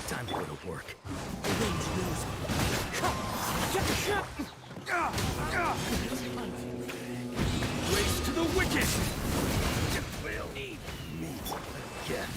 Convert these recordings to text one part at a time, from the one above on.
Time to go to work. Race to the wicked! We'll need meat again.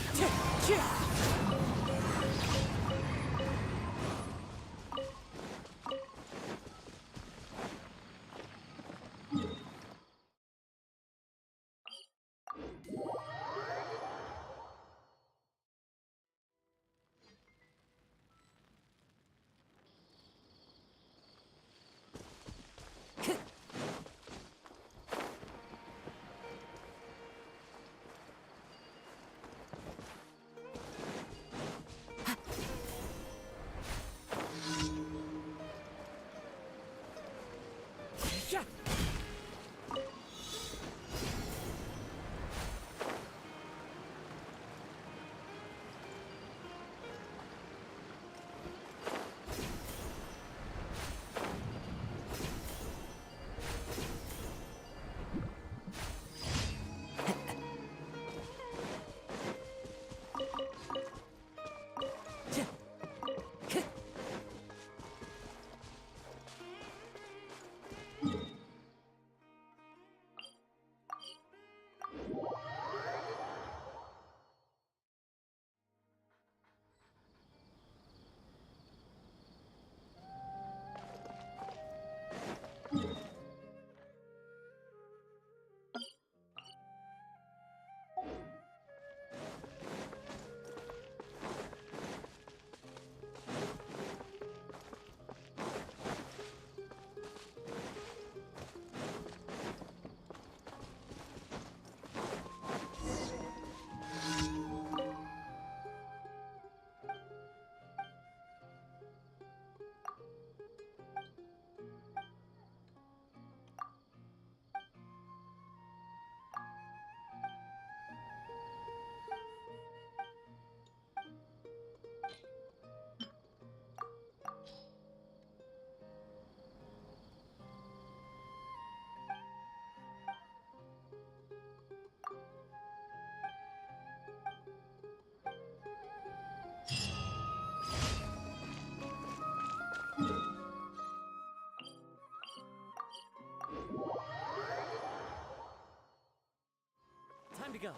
go.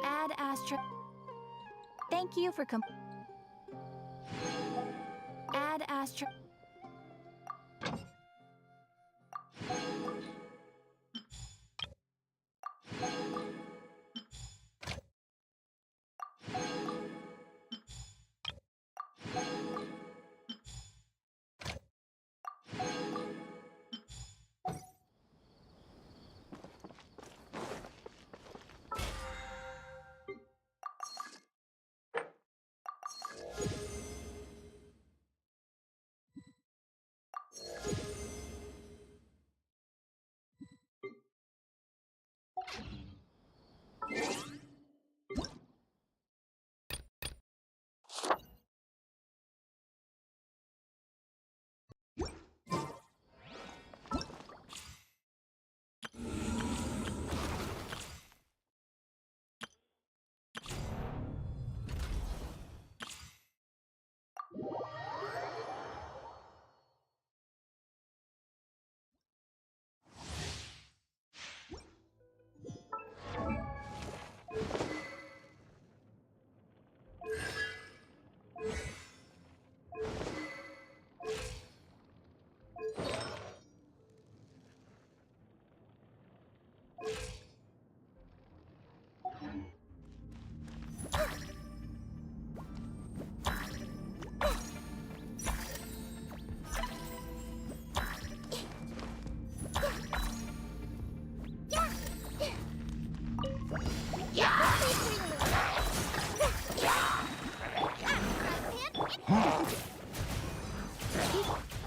Add Astra. Thank you for Add Astra.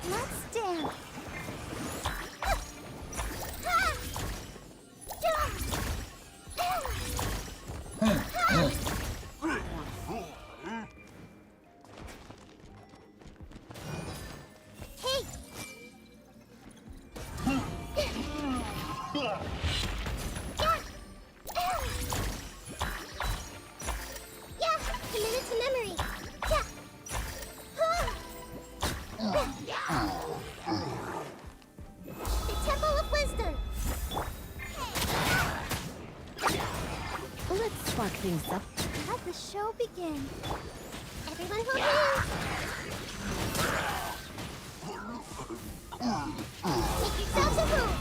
Let's dance. Spark things up. Let the show begin. Everyone hold hands. Make yourselves at home.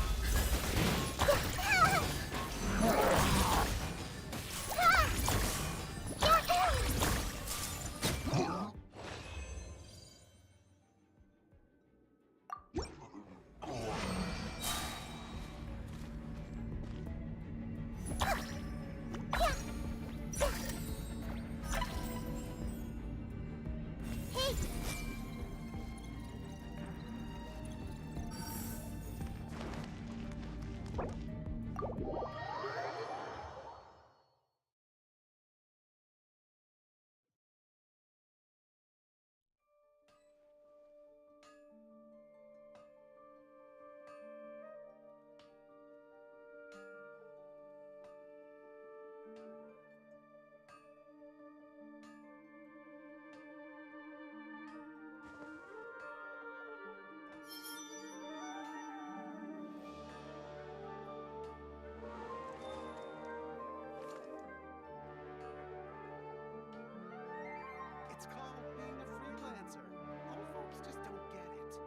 It's called being a freelancer. Old folks just don't get it.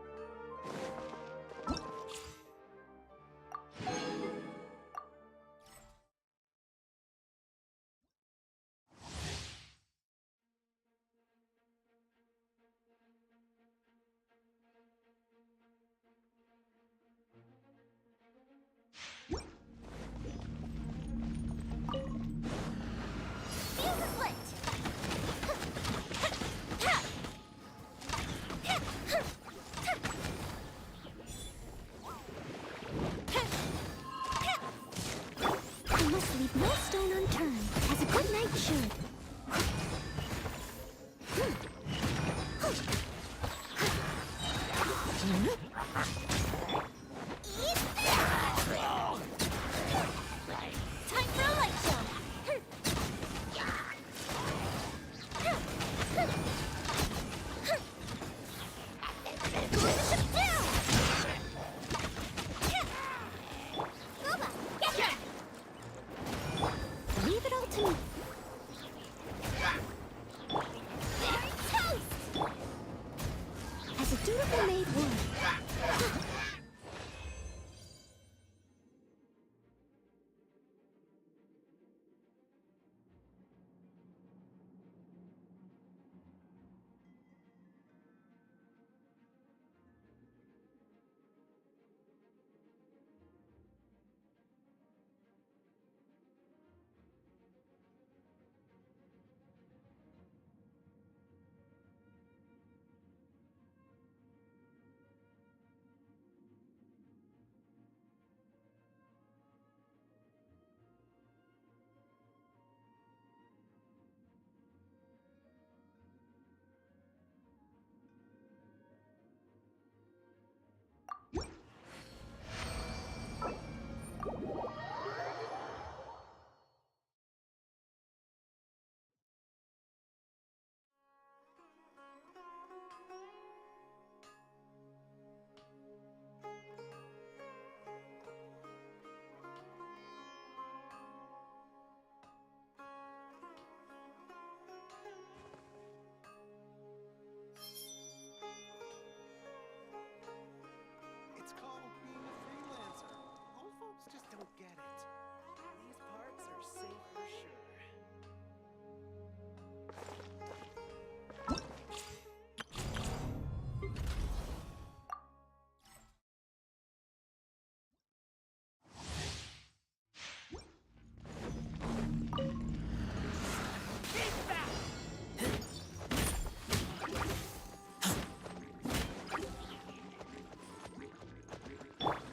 You must leave no stone unturned, as a good knight should. Time for a light show. Pull the ship down. to me. Toast! As a dutiful maid would. It's called being a freelancer. Old folks just don't get it. These parts are safe for sure.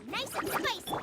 Nice and spicy.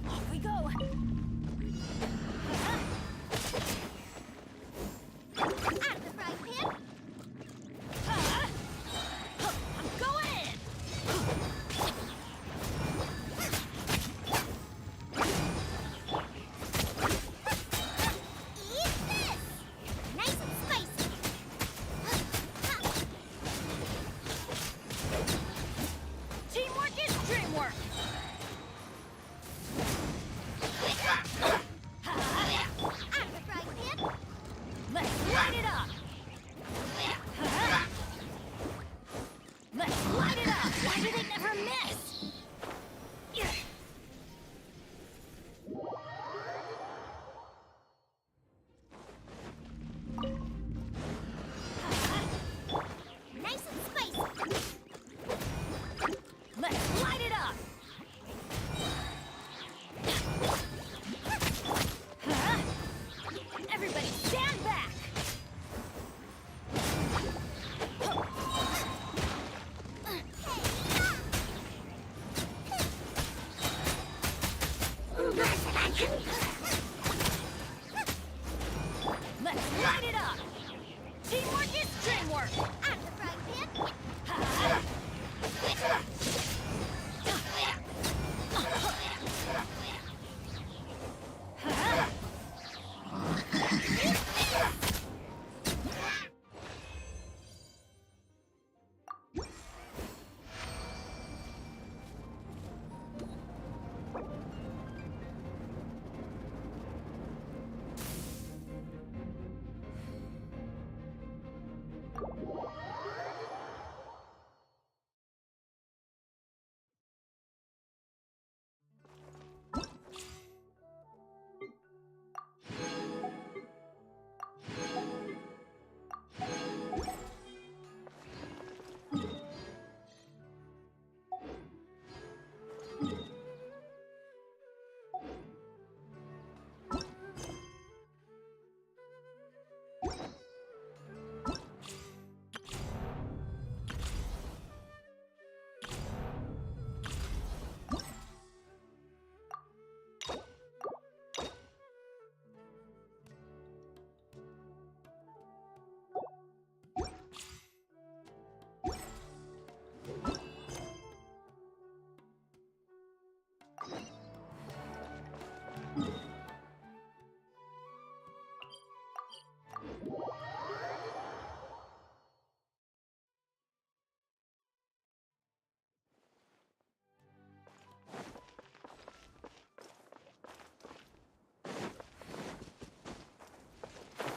Off we go. Out of the frying pan. I'm going in. Eat this. Nice and spicy. Teamwork is dreamwork. Out of the frying pan. Let's light it up. Let's light it up. Why do they never miss? Nice and spicy. Let's light it up. Everybody stand back! Let's light it up! Teamwork is dreamwork! Out of the frying pan!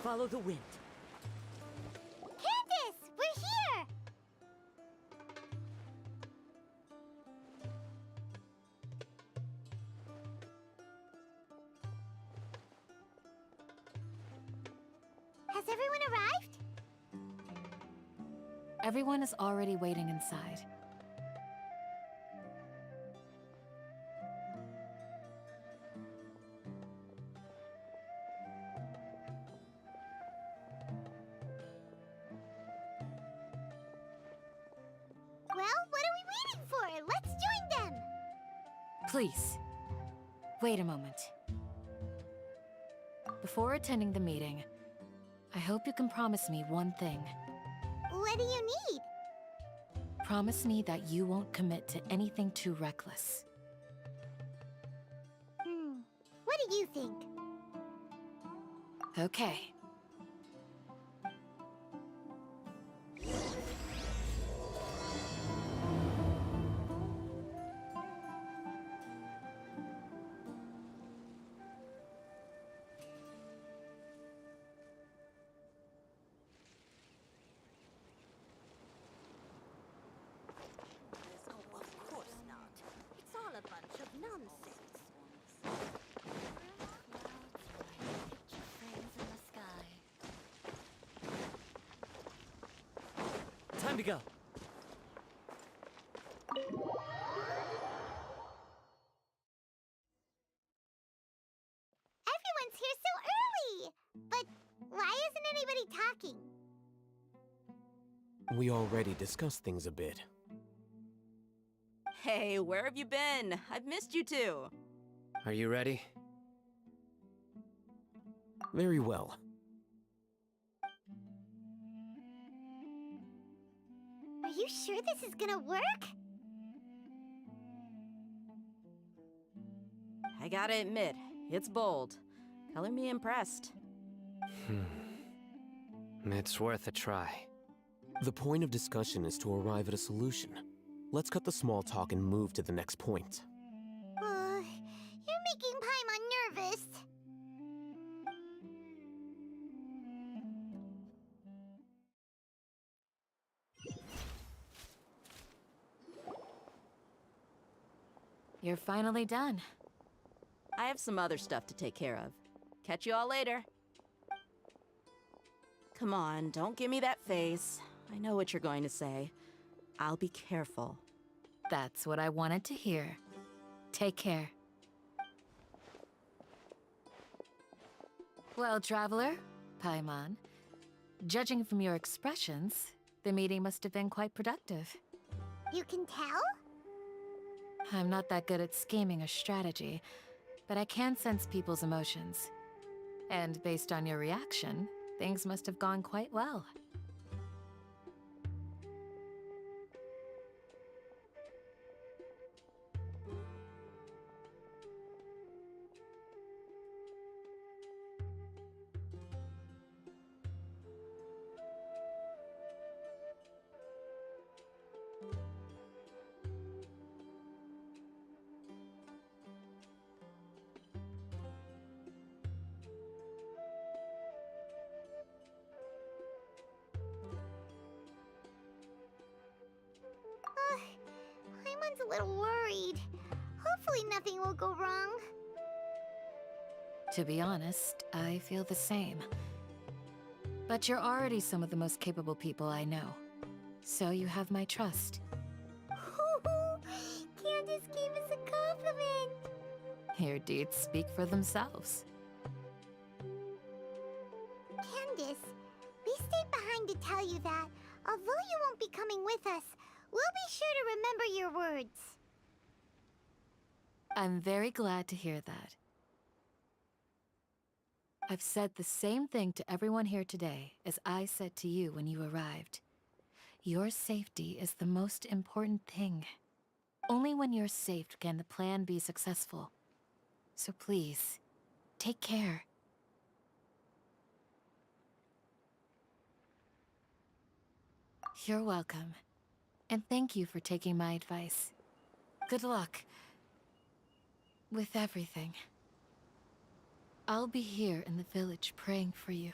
follow the wind. Candace, we're here! Has everyone arrived? Everyone is already waiting inside. Well, what are we waiting for? Let's join them! Please, wait a moment. Before attending the meeting, I hope you can promise me one thing. What do you need? Promise me that you won't commit to anything too reckless. What do you think? Okay. Of course not. It's all a bunch of nonsense. Picture frames in the sky. Time to go. Everyone's here so early! But why isn't anybody talking? We already discussed things a bit. Hey, where have you been? I've missed you two. Are you ready? Very well. Are you sure this is gonna work? I gotta admit, it's bold. Color me impressed. It's worth a try. The point of discussion is to arrive at a solution. Let's cut the small talk and move to the next point. You're making Paimon nervous. You're finally done. I have some other stuff to take care of. Catch you all later. Come on, don't give me that face. I know what you're going to say. I'll be careful. That's what I wanted to hear. Take care. Well, Traveler, Paimon, judging from your expressions, the meeting must have been quite productive. You can tell? I'm not that good at scheming or strategy, but I can sense people's emotions. And based on your reaction, things must have gone quite well. Paimon's a little worried. Hopefully nothing will go wrong. To be honest, I feel the same. But you're already some of the most capable people I know. So you have my trust. Candace gave us a compliment. Your deeds speak for themselves. Candace, we stayed behind to tell you that, although you won't be coming with us, we'll be sure to remember your words. I'm very glad to hear that. I've said the same thing to everyone here today as I said to you when you arrived. Your safety is the most important thing. Only when you're safe can the plan be successful. So please, take care. You're welcome. And thank you for taking my advice. Good luck with everything. I'll be here in the village praying for you.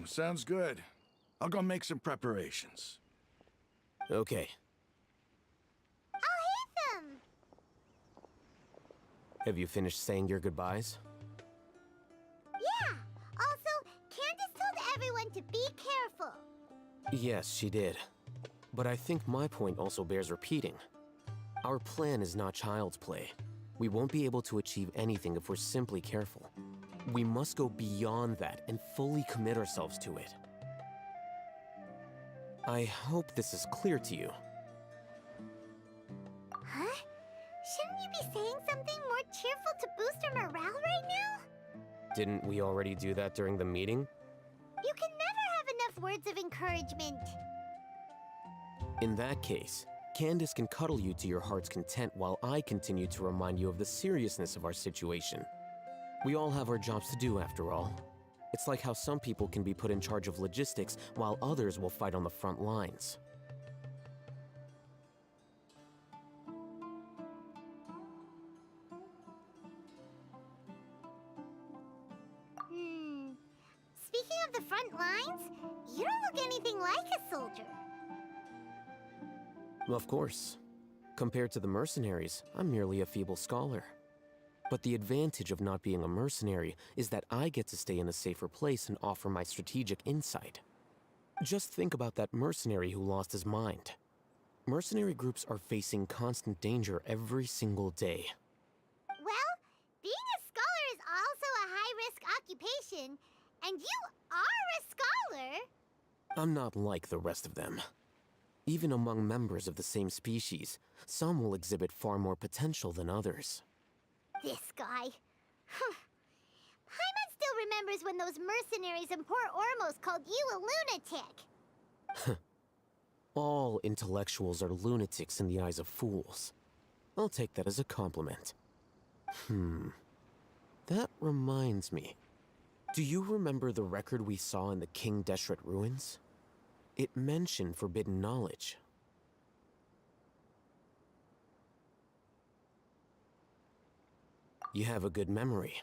Sounds good. I'll go make some preparations. Okay. I'll hit them! Have you finished saying your goodbyes? Yeah! Also, Candace told everyone to be careful. Yes, she did. But I think my point also bears repeating. Our plan is not child's play. We won't be able to achieve anything if we're simply careful. We must go beyond that and fully commit ourselves to it. I hope this is clear to you. Huh? Shouldn't you be saying something more cheerful to boost our morale right now? Didn't we already do that during the meeting? You can never have enough words of encouragement. In that case, Candace can cuddle you to your heart's content while I continue to remind you of the seriousness of our situation. We all have our jobs to do after all. It's like how some people can be put in charge of logistics while others will fight on the front lines. Speaking of the front lines, you don't look anything like a soldier. Of course. Compared to the mercenaries, I'm merely a feeble scholar. But the advantage of not being a mercenary is that I get to stay in a safer place and offer my strategic insight. Just think about that mercenary who lost his mind. Mercenary groups are facing constant danger every single day. Well, being a scholar is also a high-risk occupation, and you are a scholar. I'm not like the rest of them. Even among members of the same species, some will exhibit far more potential than others. This guy. Paimon still remembers when those mercenaries in Port Ormos called you a lunatic. All intellectuals are lunatics in the eyes of fools. I'll take that as a compliment. That reminds me. Do you remember the record we saw in the King Deshret ruins? It mentioned forbidden knowledge. You have a good memory.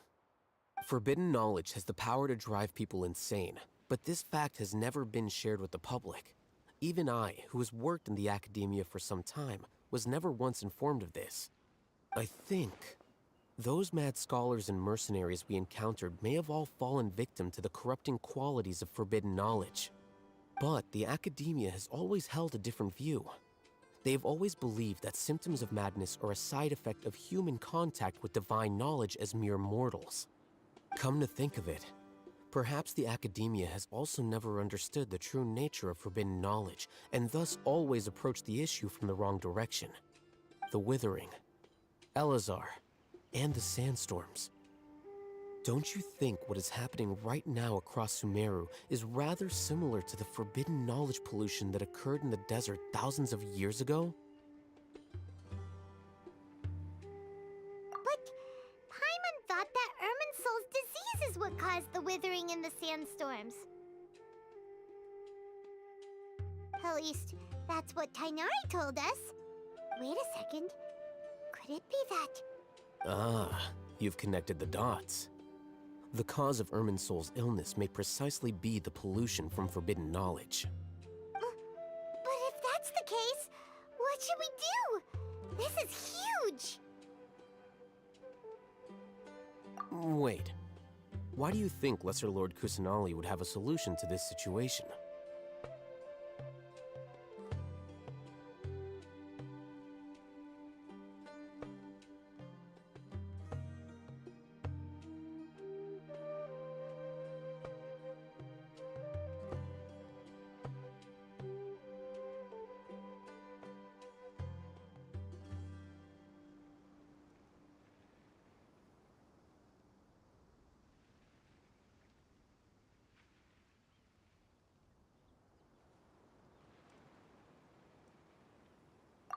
Forbidden knowledge has the power to drive people insane, but this fact has never been shared with the public. Even I, who has worked in the academia for some time, was never once informed of this. I think those mad scholars and mercenaries we encountered may have all fallen victim to the corrupting qualities of forbidden knowledge. But the academia has always held a different view. They have always believed that symptoms of madness are a side effect of human contact with divine knowledge as mere mortals. Come to think of it, perhaps the academia has also never understood the true nature of forbidden knowledge, and thus always approached the issue from the wrong direction. The Withering, Elazar, and the Sandstorms. Don't you think what is happening right now across Sumeru is rather similar to the forbidden knowledge pollution that occurred in the desert thousands of years ago? But Paimon thought that Irminsul's disease is what caused the withering in the sandstorms. At least, that's what Tainari told us. Wait a second. Could it be that? Ah, you've connected the dots. The cause of Irminsul's illness may precisely be the pollution from forbidden knowledge. But if that's the case, what should we do? This is huge! Wait. Why do you think Lesser Lord Kusanali would have a solution to this situation?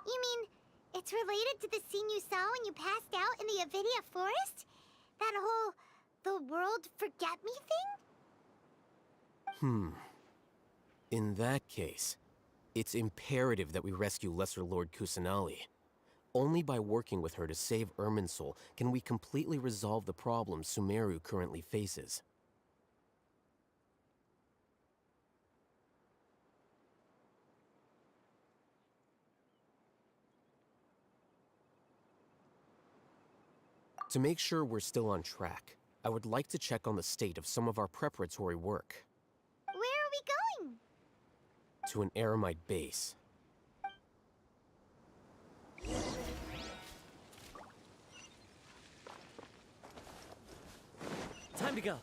You mean, it's related to the scene you saw when you passed out in the Avidia forest? That whole, the world forget me thing? In that case, it's imperative that we rescue Lesser Lord Kusanali. Only by working with her to save Irminsul can we completely resolve the problems Sumeru currently faces. To make sure we're still on track, I would like to check on the state of some of our preparatory work. Where are we going? To an Eremite base. Time to go.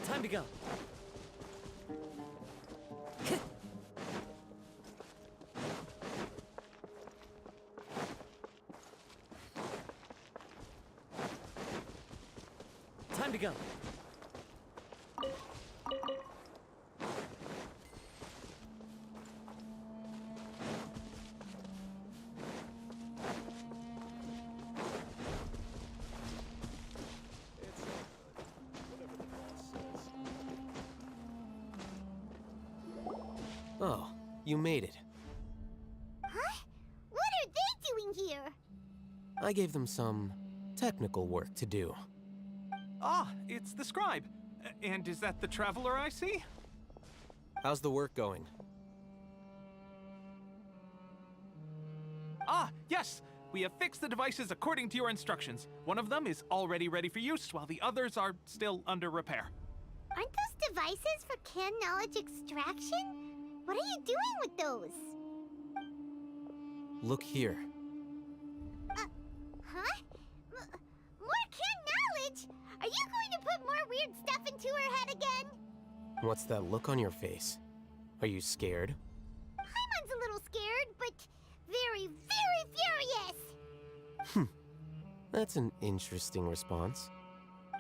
Time to go. Time to go. Oh, you made it. Huh? What are they doing here? I gave them some technical work to do. Ah, it's the scribe. And is that the traveler I see? How's the work going? Ah, yes! We have fixed the devices according to your instructions. One of them is already ready for use, while the others are still under repair. Aren't those devices for can knowledge extraction? What are you doing with those? Look here. Huh? More can knowledge? Are you going to put more weird stuff into her head again? What's that look on your face? Are you scared? Paimon's a little scared, but very, very furious. That's an interesting response.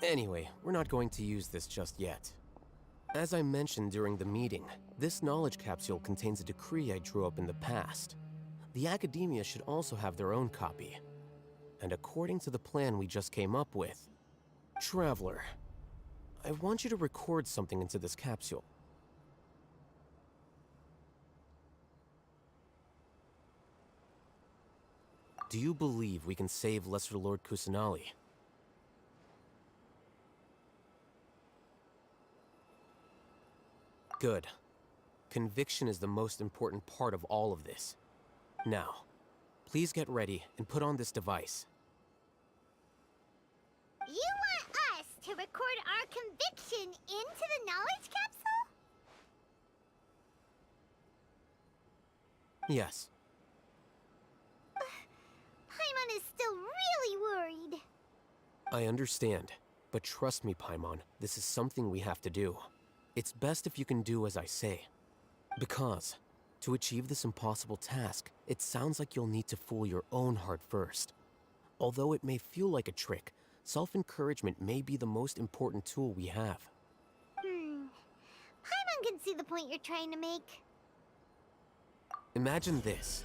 Anyway, we're not going to use this just yet. As I mentioned during the meeting, this knowledge capsule contains a decree I drew up in the past. The academia should also have their own copy. And according to the plan we just came up with, Traveler, I want you to record something into this capsule. Do you believe we can save Lesser Lord Kusanali? Good. Conviction is the most important part of all of this. Now, please get ready and put on this device. You want us to record our conviction into the knowledge capsule? Yes. Paimon is still really worried. I understand, but trust me, Paimon, this is something we have to do. It's best if you can do as I say. Because, to achieve this impossible task, it sounds like you'll need to fool your own heart first. Although it may feel like a trick, self-encouragement may be the most important tool we have. Paimon can see the point you're trying to make. Imagine this.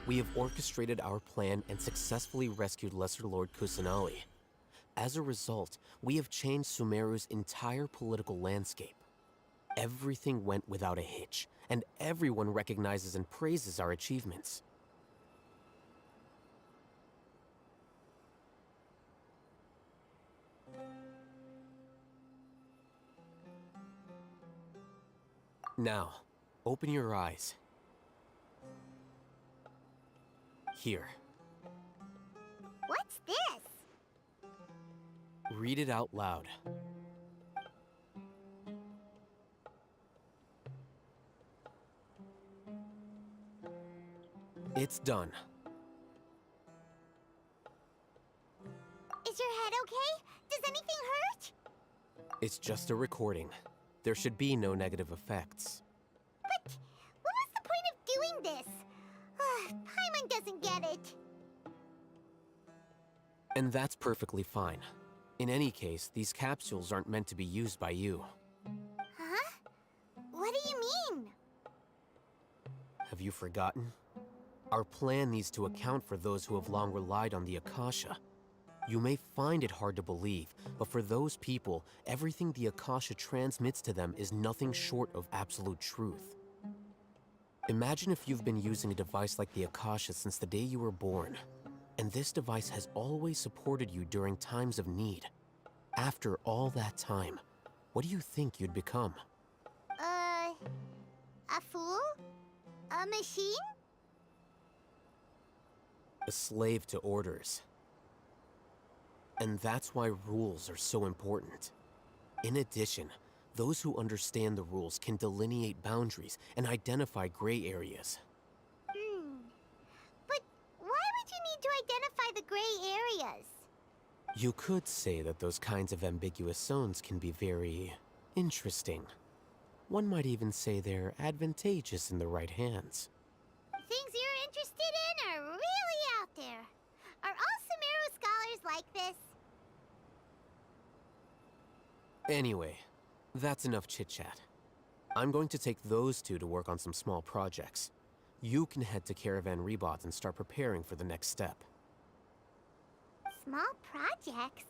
We have orchestrated our plan and successfully rescued Lesser Lord Kusanali. As a result, we have changed Sumeru's entire political landscape. Everything went without a hitch, and everyone recognizes and praises our achievements. Now, open your eyes. Here. What's this? Read it out loud. It's done. Is your head okay? Does anything hurt? It's just a recording. There should be no negative effects. But what was the point of doing this? Paimon doesn't get get it. And that's perfectly fine. In any case, these capsules aren't meant to be used by you. Huh? What do you mean? Have you forgotten? Our plan needs to account for those who have long relied on the Akasha. You may find it hard to believe, but for those people, everything the Akasha transmits to them is nothing short of absolute truth. Imagine if you've been using a device like the Akasha since the day you were born, and this device has always supported you during times of need. After all that time, what do you think you'd become? A fool? A machine? A slave to orders. And that's why rules are so important. In addition, those who understand the rules can delineate boundaries and identify gray areas. But why would you need to identify the gray areas? You could say that those kinds of ambiguous zones can be very interesting. One might even say they're advantageous in the right hands. Things you're interested in are really out there. Are all Sumeru scholars like this? Anyway, that's enough chit-chat. I'm going to take those two to work on some small projects. You can head to Caravan Rebot and start preparing for the next step. Small projects?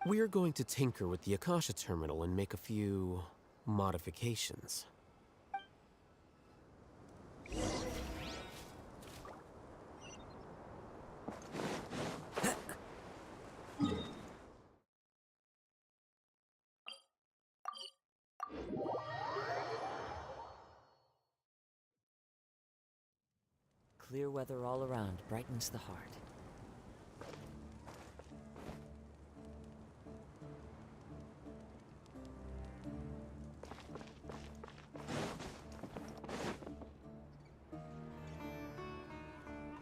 We're going to tinker with the Akasha terminal and make a few modifications. Clear weather all around brightens the heart.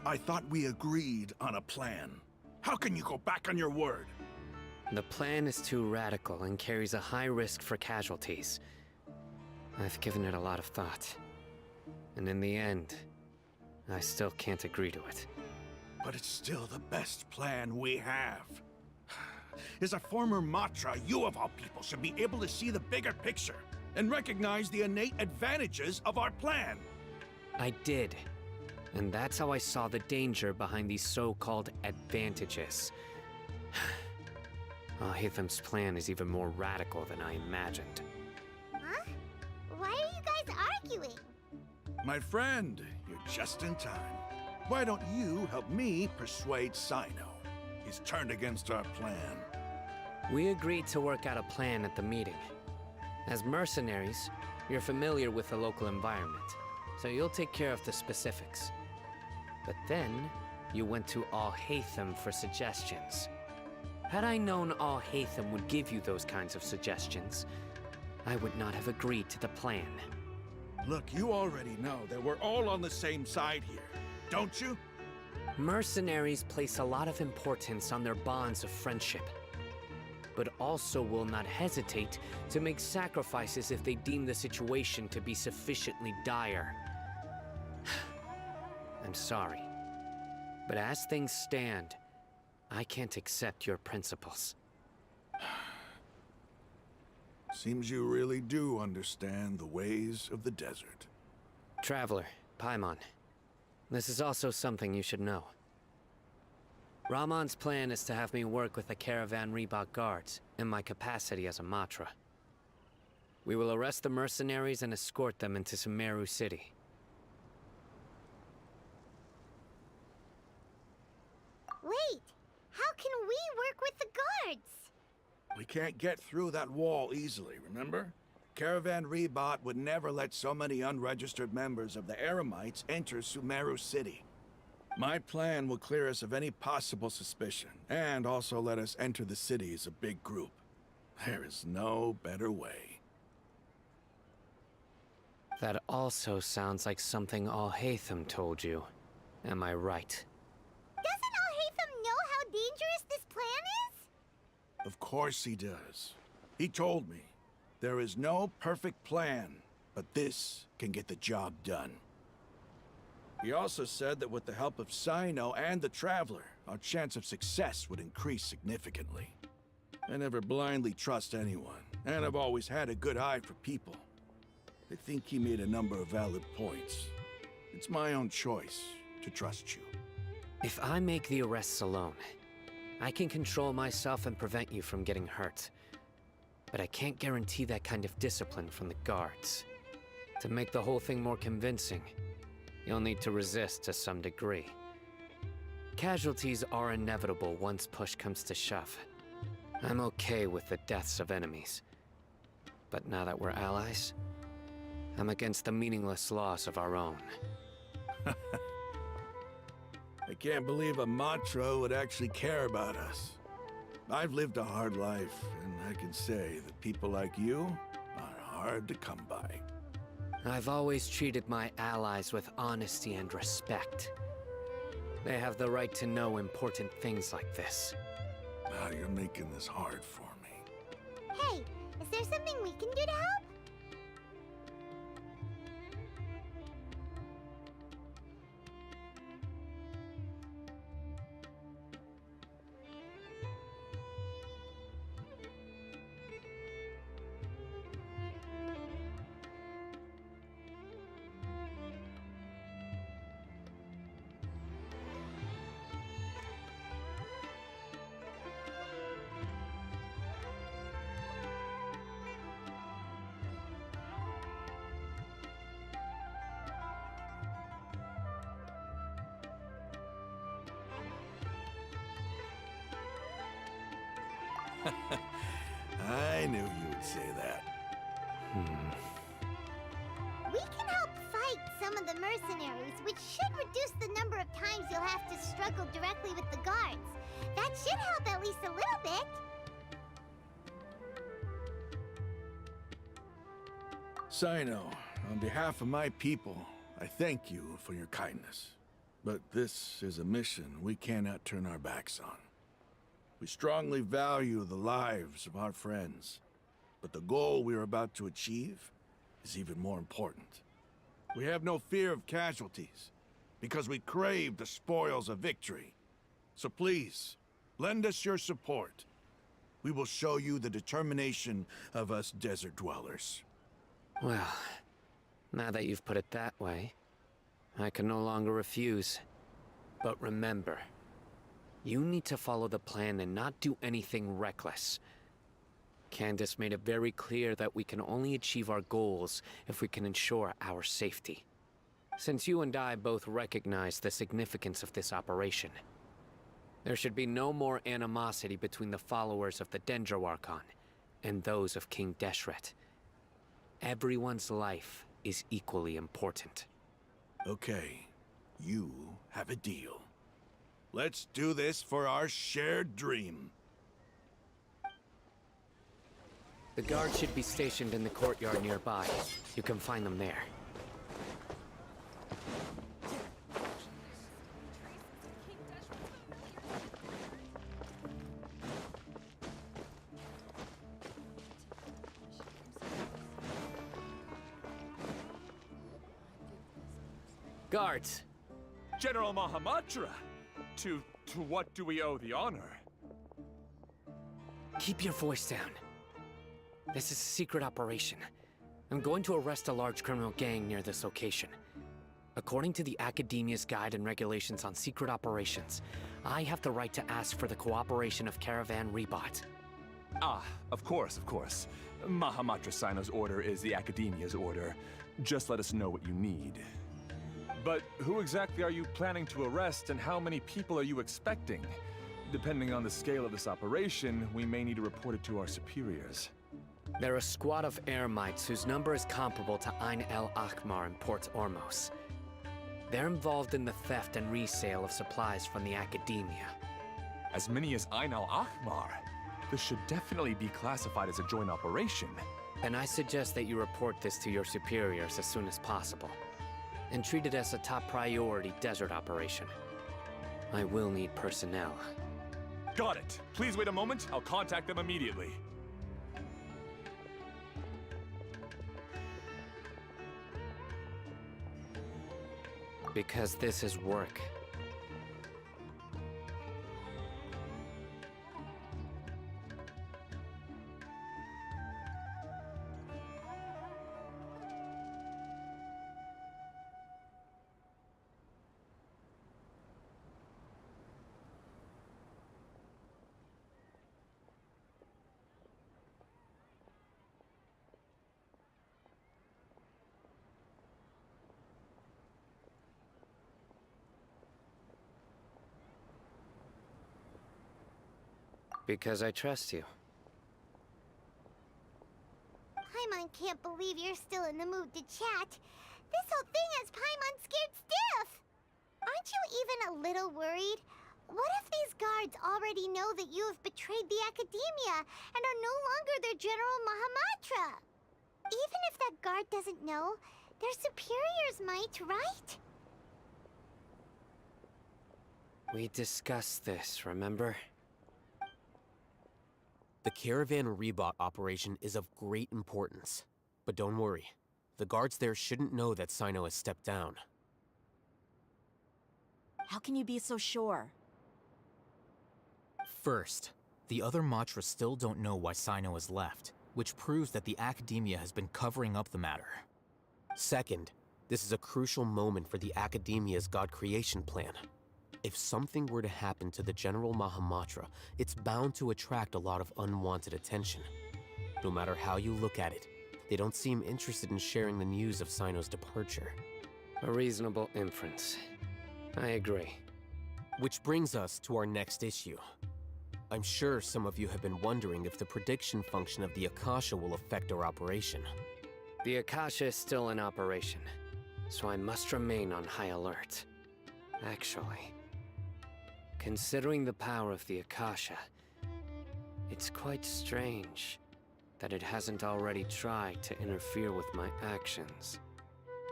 I thought we agreed on a plan. How can you go back on your word? The plan is too radical and carries a high risk for casualties. I've given it a lot of thought. And in the end, I still can't agree to it. But it's still the best plan we have. As a former Matra, you of all people should be able to see the bigger picture and recognize the innate advantages of our plan. I did. And that's how I saw the danger behind these so-called advantages. Hitham's plan is even more radical than I imagined. Huh? Why are you guys arguing? My friend, you're just in time. Why don't you help me persuade Sino? He's turned against our plan. We agreed to work out a plan at the meeting. As mercenaries, you're familiar with the local environment, so you'll take care of the specifics. But then, you went to Al-Haytham for suggestions. Had I known Al-Haytham would give you those kinds of suggestions, I would not have agreed to the plan. Look, you already know that we're all on the same side here, don't you? Mercenaries place a lot of importance on their bonds of friendship, but also will not hesitate to make sacrifices if they deem the situation to be sufficiently dire. I'm sorry, but as things stand, I can't accept your principles. Seems you really do understand the ways of the desert. Traveler, Paimon, this is also something you should know. Ramon's plan is to have me work with the Caravan Rebot guards in my capacity as a Matra. We will arrest the mercenaries and escort them into Sumeru City. Wait, how can we work with the guards? We can't get through that wall easily, remember? Caravan Rebot would never let so many unregistered members of the Eremites enter Sumeru City. My plan will clear us of any possible suspicion, and also let us enter the city as a big group. There is no better way. That also sounds like something Al-Haytham told you. Am I right? Doesn't Al-Haytham know how dangerous this plan is? Of course he does. He told me, there is no perfect plan, but this can get the job done. He also said that with the help of Sino and the Traveler, our chance of success would increase significantly. I never blindly trust anyone, and I've always had a good eye for people. I think he made a number of valid points. It's my own choice to trust you. If I make the arrests alone, I can control myself and prevent you from getting hurt. But I can't guarantee that kind of discipline from the guards. To make the whole thing more convincing, you'll need to resist to some degree. Casualties are inevitable once push comes to shove. I'm okay with the deaths of enemies. But now that we're allies, I'm against the meaningless loss of our own. I can't believe a Matra would actually care about us. I've lived a hard life, and I can say that people like you are hard to come by. I've always treated my allies with honesty and respect. They have the right to know important things like this. Now you're making this hard for me. Hey, is there something we can do to help? I knew you would say that. We can help fight some of the mercenaries, which should reduce the number of times you'll have to struggle directly with the guards. That should help at least a little bit. Sino, on behalf of my people, I thank you for your kindness. But this is a mission we cannot turn our backs on. We strongly value the lives of our friends, but the goal we are about to achieve is even more important. We have no fear of casualties, because we crave the spoils of victory. So please, lend us your support. We will show you the determination of us desert dwellers. Well, now that you've put it that way, I can no longer refuse. But remember, you need to follow the plan and not do anything reckless. Candace made it very clear that we can only achieve our goals if we can ensure our safety. Since you and I both recognize the significance of this operation, there should be no more animosity between the followers of the Dendroarchon and those of King Deshret. Everyone's life is equally important. Okay, you have a deal. Let's do this for our shared dream. The guards should be stationed in the courtyard nearby. You can find them there. Guards! General Mahamatra! To what do we owe the honor? Keep your voice down. This is a secret operation. I'm going to arrest a large criminal gang near this location. According to the Academia's Guide and Regulations on Secret Operations, I have the right to ask for the cooperation of Caravan Rebot. Ah, of course, of course. Mahamatra Sino's order is the Academia's order. Just let us know what you need. But who exactly are you planning to arrest, and how many people are you expecting? Depending on the scale of this operation, we may need to report it to our superiors. They're a squad of Eremites whose number is comparable to Ain el Akhmar in Port Ormos. They're involved in the theft and resale of supplies from the Academia. As many as Ain al Akhmar? This should definitely be classified as a joint operation. And I suggest that you report this to your superiors as soon as possible, and treat it as a top priority desert operation. I will need personnel. Got it. Please wait a moment. I'll contact them immediately. Because this is work. Because I trust you. Paimon can't believe you're still in the mood to chat. This whole thing has Paimon scared stiff. Aren't you even a little worried? What if these guards already know that you have betrayed the Academia and are no longer their General Mahamatra? Even if that guard doesn't know, their superiors might, right? We discussed this, remember? The Caravan Rebot operation is of great importance. But don't worry, the guards there shouldn't know that Sino has stepped down. How can you be so sure? First, the other Matra still don't know why Sino has left, which proves that the Academia has been covering up the matter. Second, this is a crucial moment for the Academia's God creation plan. If something were to happen to the General Mahamatra, it's bound to attract a lot of unwanted attention. No matter how you look at it, they don't seem interested in sharing the news of Sino's departure. A reasonable inference. I agree. Which brings us to our next issue. I'm sure some of you have been wondering if the prediction function of the Akasha will affect our operation. The Akasha is still in operation, so I must remain on high alert. Actually, considering the power of the Akasha, it's quite strange that it hasn't already tried to interfere with my actions.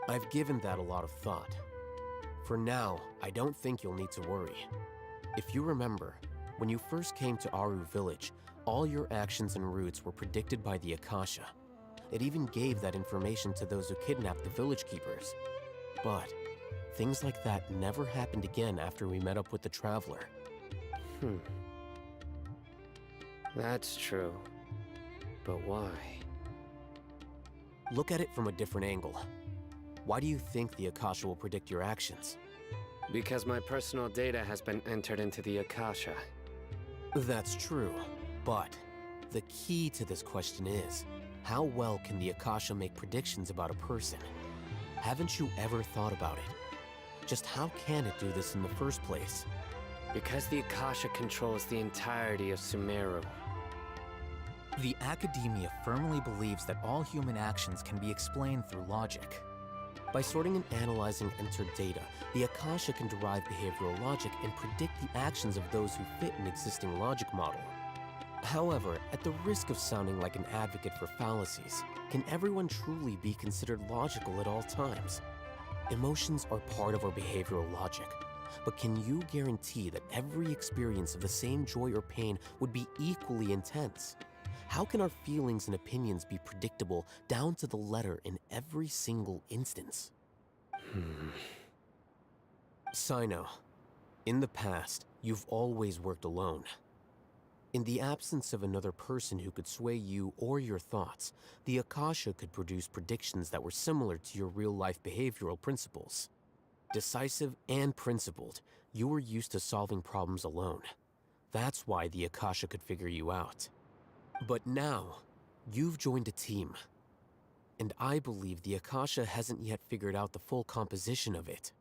I've given that a lot of thought. For now, I don't think you'll need to worry. If you remember, when you first came to Aru Village, all your actions and routes were predicted by the Akasha. It even gave that information to those who kidnapped the village keepers. But things like that never happened again after we met up with the Traveler. That's true. But why? Look at it from a different angle. Why do you think the Akasha will predict your actions? Because my personal data has been entered into the Akasha. That's true, but the key to this question is, how well can the Akasha make predictions about a person? Haven't you ever thought about it? Just how can it do this in the first place? Because the Akasha controls the entirety of Sumeru. The Academia firmly believes that all human actions can be explained through logic. By sorting and analyzing entered data, the Akasha can derive behavioral logic and predict the actions of those who fit an existing logic model. However, at the risk of sounding like an advocate for fallacies, can everyone truly be considered logical at all times? Emotions are part of our behavioral logic, but can you guarantee that every experience of the same joy or pain would be equally intense? How can our feelings and opinions be predictable down to the letter in every single instance? Sino, in the past, you've always worked alone. In the absence of another person who could sway you or your thoughts, the Akasha could produce predictions that were similar to your real-life behavioral principles. Decisive and principled, you were used to solving problems alone. That's why the Akasha could figure you out. But now, you've joined a team. And I believe the Akasha hasn't yet figured out the full composition of it.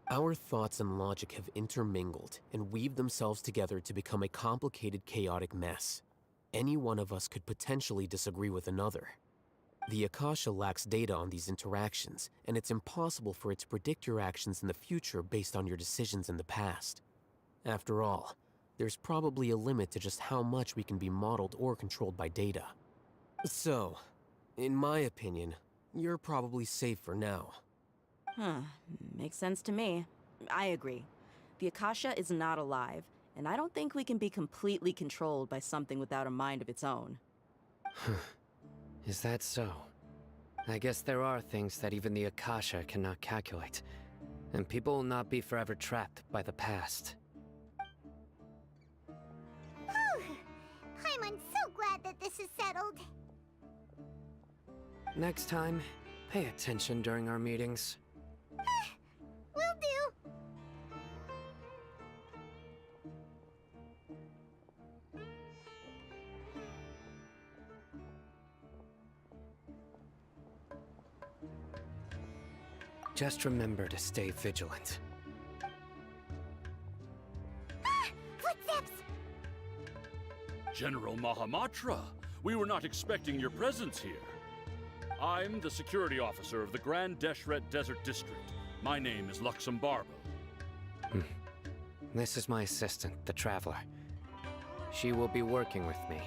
Our thoughts and logic have intermingled and weaved themselves together to become a complicated, chaotic mess. Any one of us could potentially disagree with another. The Akasha lacks data on these interactions, and it's impossible for it to predict your actions in the future based on your decisions in the past. After all, there's probably a limit to just how much we can be modeled or controlled by data. So, in my opinion, you're probably safe for now. Makes sense to me. I agree. The Akasha is not alive, and I don't think we can be completely controlled by something without a mind of its own. Is that so? I guess there are things that even the Akasha cannot calculate, And people will not be forever trapped by the past. Whew. Paimon's so glad that this is settled. Next time, pay attention during our meetings. Will do. Just remember to stay vigilant. Footsteps! General Mahamatra, we were not expecting your presence here. I'm the security officer of the Grand Deshret Desert District. My name is Luxembarbo. This is my assistant, the Traveler. She will be working with me.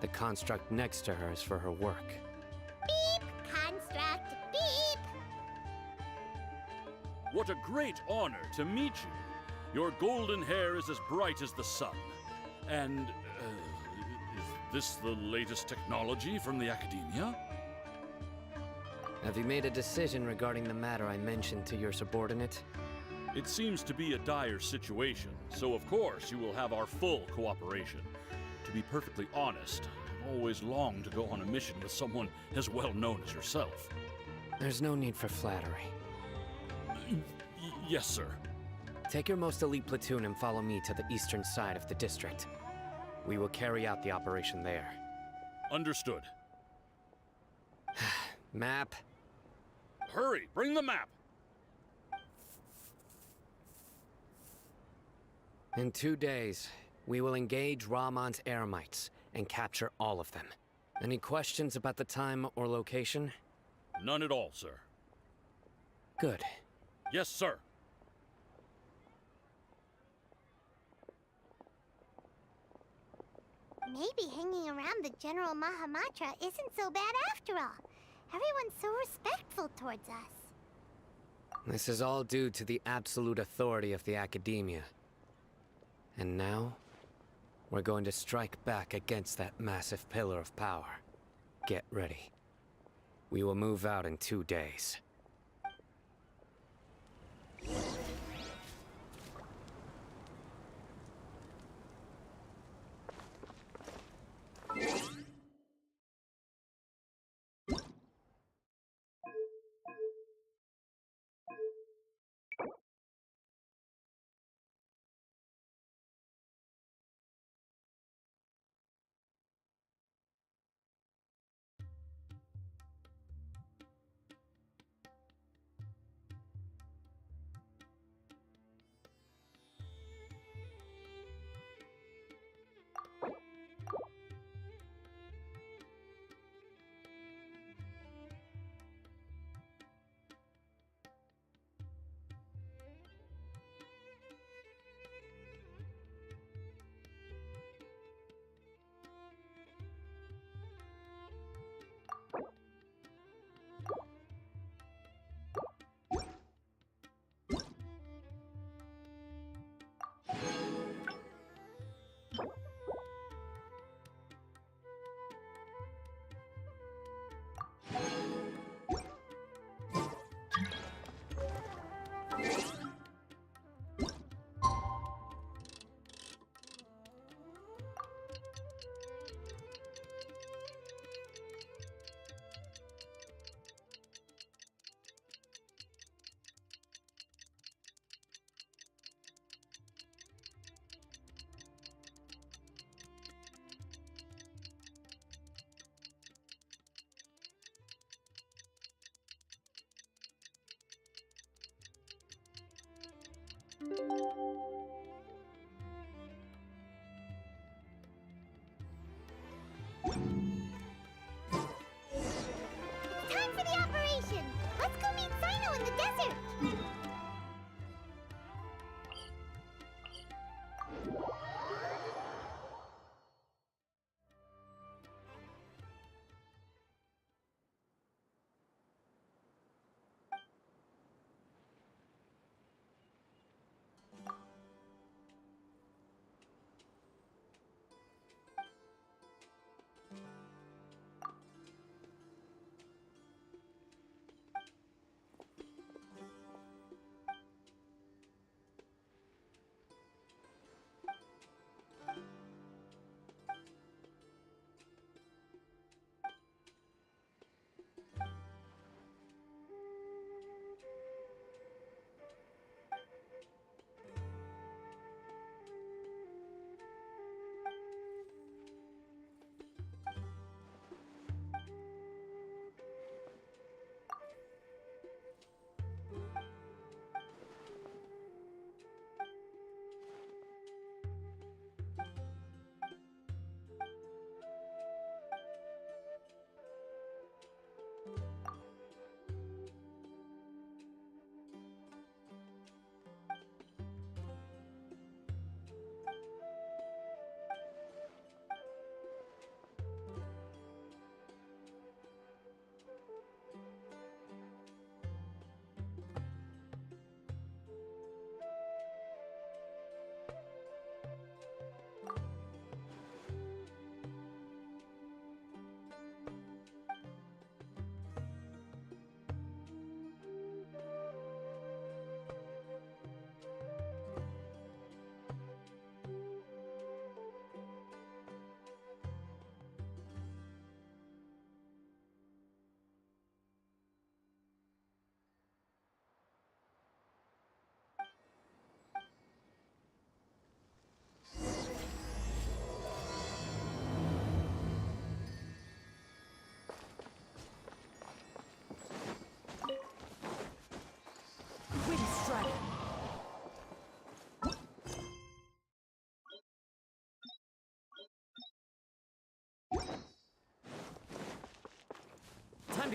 The construct next to her is for her work. Beep! Construct! Beep! What a great honor to meet you. Your golden hair is as bright as the sun. And, is this the latest technology from the Academia? Have you made a decision regarding the matter I mentioned to your subordinate? It seems to be a dire situation, so of course you will have our full cooperation. To be perfectly honest, I've always longed to go on a mission with someone as well known as yourself. There's no need for flattery. Yes, sir. Take your most elite platoon and follow me to the eastern side of the district. We will carry out the operation there. Understood. Map. Hurry, bring the map! In 2 days, we will engage Rahman's Eremites and capture all of them. Any questions about the time or location? None at all, sir. Good. Yes, sir. Maybe hanging around the General Mahamatra isn't so bad after all. Everyone's so respectful towards us. This is all due to the absolute authority of the Academia. And now, we're going to strike back against that massive pillar of power. Get ready. We will move out in 2 days.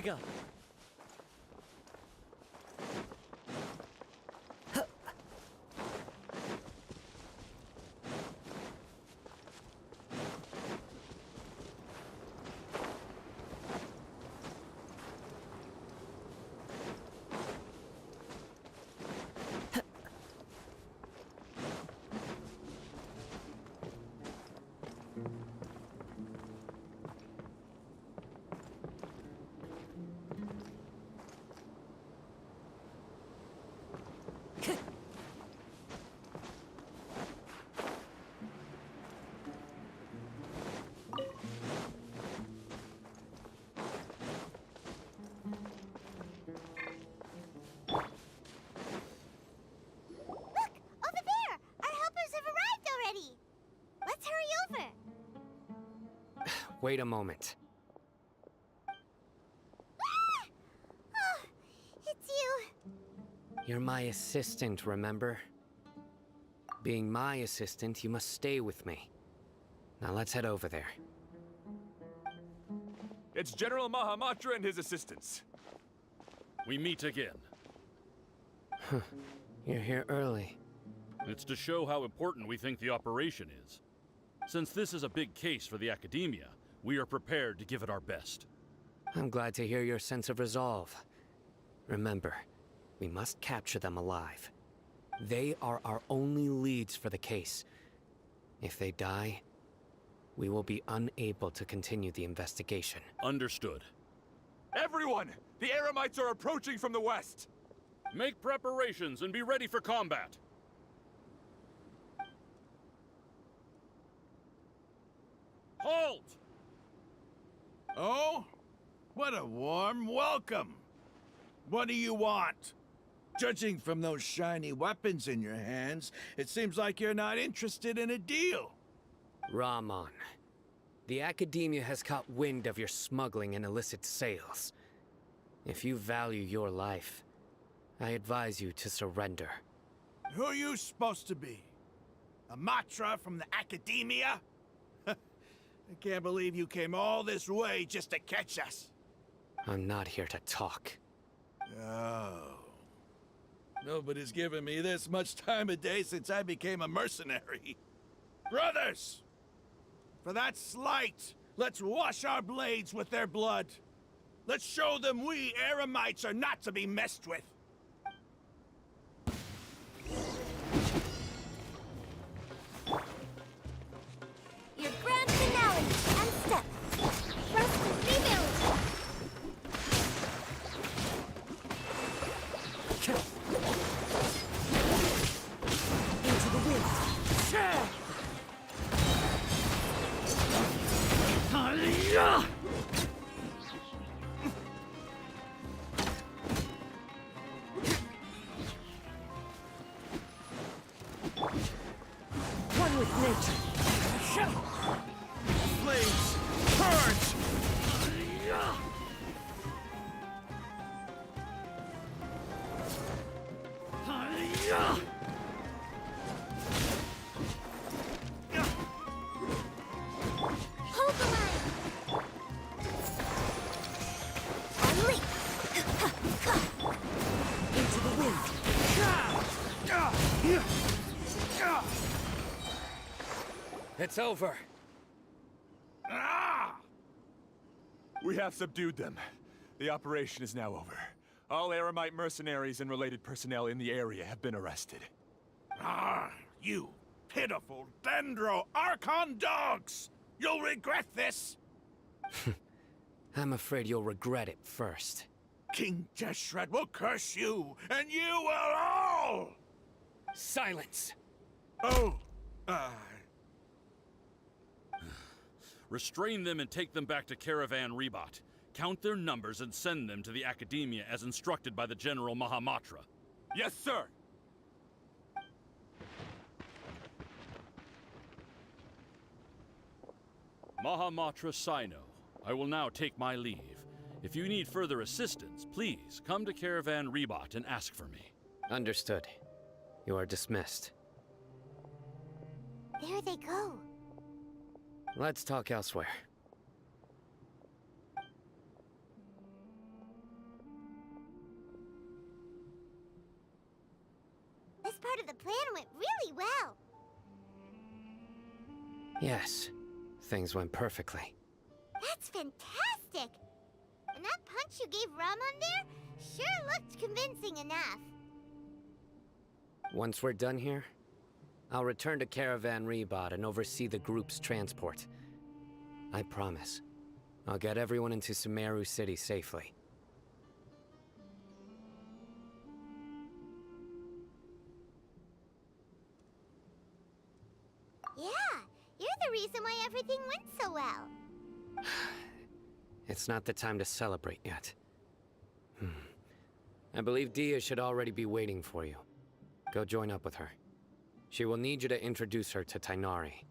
to go. Look! Over there! Our helpers have arrived already! Let's hurry over! Wait a moment. Ah! Oh, it's you! You're my assistant, remember? Being my assistant, you must stay with me. Now let's head over there. It's General Mahamatra and his assistants. We meet again. You're here early. It's to show how important we think the operation is. Since this is a big case for the Academia, we are prepared to give it our best. I'm glad to hear your sense of resolve. Remember, we must capture them alive. They are our only leads for the case. If they die, we will be unable to continue the investigation. Understood. Everyone! The Eremites are approaching from the west! Make preparations and be ready for combat. Halt! Oh? What a warm welcome! What do you want? Judging from those shiny weapons in your hands, it seems like you're not interested in a deal. Rahman, the Academia has caught wind of your smuggling and illicit sales. If you value your life, I advise you to surrender. Who are you supposed to be? A Matra from the Academia? I can't believe you came all this way just to catch us. I'm not here to talk. Oh. Nobody's given me this much time of day since I became a mercenary. Brothers! For that slight, let's wash our blades with their blood. Let's show them we Eremites are not to be messed with. Your grand finale and step. Rust and rebuild. Into the wind. One with nature. Flames! Purge! Hold the line. And leap. Into the wind. It's over. Ah! We have subdued them. The operation is now over. All Eremite mercenaries and related personnel in the area have been arrested. Ah, you pitiful Dendro Archon dogs! You'll regret this! I'm afraid you'll regret it first. King Jeshret will curse you, and you will all! Silence! Oh, Restrain them and take them back to Caravan Rebot. Count their numbers and send them to the Academia as instructed by the General Mahamatra. Yes, sir! Mahamatra Sino, I will now take my leave. If you need further assistance, please come to Caravan Rebot and ask for me. Understood. You are dismissed. There they go. Let's talk elsewhere. part of the plan went really well. Yes, things went perfectly. That's fantastic! And that punch you gave Ramon there sure looked convincing enough. Once we're done here, I'll return to Caravan Rebot and oversee the group's transport. I promise. I'll get everyone into Sumeru City safely. Yeah, you're the reason why everything went so well. It's not the time to celebrate yet. I believe Dia should already be waiting for you. Go join up with her. She will need you to introduce her to Tainari.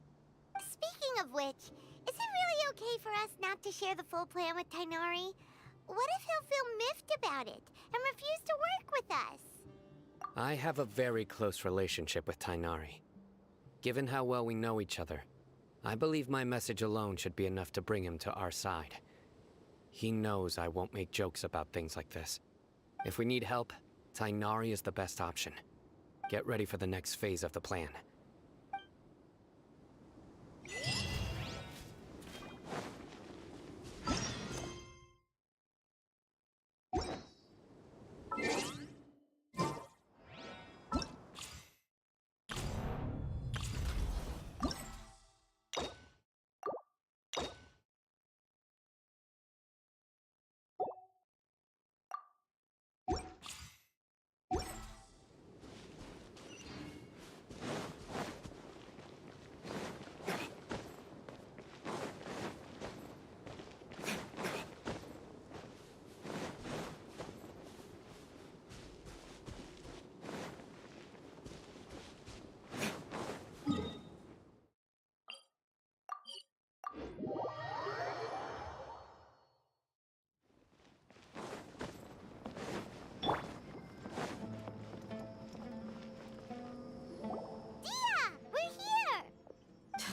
Speaking of which, is it really okay for us not to share the full plan with Tainari? What if he'll feel miffed about it and refuse to work with us? I have a very close relationship with Tainari. Given how well we know each other, I believe my message alone should be enough to bring him to our side. He knows I won't make jokes about things like this. If we need help, Tainari is the best option. Get ready for the next phase of the plan.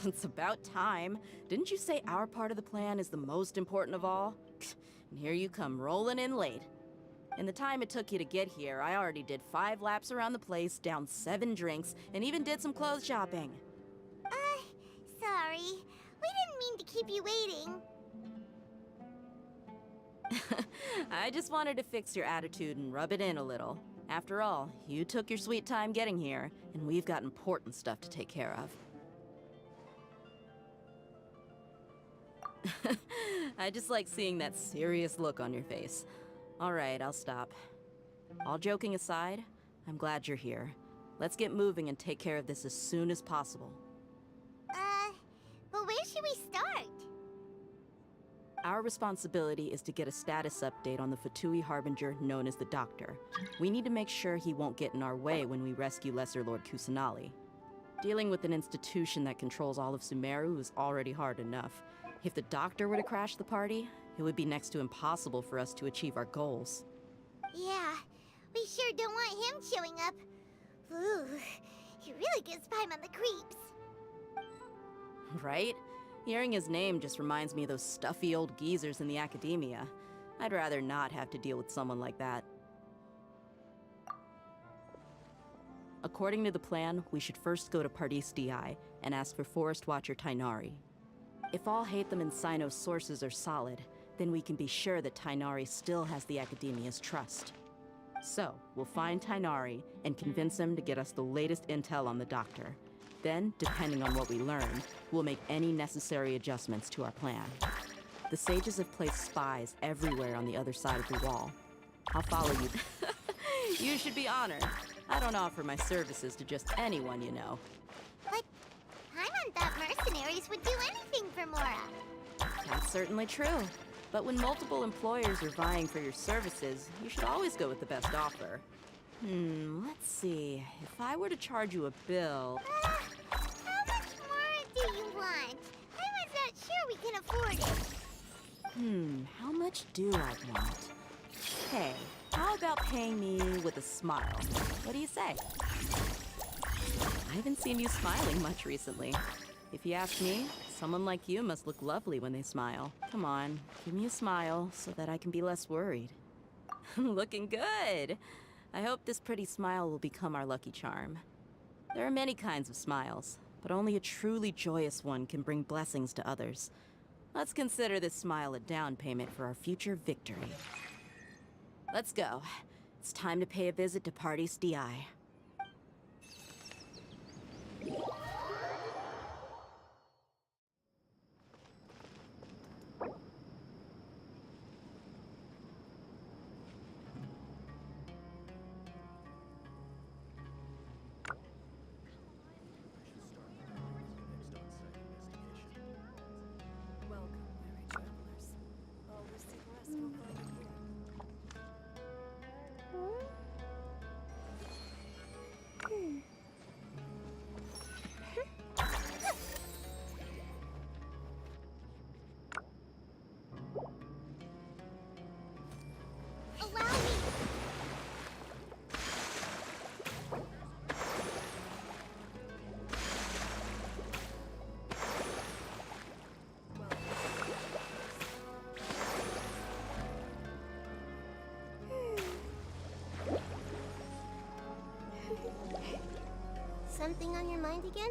It's about time. Didn't you say our part of the plan is the most important of all? And here you come rolling in late. In the time it took you to get here, I already did 5 laps around the place, downed 7 drinks, and even did some clothes shopping. Sorry. We didn't mean to keep you waiting. I just wanted to fix your attitude and rub it in a little. After all, you took your sweet time getting here, and we've got important stuff to take care of. I just like seeing that serious look on your face. All right, I'll stop. All joking aside, I'm glad you're here. Let's get moving and take care of this as soon as possible. But where should we start? Our responsibility is to get a status update on the Fatui Harbinger known as the Doctor. We need to make sure he won't get in our way when we rescue Lesser Lord Kusanali. Dealing with an institution that controls all of Sumeru is already hard enough. If the Doctor were to crash the party, it would be next to impossible for us to achieve our goals. Yeah, we sure don't want him showing up. Ooh, he really gives Paimon the creeps. Right? Hearing his name just reminds me of those stuffy old geezers in the academia. I'd rather not have to deal with someone like that. According to the plan, we should first go to Pardis Di and ask for Forest Watcher Tainari. If all Hatham and Sino's sources are solid, then we can be sure that Tainari still has the Academia's trust. So, we'll find Tainari and convince him to get us the latest intel on the Doctor. Then, depending on what we learn, we'll make any necessary adjustments to our plan. The sages have placed spies everywhere on the other side of the wall. I'll follow you. You should be honored. I don't offer my services to just anyone, you know. But Paimon thought mercenaries would do anything for Mora. That's certainly true. But when multiple employers are vying for your services, you should always go with the best offer. Let's see. If I were to charge you a bill... How much more do you want? Paimon's not sure we can afford it. How much do I want? Hey, how about paying me with a smile? What do you say? I haven't seen you smiling much recently. If you ask me, someone like you must look lovely when they smile. Come on, give me a smile so that I can be less worried. Looking good! I hope this pretty smile will become our lucky charm. There are many kinds of smiles, but only a truly joyous one can bring blessings to others. Let's consider this smile a down payment for our future victory. Let's go. It's time to pay a visit to Party's DI. Allow me. Something on your mind again?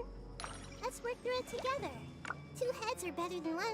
Let's work through it together. Two heads are better than one.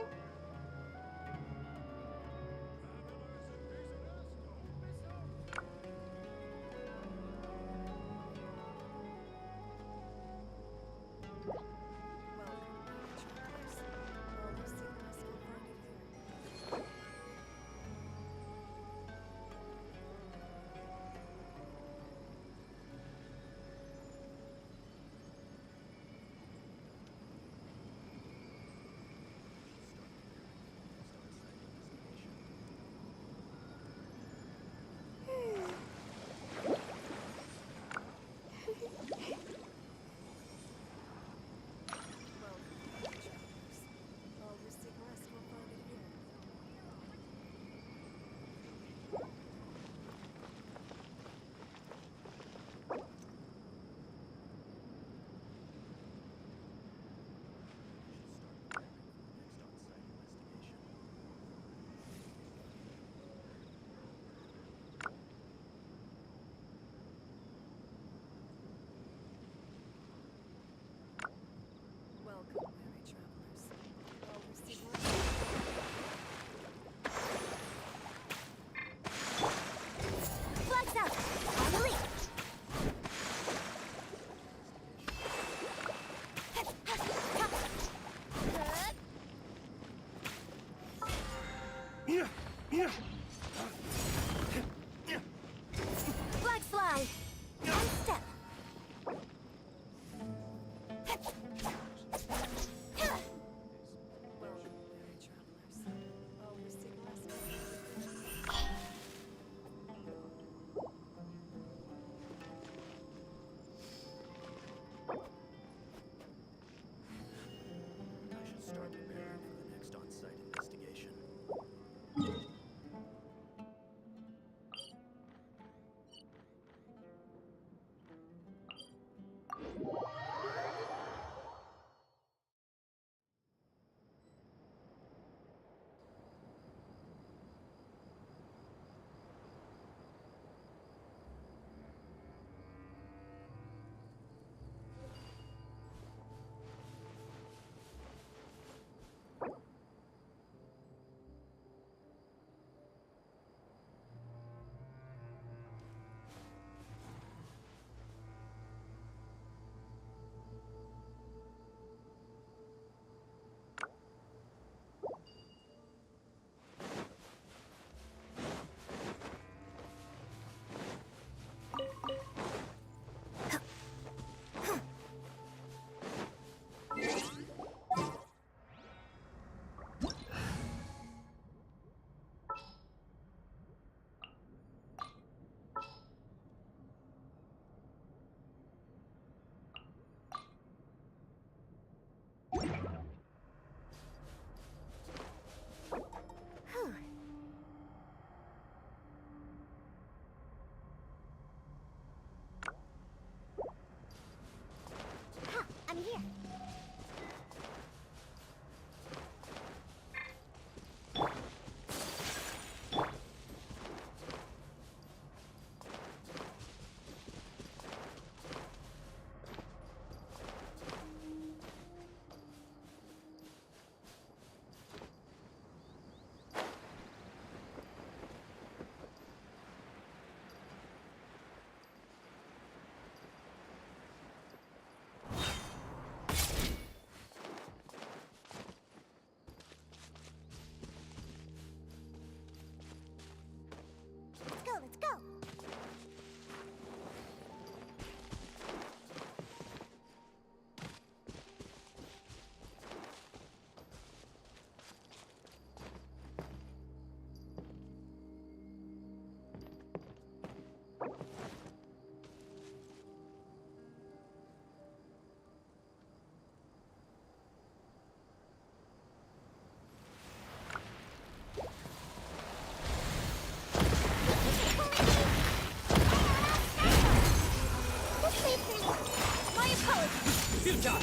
My apologies! Future!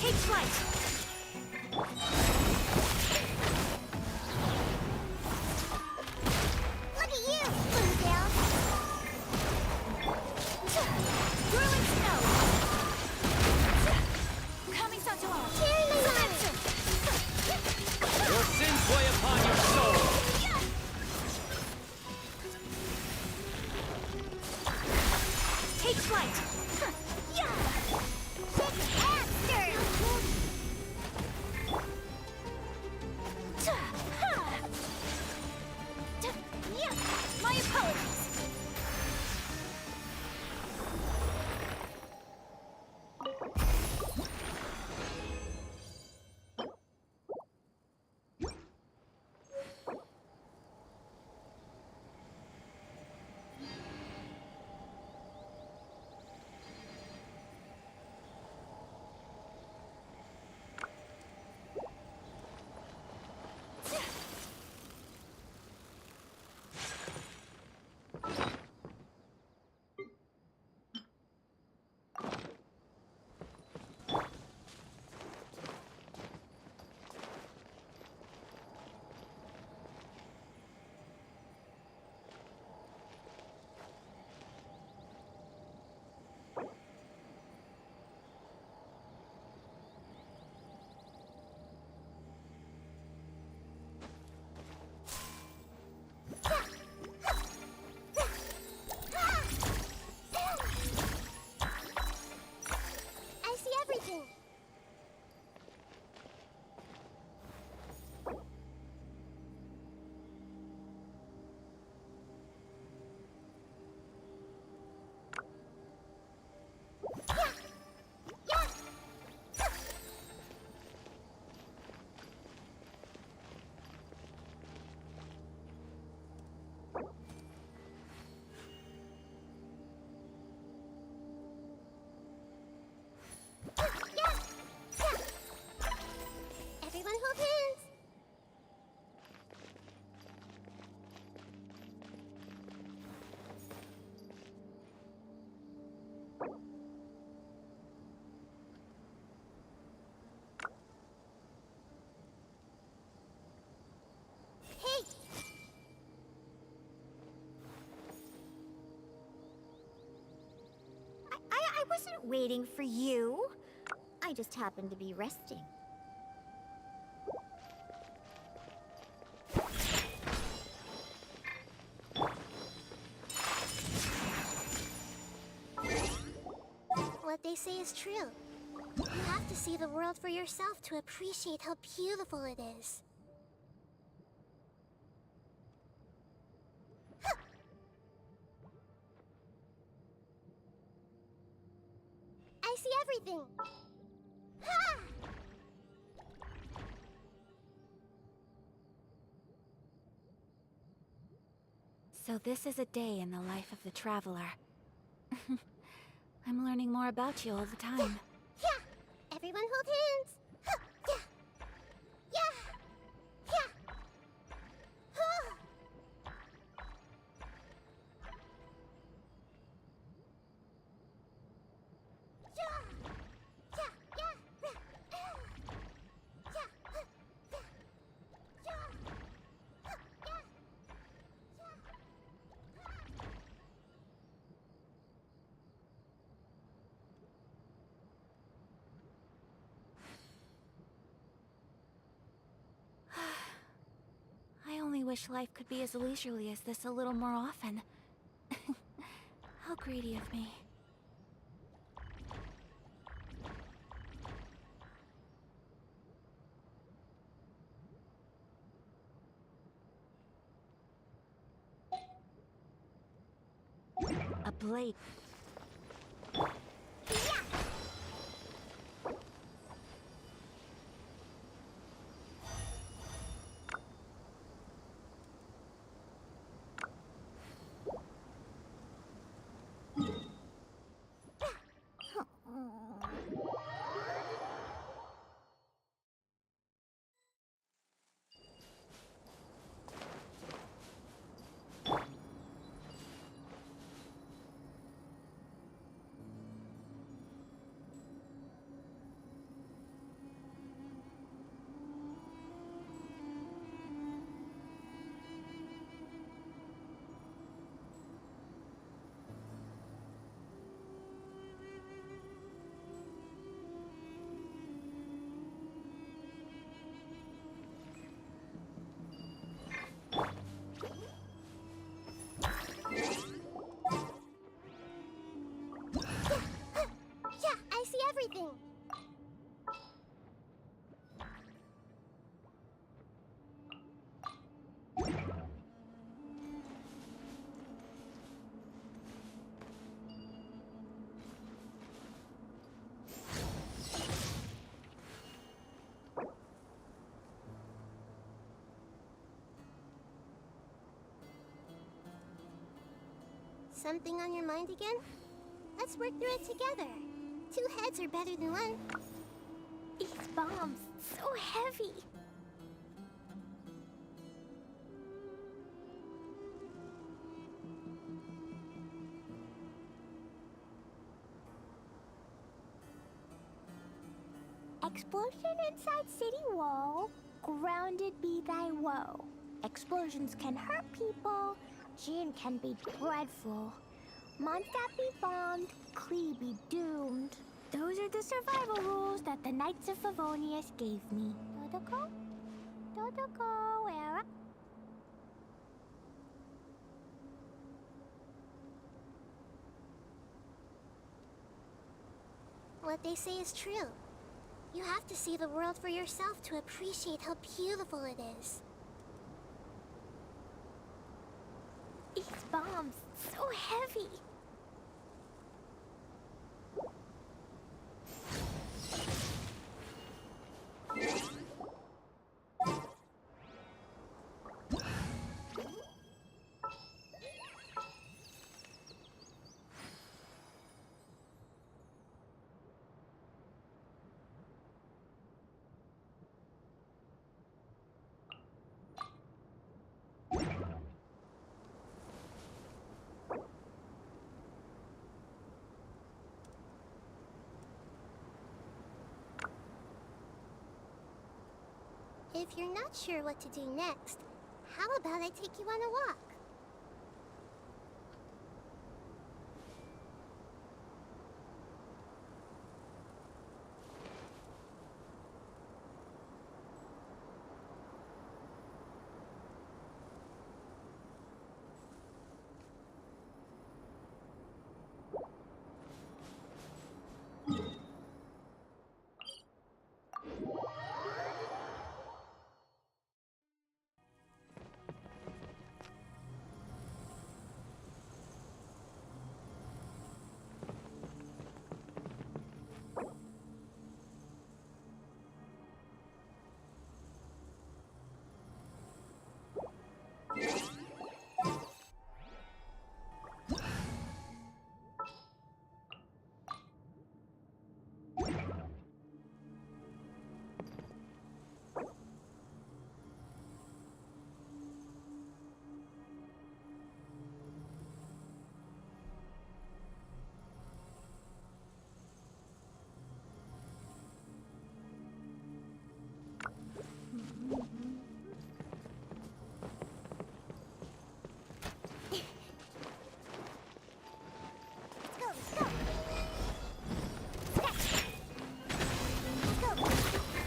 Take flight! Look at you, Bluetail. Whirling snow! Coming Santuar! Your sins weigh upon your soul! Take flight! My apologies! I see everything. Everyone hold hands. Hey! I wasn't waiting for you. I just happened to be resting. What they say is true. You have to see the world for yourself to appreciate how beautiful it is. I see everything. Ha! So this is a day in the life of the traveler. I'm learning more about you all the time. Yeah! Everyone hold hands. Ha! Yeah! Yeah! Yeah! Ha! Yeah! Yeah! Yeah! Yeah! Yeah! I only wish life could be as leisurely as this a little more often. How greedy of me. A blade. Something on your mind again? Let's work through it together. 2 heads are better than 1. These bombs, so heavy. Explosion inside city wall. Grounded be thy woe. Explosions can hurt people. Jin can be dreadful. Mondstadt be bombed. Klee be doomed. Those are the survival rules that the Knights of Favonius gave me. Dodoko? Dodoko, where up? What they say is true. You have to see the world for yourself to appreciate how beautiful it is. These bombs, so heavy. If you're not sure what to do next, how about I take you on a walk?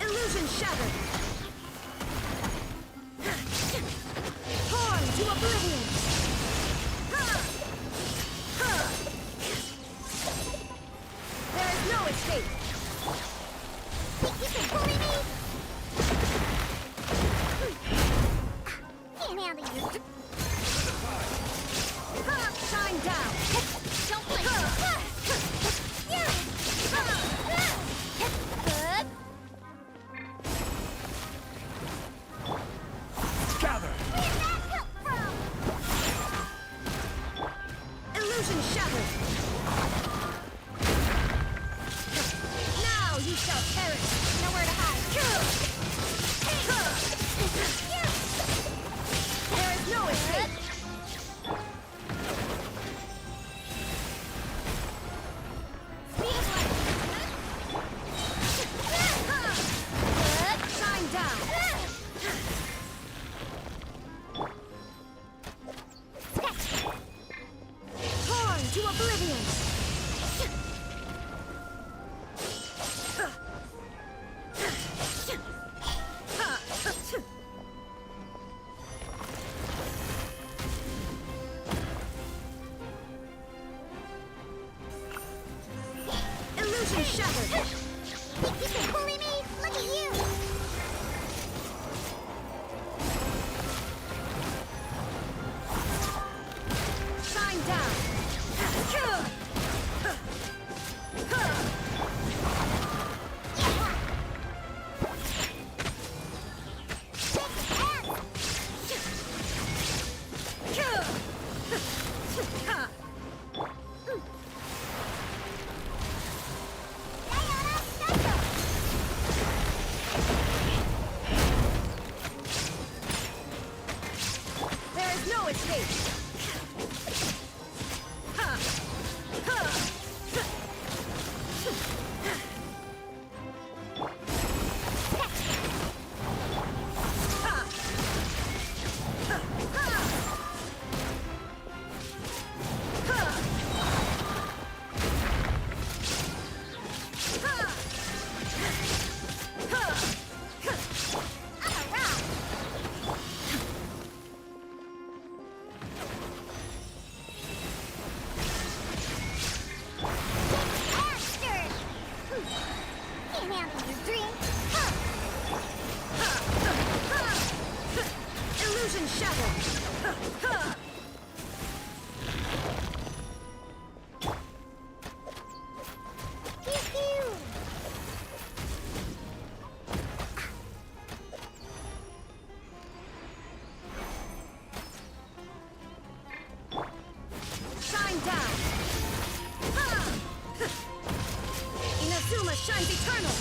Illusion shattered! Torn to oblivion! There is no escape! Think you can bully me? Can't handle you. Shine down! Don't blink. Gather! Where'd that come from? Illusion shattered! Now you shall perish! Nowhere to hide. There is no escape! Speed of light. Shine down! Torn to oblivion! Illusion shattered! Think you can bully me? Look at you. Shine down! is no escape! Ha! Ha! Illusion shattered! Shine down! Inazuma shines eternal!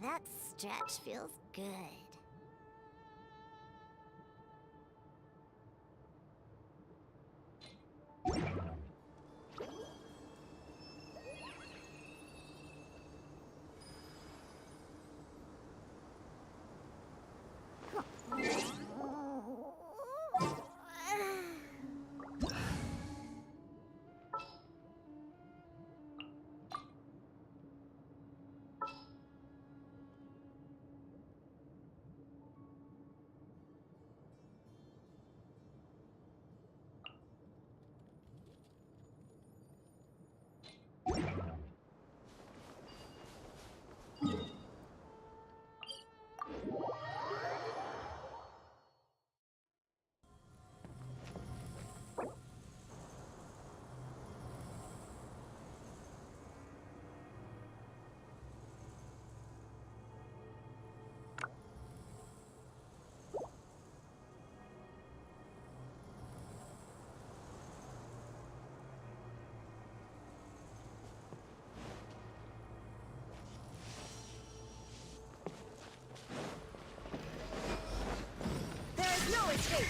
That stretch feels good. No escape!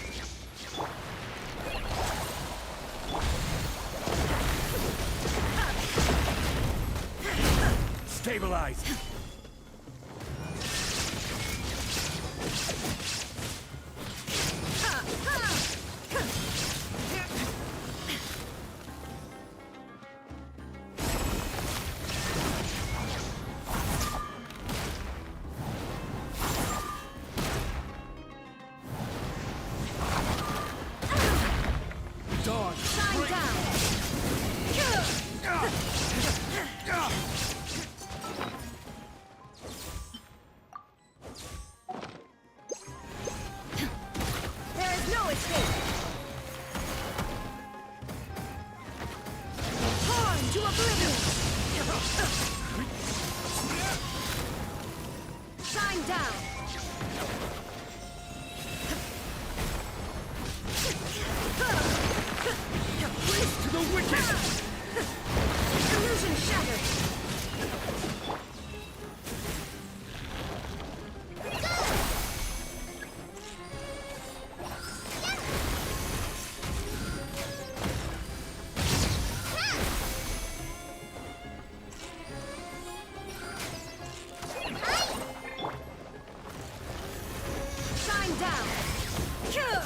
Stabilize! Shine down! There is no escape! Torn to oblivion! down! Race to the wicked! Illusion shattered! Shine down! Cure!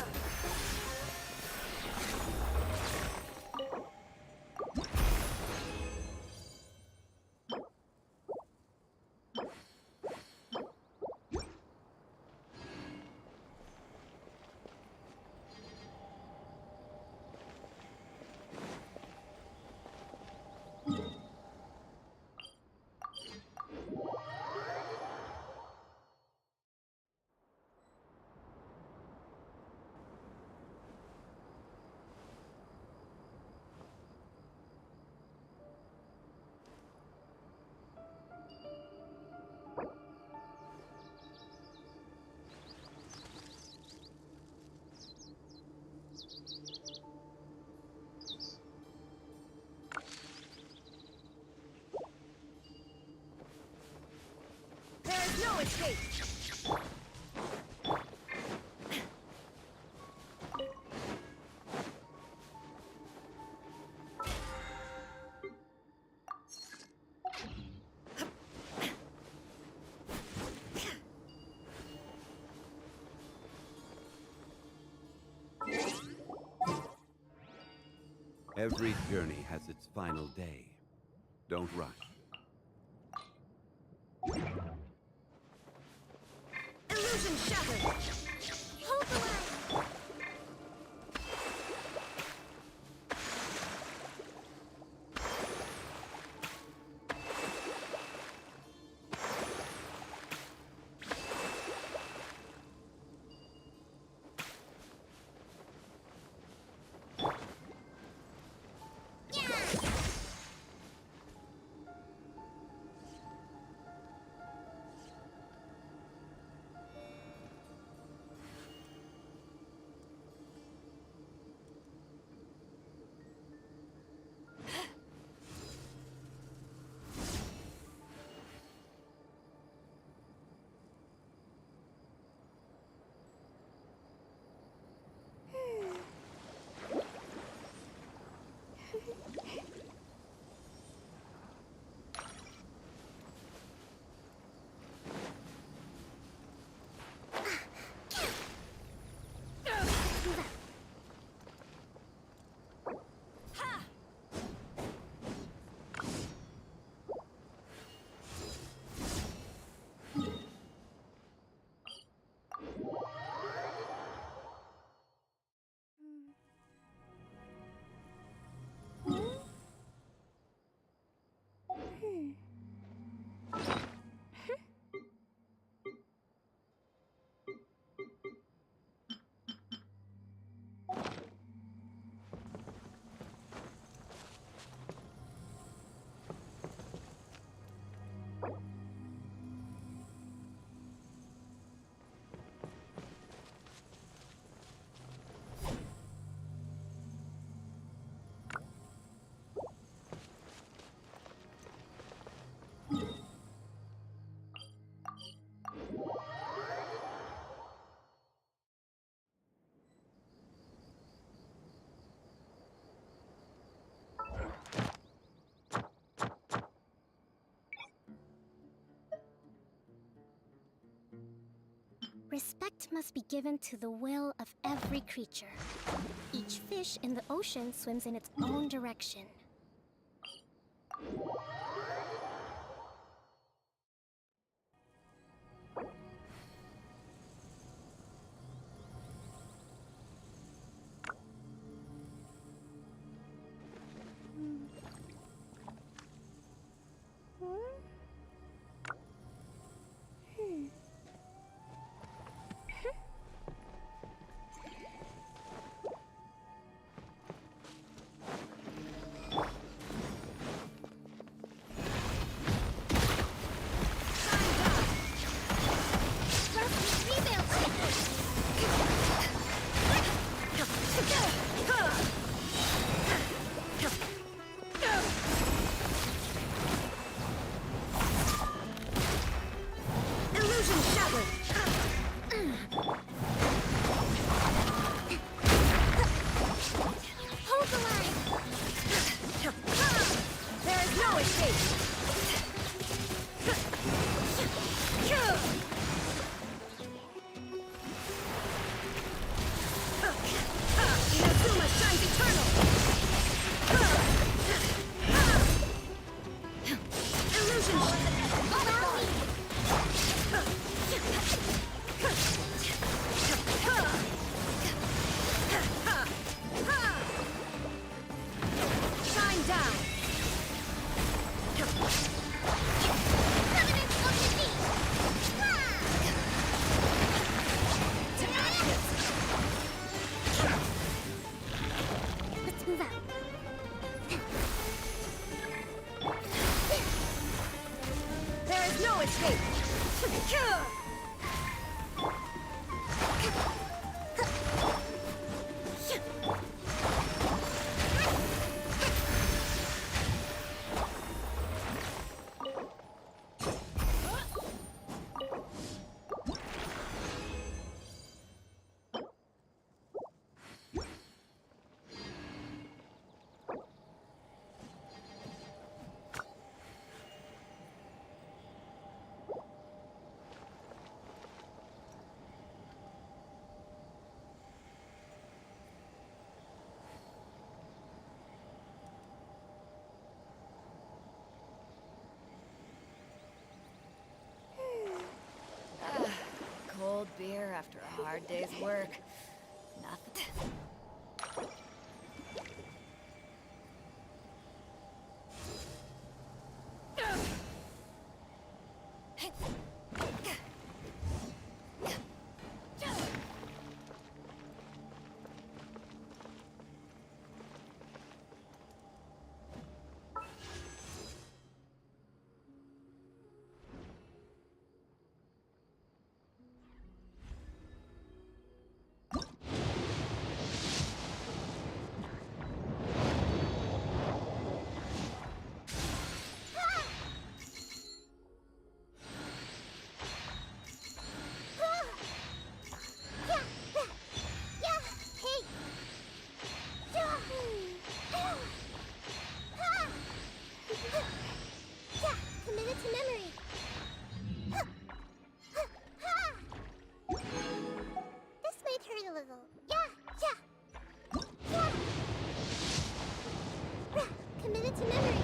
There is no escape! Every journey has its final day. Don't rush. Illusion shattered! Hold the line! Respect must be given to the will of every creature. Each fish in the ocean swims in its own direction. no escape! Inazuma shines eternal! Illusion! Allow me! Shine down! Covenant of the Deep! Let's move out. There is no escape! Cold beer after a hard day's work. Nothing. Committed to memory. This might hurt a little. Committed to memory.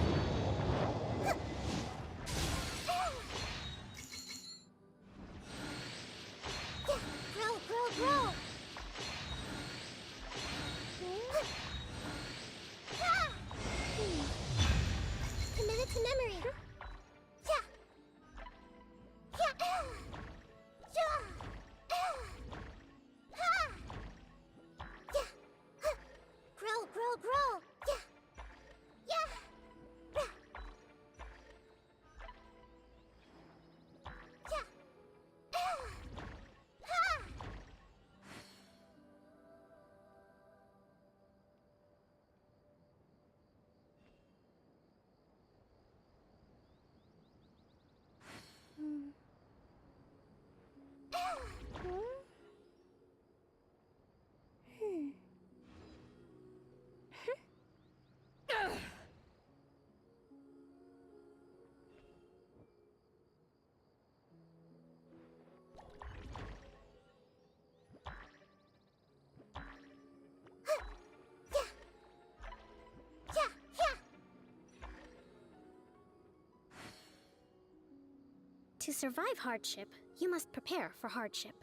Grow. Committed to memory. Grow. To survive hardship, you must prepare for hardship.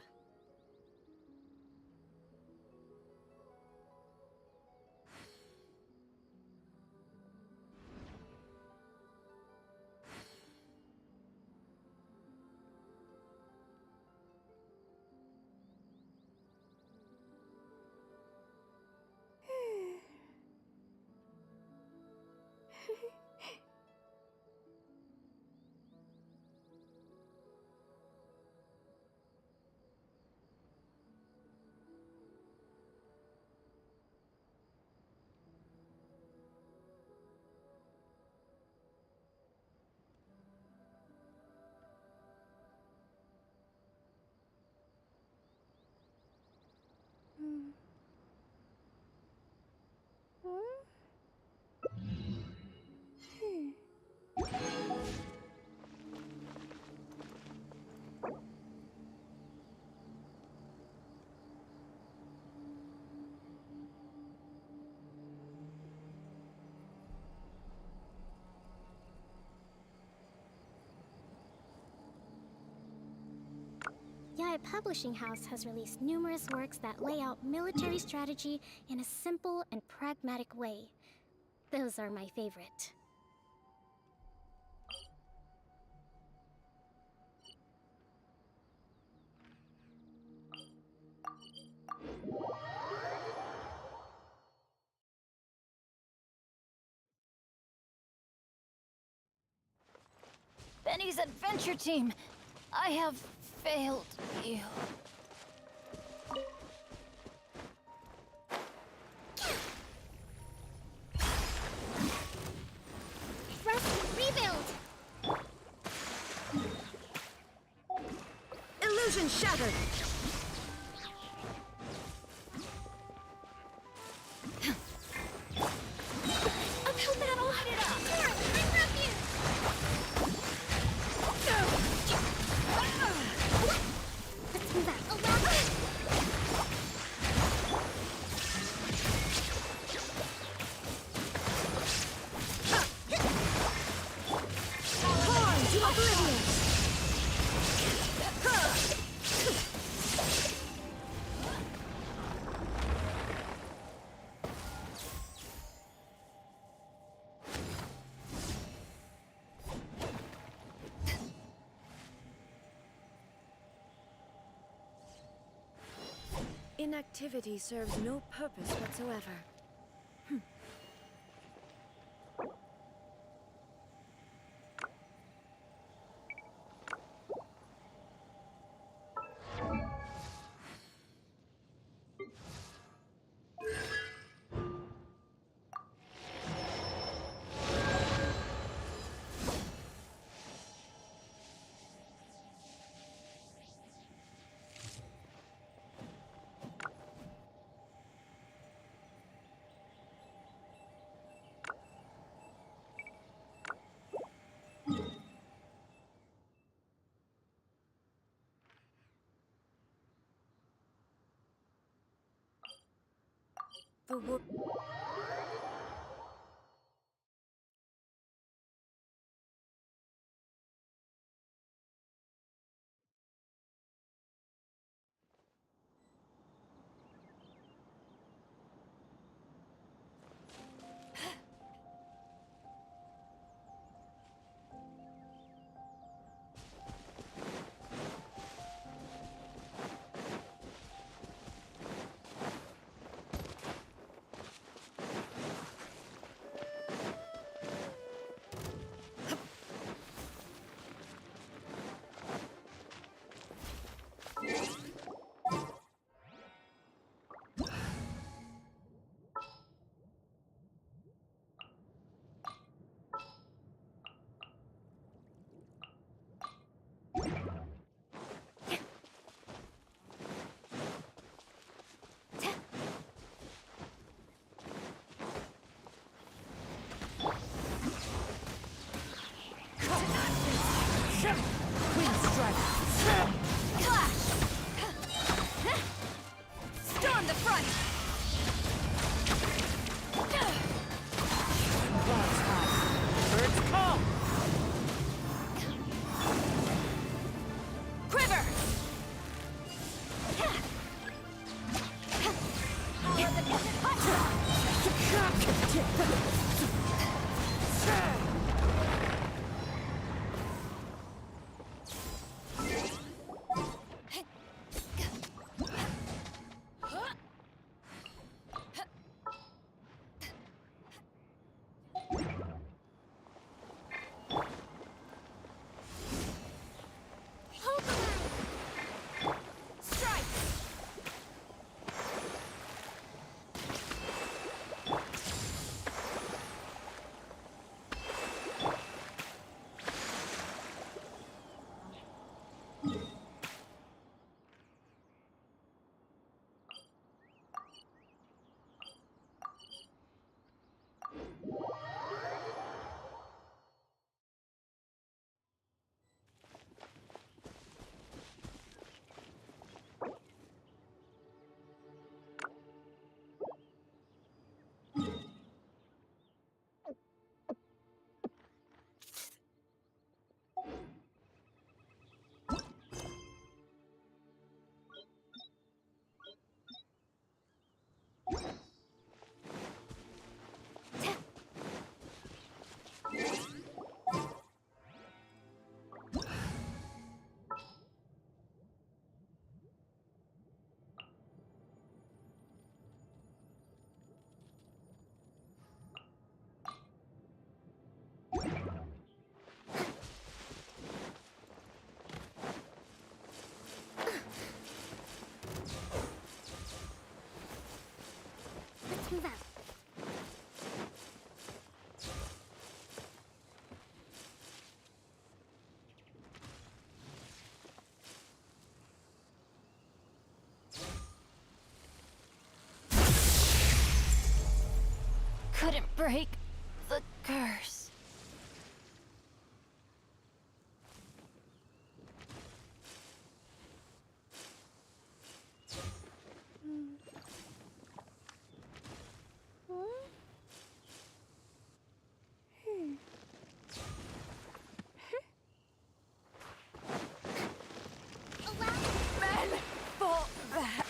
Yae Publishing House has released numerous works that lay out military strategy in a simple and pragmatic way. Those are my favorite. Benny's adventure team! I have failed you. Rest, rebuild! Illusion shattered! Uphill battle! Light it up! Terror, bring refuge! Let's move out. Horn to oblivion! Inactivity serves no purpose whatsoever. The wo- break the curse. Men for that.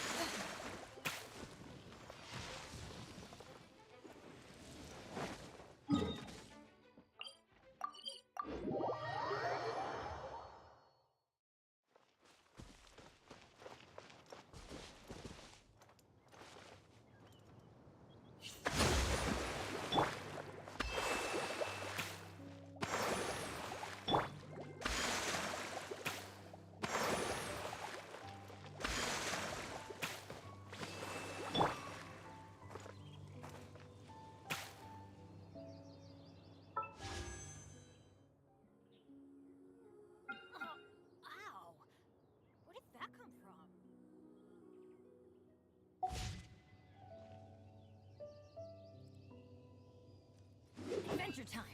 Ow! Where did that come from? Adventure time!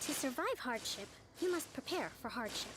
To survive hardship, you must prepare for hardship.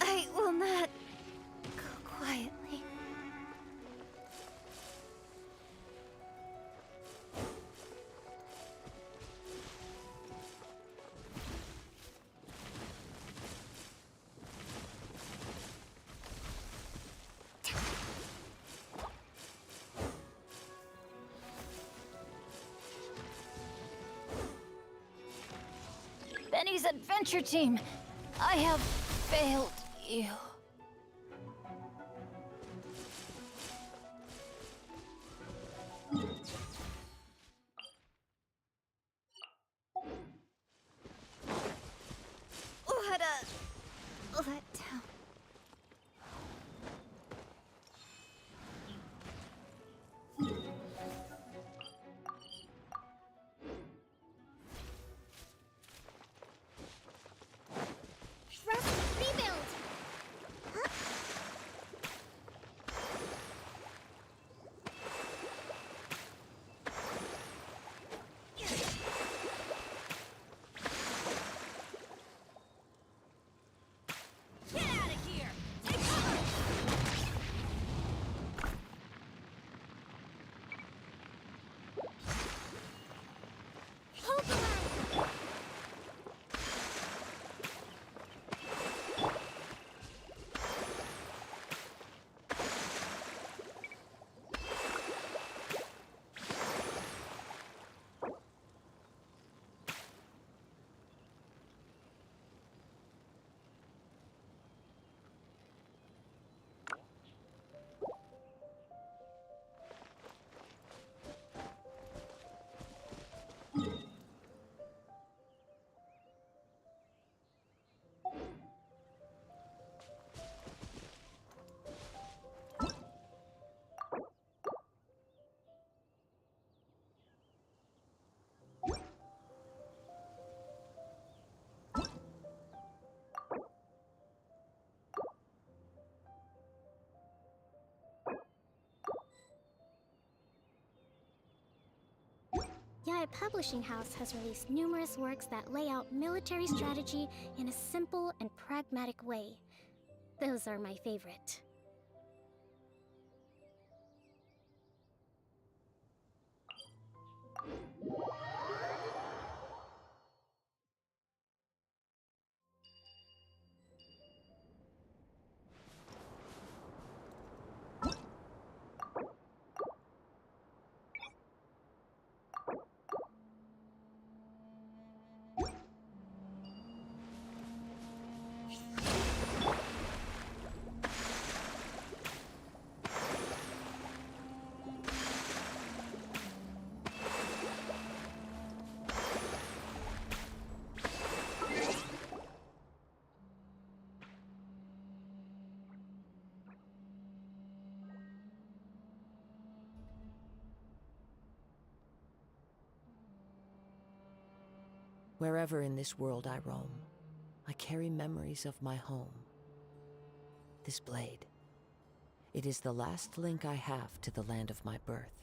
I will not go quietly. Benny's adventure team, I have failed you. What a letdown. Rebuild! Huh? Get out Yaya Publishing House has released numerous works that lay out military strategy in a simple and pragmatic way. Those are my favorite. Wherever in this world I roam, I carry memories of my home. This blade, it is the last link I have to the land of my birth.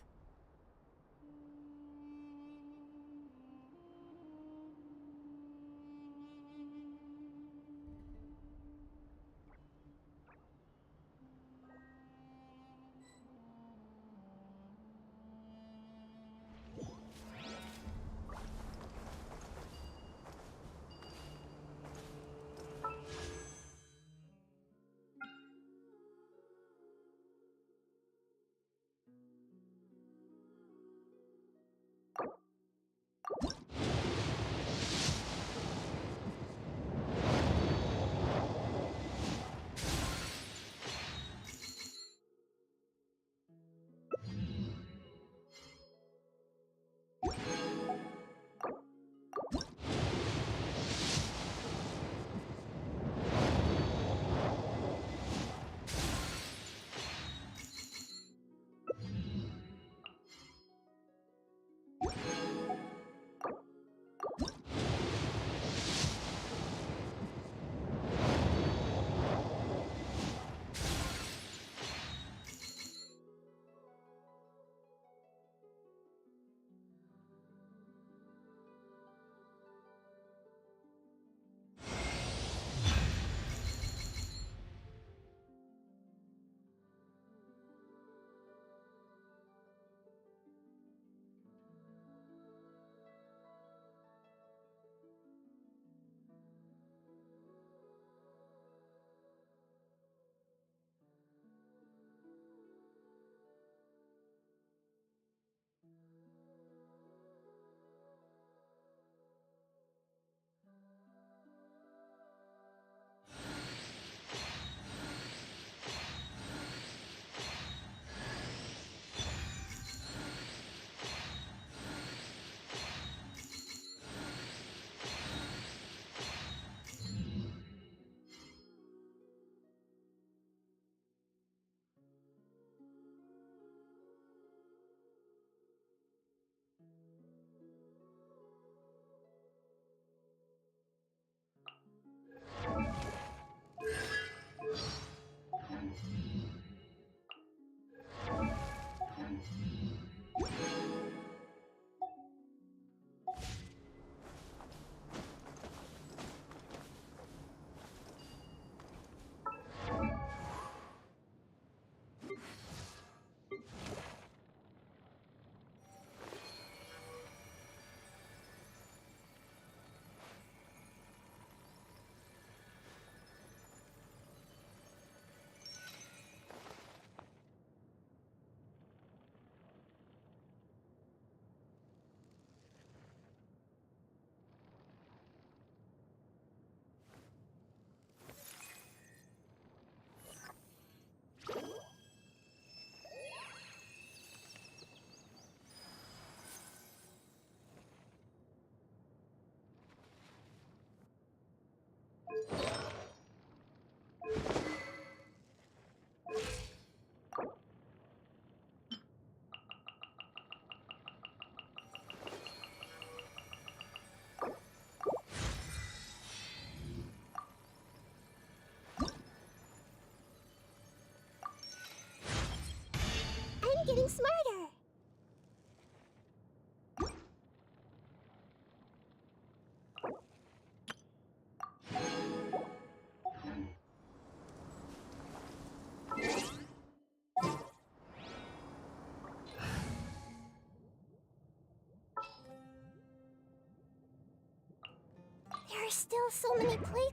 are still so many places.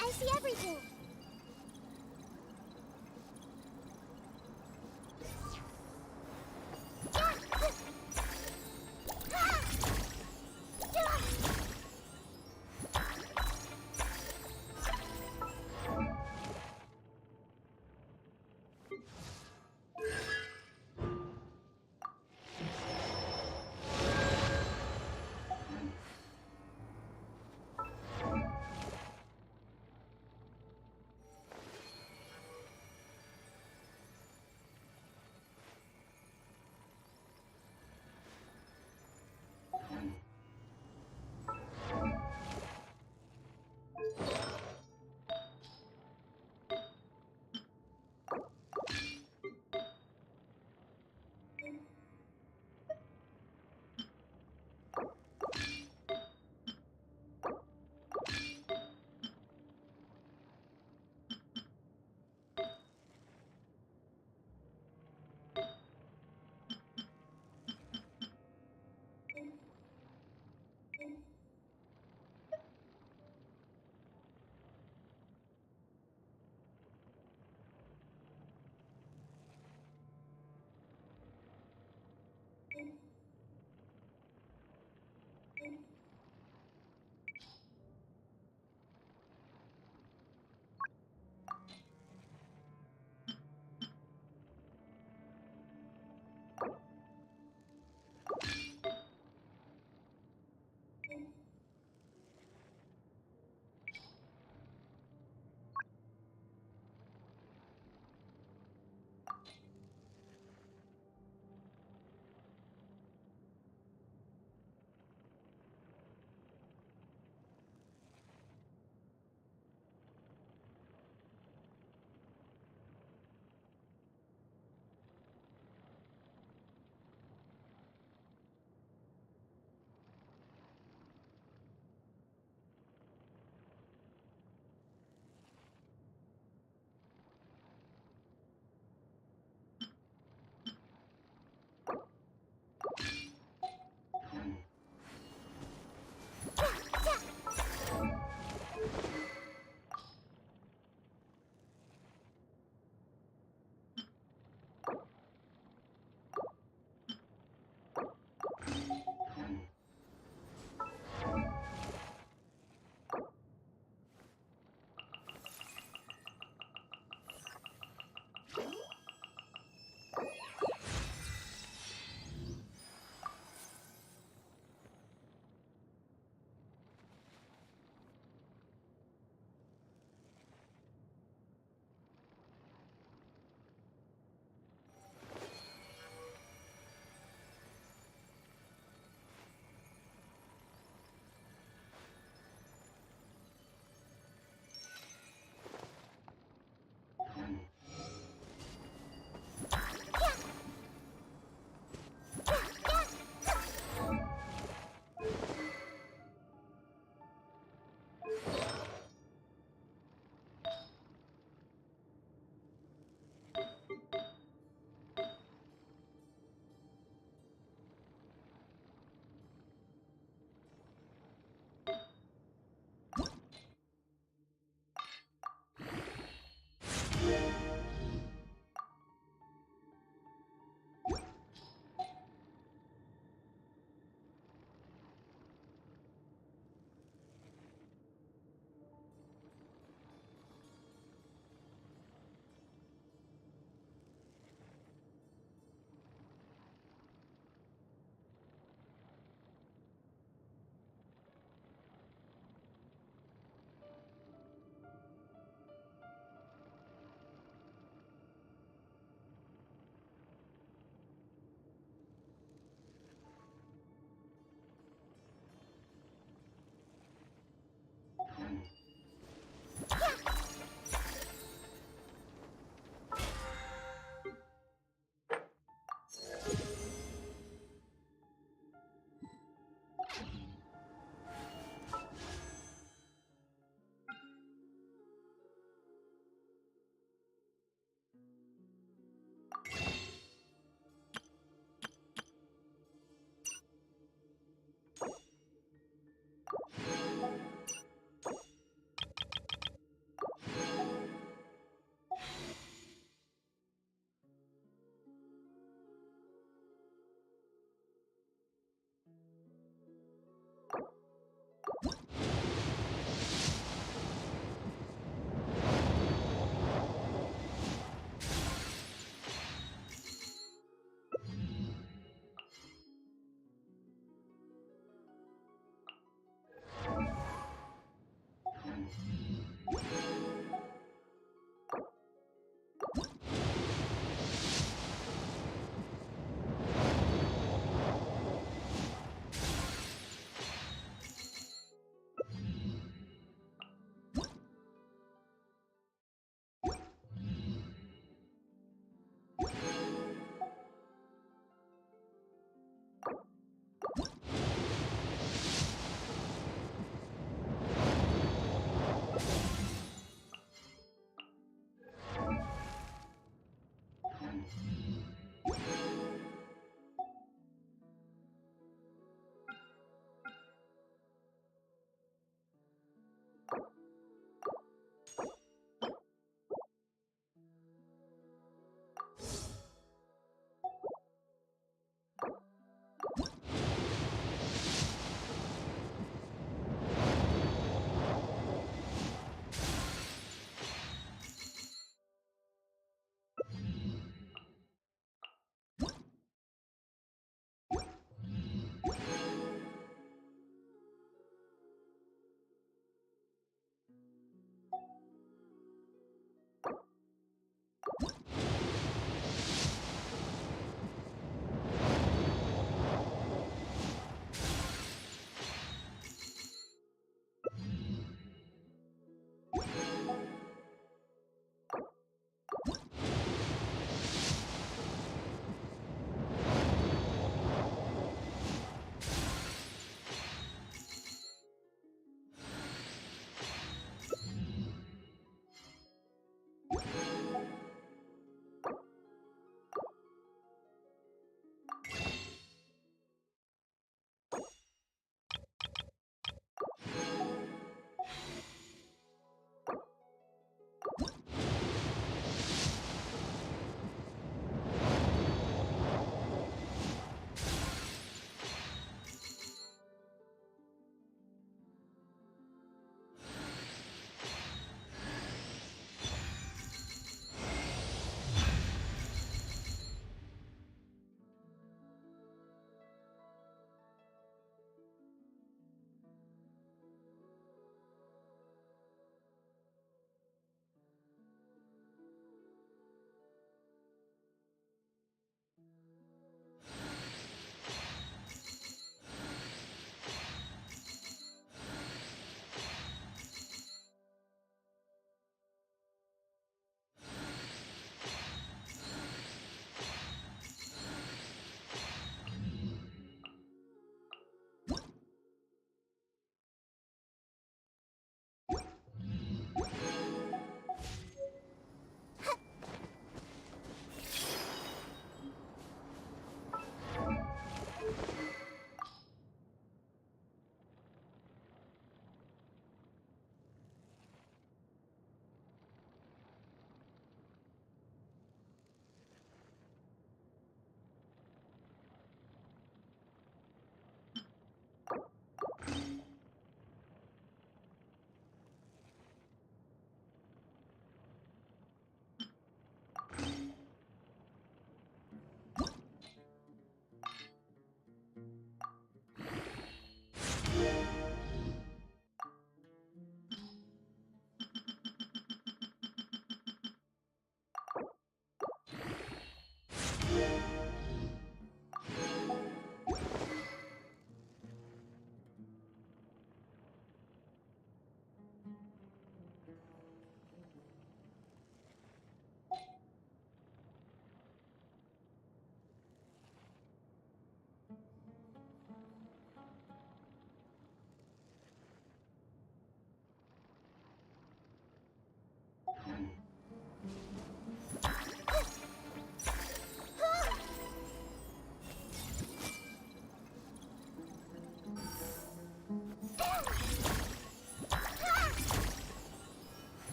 I see everything.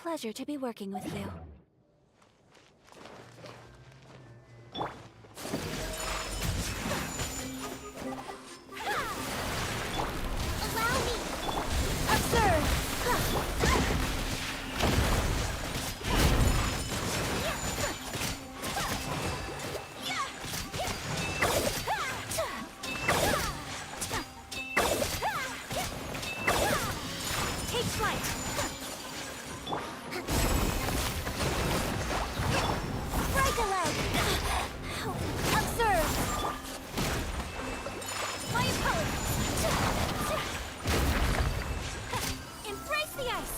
pleasure to be working with you. Allow me! Observe! Take flight! Right the leg! Observe! My apologies! Embrace the ice!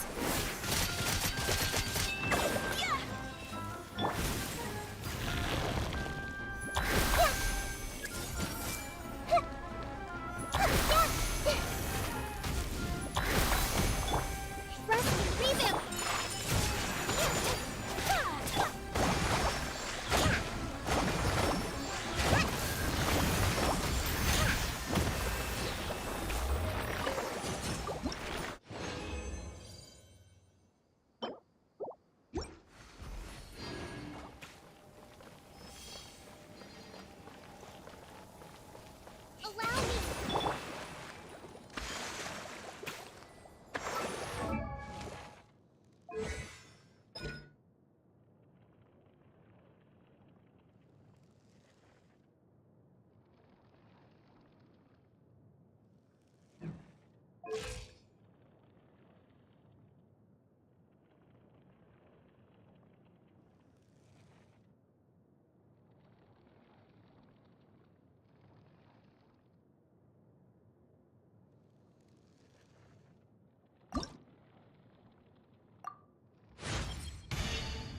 Rest, revamp! Allow me!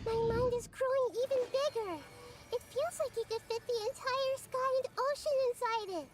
My mind is growing even bigger. It feels like it could fit the entire sky and ocean inside it.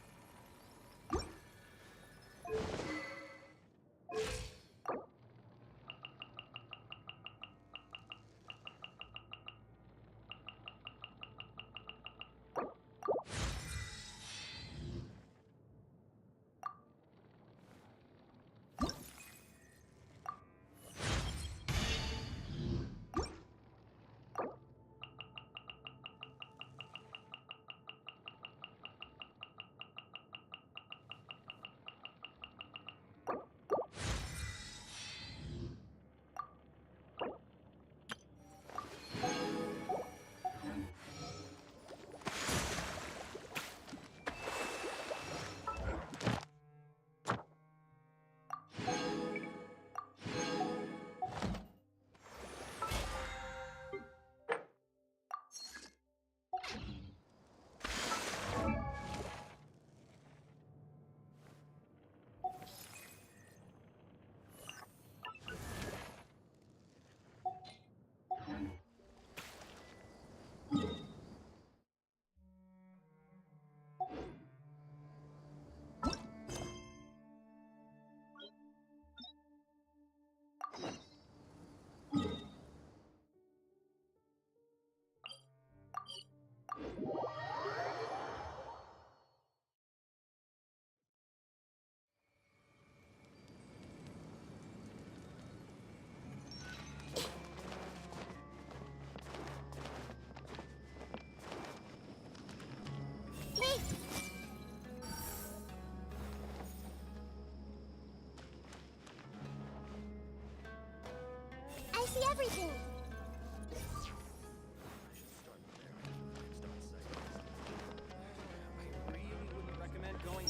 I see everything.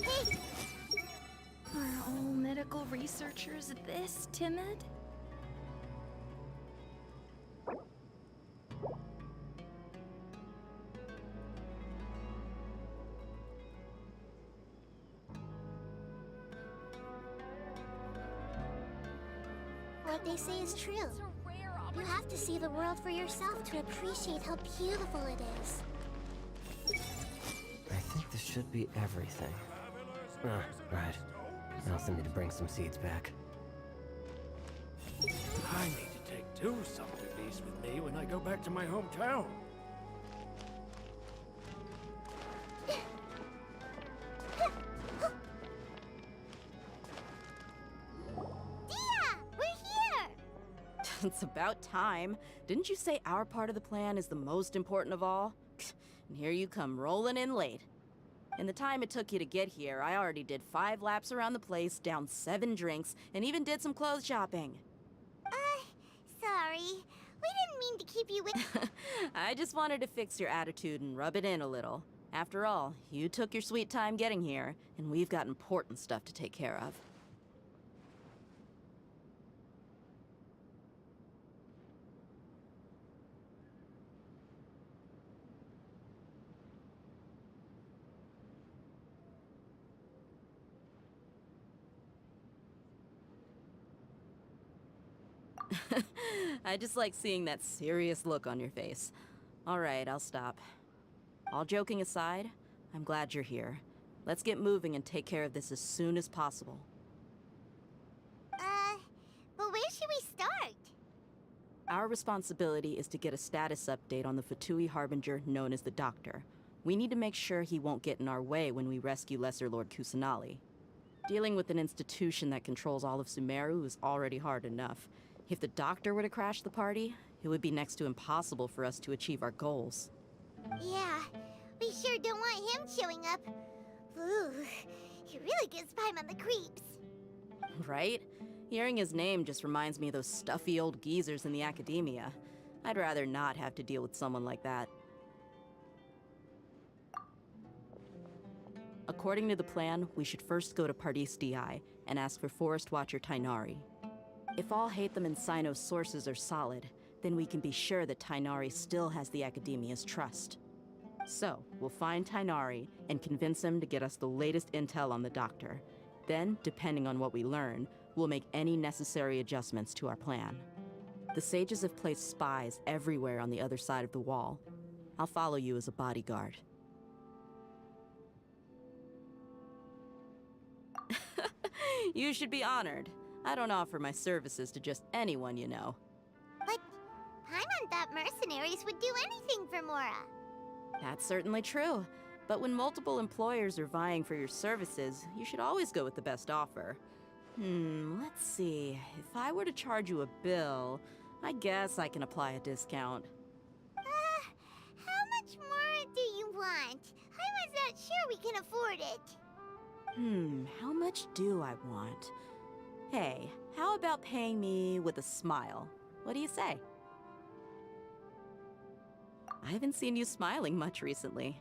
Hey! Are all medical researchers this timid? What they say is true. You have to see the world for yourself to appreciate how beautiful it is. I think this should be everything. Ah, right. I also need to bring some seeds back. I need to take 2 summoner beasts with me when I go back to my hometown. It's about time. Didn't you say our part of the plan is the most important of all? And here you come rolling in late. In the time it took you to get here, I already did 5 laps around the place, downed 7 drinks, and even did some clothes shopping. Sorry. We didn't mean to keep you with... I just wanted to fix your attitude and rub it in a little. After all, you took your sweet time getting here, and we've got important stuff to take care of. I just like seeing that serious look on your face. All right, I'll stop. All joking aside, I'm glad you're here. Let's get moving and take care of this as soon as possible. But where should we start? Our responsibility is to get a status update on the Fatui Harbinger known as the Doctor. We need to make sure he won't get in our way when we rescue Lesser Lord Kusanali. Dealing with an institution that controls all of Sumeru is already hard enough. If the Doctor were to crash the party, it would be next to impossible for us to achieve our goals. Yeah, we sure don't want him showing up. Ooh, he really gives Paimon the creeps. Right? Hearing his name just reminds me of those stuffy old geezers in the academia. I'd rather not have to deal with someone like that. According to the plan, we should first go to Pardis DI and ask for Forest Watcher Tainari. If all Hatham and Sino's sources are solid, then we can be sure that Tainari still has the Academia's trust. So, we'll find Tainari and convince him to get us the latest intel on the Doctor. Then, depending on what we learn, we'll make any necessary adjustments to our plan. The sages have placed spies everywhere on the other side of the wall. I'll follow you as a bodyguard. You should be honored. I don't offer my services to just anyone you know. But Paimon thought mercenaries would do anything for Mora. That's certainly true. But when multiple employers are vying for your services, you should always go with the best offer. Let's see. If I were to charge you a bill, I guess I can apply a discount. How much more do you want? I was not sure we can afford it. How much do I want? Hey, how about paying me with a smile? What do you say? I haven't seen you smiling much recently.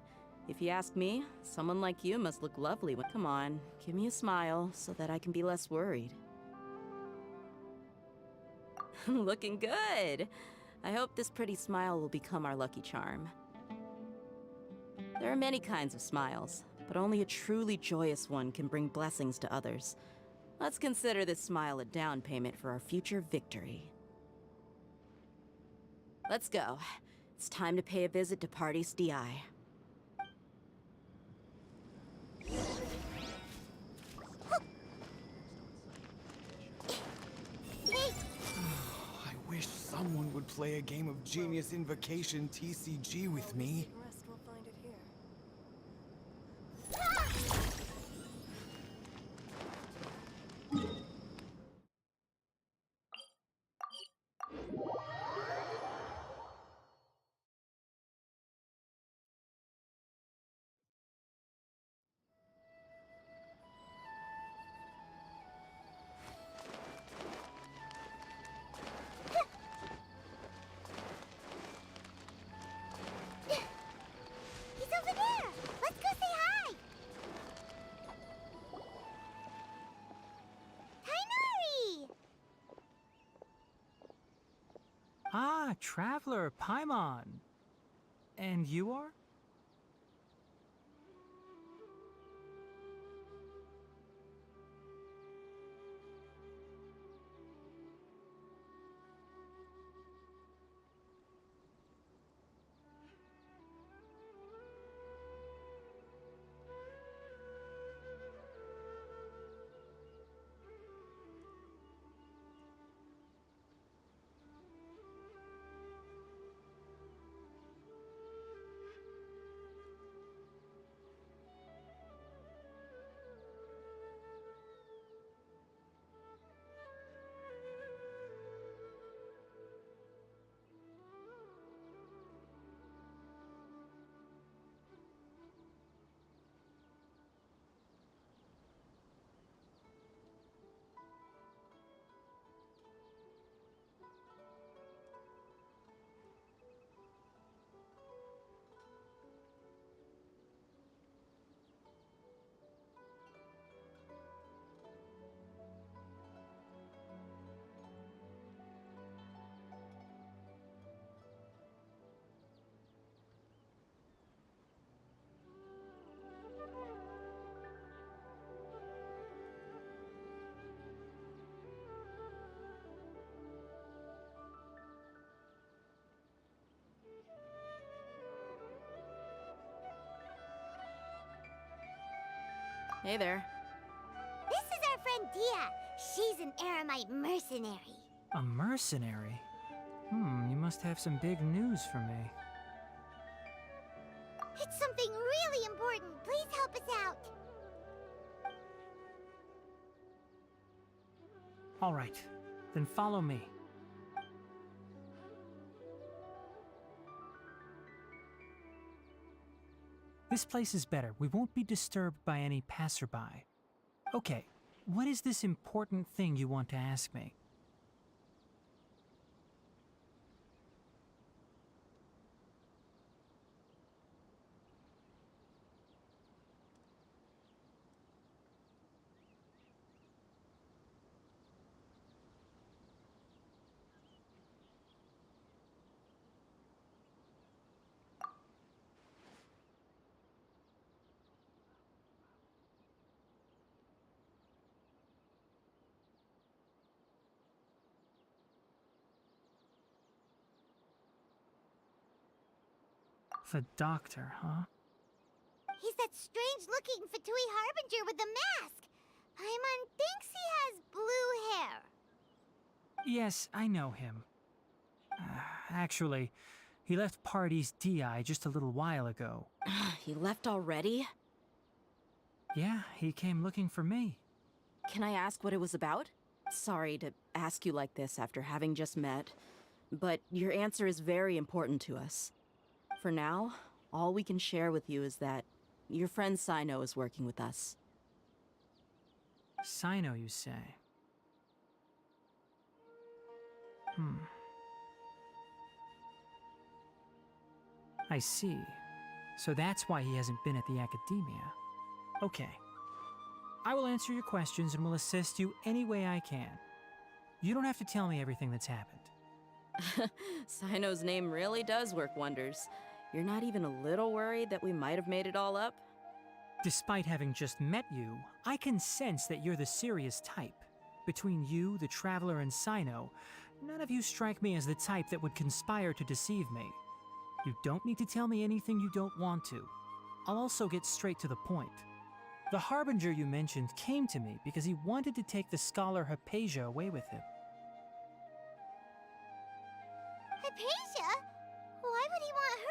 If you ask me, someone like you must look lovely when... Come on, give me a smile so that I can be less worried. Looking good! I hope this pretty smile will become our lucky charm. There are many kinds of smiles, but only a truly joyous one can bring blessings to others. Let's consider this smile a down payment for our future victory. Let's go. It's time to pay a visit to Pardis DI. I wish someone would play a game of Genius Invocation TCG with me. He's over there! Let's go say hi! Tainari! Ah, Traveler, Paimon. And you are? Hey there. This is our friend Dia. She's an Aramite mercenary. A mercenary? You must have some big news for me. It's something really important. Please help us out. All right, then follow me. This place is better. We won't be disturbed by any passerby. Okay, what is this important thing you want to ask me? The doctor, huh? He's that strange-looking Fatui Harbinger with the mask. Paimon thinks he has blue hair. Yes, I know him. Actually, he left Party's DI just a little while ago. He left already? Yeah, he came looking for me. Can I ask what it was about? Sorry to ask you like this after having just met, but your answer is very important to us. For now, all we can share with you is that your friend Sino is working with us. Sino, you say? I see. So that's why he hasn't been at the Academia. Okay. I will answer your questions and will assist you any way I can. You don't have to tell me everything that's happened. Sino's name really does work wonders. You're not even a little worried that we might have made it all up? Despite having just met you, I can sense that you're the serious type. Between you, the Traveler, and Sino, none of you strike me as the type that would conspire to deceive me. You don't need to tell me anything you don't want to. I'll also get straight to the point. The Harbinger you mentioned came to me because he wanted to take the scholar Hypatia away with him. Hypatia? Why would he want her?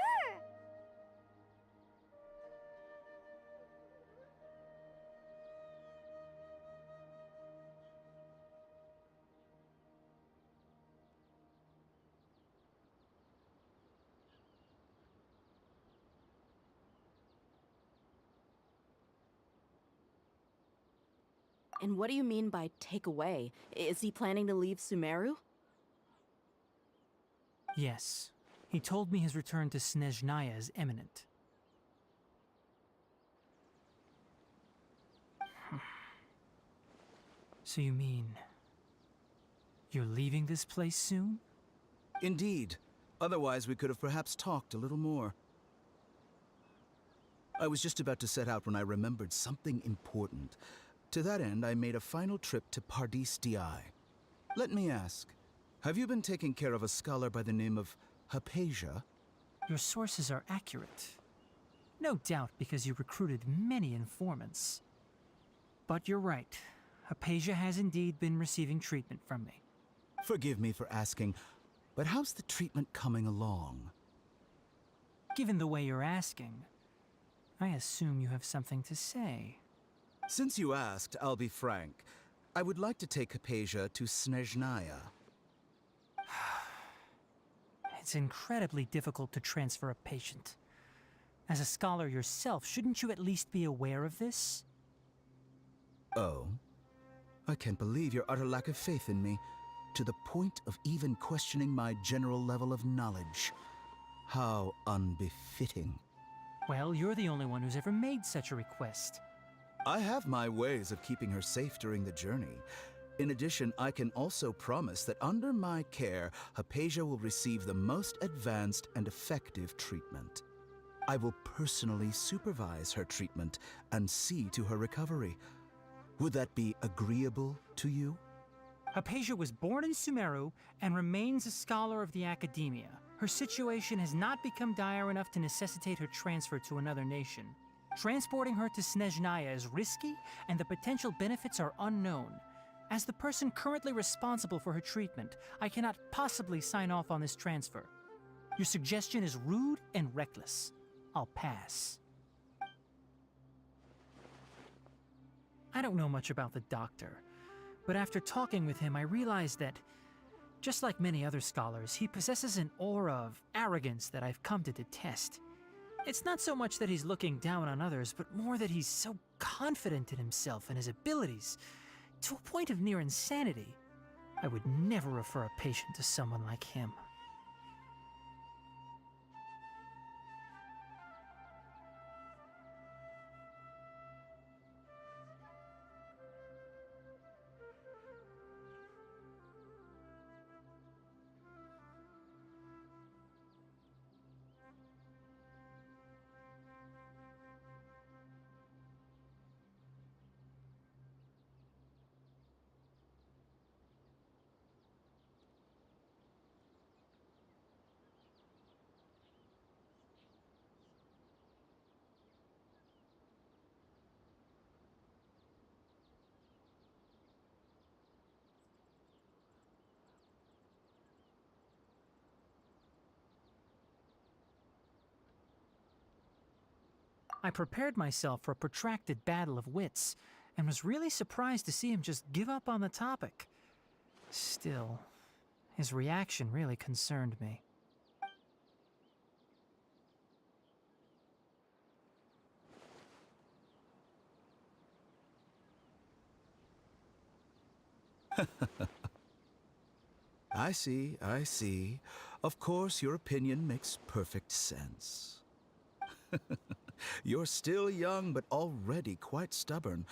And what do you mean by take away? Is he planning to leave Sumeru? Yes. He told me his return to Snezhnaya is imminent. So you mean... you're leaving this place soon? Indeed. Otherwise, we could have perhaps talked a little more. I was just about to set out when I remembered something important. To that end, I made a final trip to Pardis Di. Let me ask, have you been taking care of a scholar by the name of Hypatia? Your sources are accurate. No doubt because you recruited many informants. But you're right. Hypatia has indeed been receiving treatment from me. Forgive me for asking, but how's the treatment coming along? Given the way you're asking, I assume you have something to say. Since you asked, I'll be frank. I would like to take Hypatia to Snezhnaya. It's incredibly difficult to transfer a patient. As a scholar yourself, shouldn't you at least be aware of this? Oh? I can't believe your utter lack of faith in me, to the point of even questioning my general level of knowledge. How unbefitting. Well, you're the only one who's ever made such a request. I have my ways of keeping her safe during the journey. In addition, I can also promise that under my care, Hypatia will receive the most advanced and effective treatment. I will personally supervise her treatment and see to her recovery. Would that be agreeable to you? Hypatia was born in Sumeru and remains a scholar of the Academia. Her situation has not become dire enough to necessitate her transfer to another nation. Transporting her to Snezhnaya is risky, and the potential benefits are unknown. As the person currently responsible for her treatment, I cannot possibly sign off on this transfer. Your suggestion is rude and reckless. I'll pass. I don't know much about the doctor, but after talking with him, I realized that, just like many other scholars, he possesses an aura of arrogance that I've come to detest. It's not so much that he's looking down on others, but more that he's so confident in himself and his abilities, to a point of near insanity. I would never refer a patient to someone like him. I prepared myself for a protracted battle of wits, and was really surprised to see him just give up on the topic. Still, his reaction really concerned me. I see, I see. Of course, your opinion makes perfect sense. You're still young, but already quite stubborn.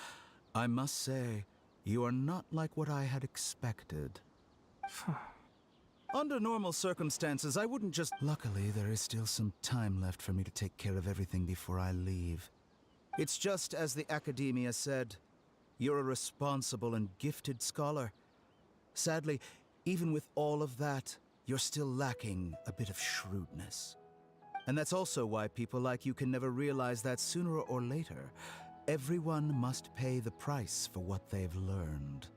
I must say, you are not like what I had expected. Under normal circumstances, I wouldn't just... Luckily, there is still some time left for me to take care of everything before I leave. It's just as the Academia said, you're a responsible and gifted scholar. Sadly, even with all of that, you're still lacking a bit of shrewdness. And that's also why people like you can never realize that sooner or later, everyone must pay the price for what they've learned.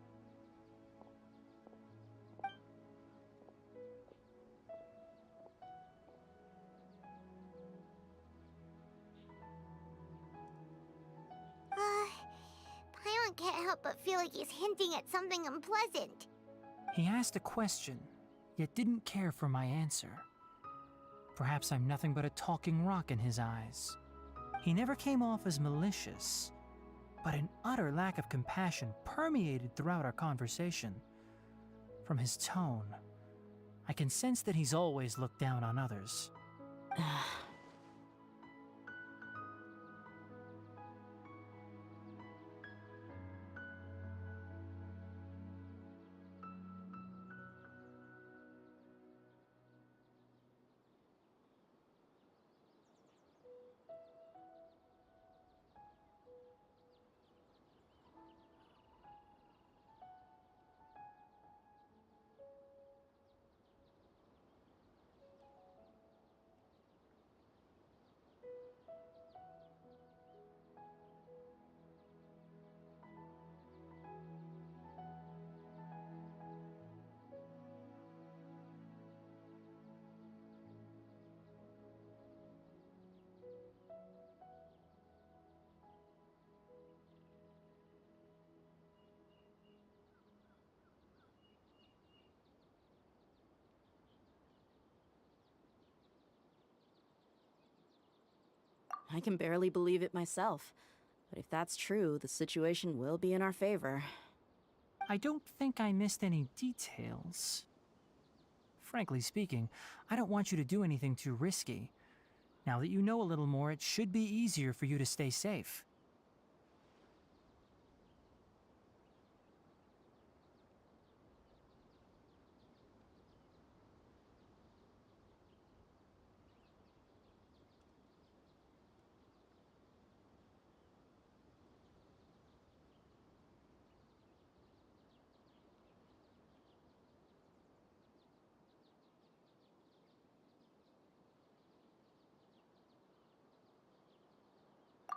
Paimon can't help but feel like he's hinting at something unpleasant. He asked a question, yet didn't care for my answer. Perhaps I'm nothing but a talking rock in his eyes. He never came off as malicious, but an utter lack of compassion permeated throughout our conversation. From his tone, I can sense that he's always looked down on others. I can barely believe it myself. But if that's true, the situation will be in our favor. I don't think I missed any details. Frankly speaking, I don't want you to do anything too risky. Now that you know a little more, it should be easier for you to stay safe.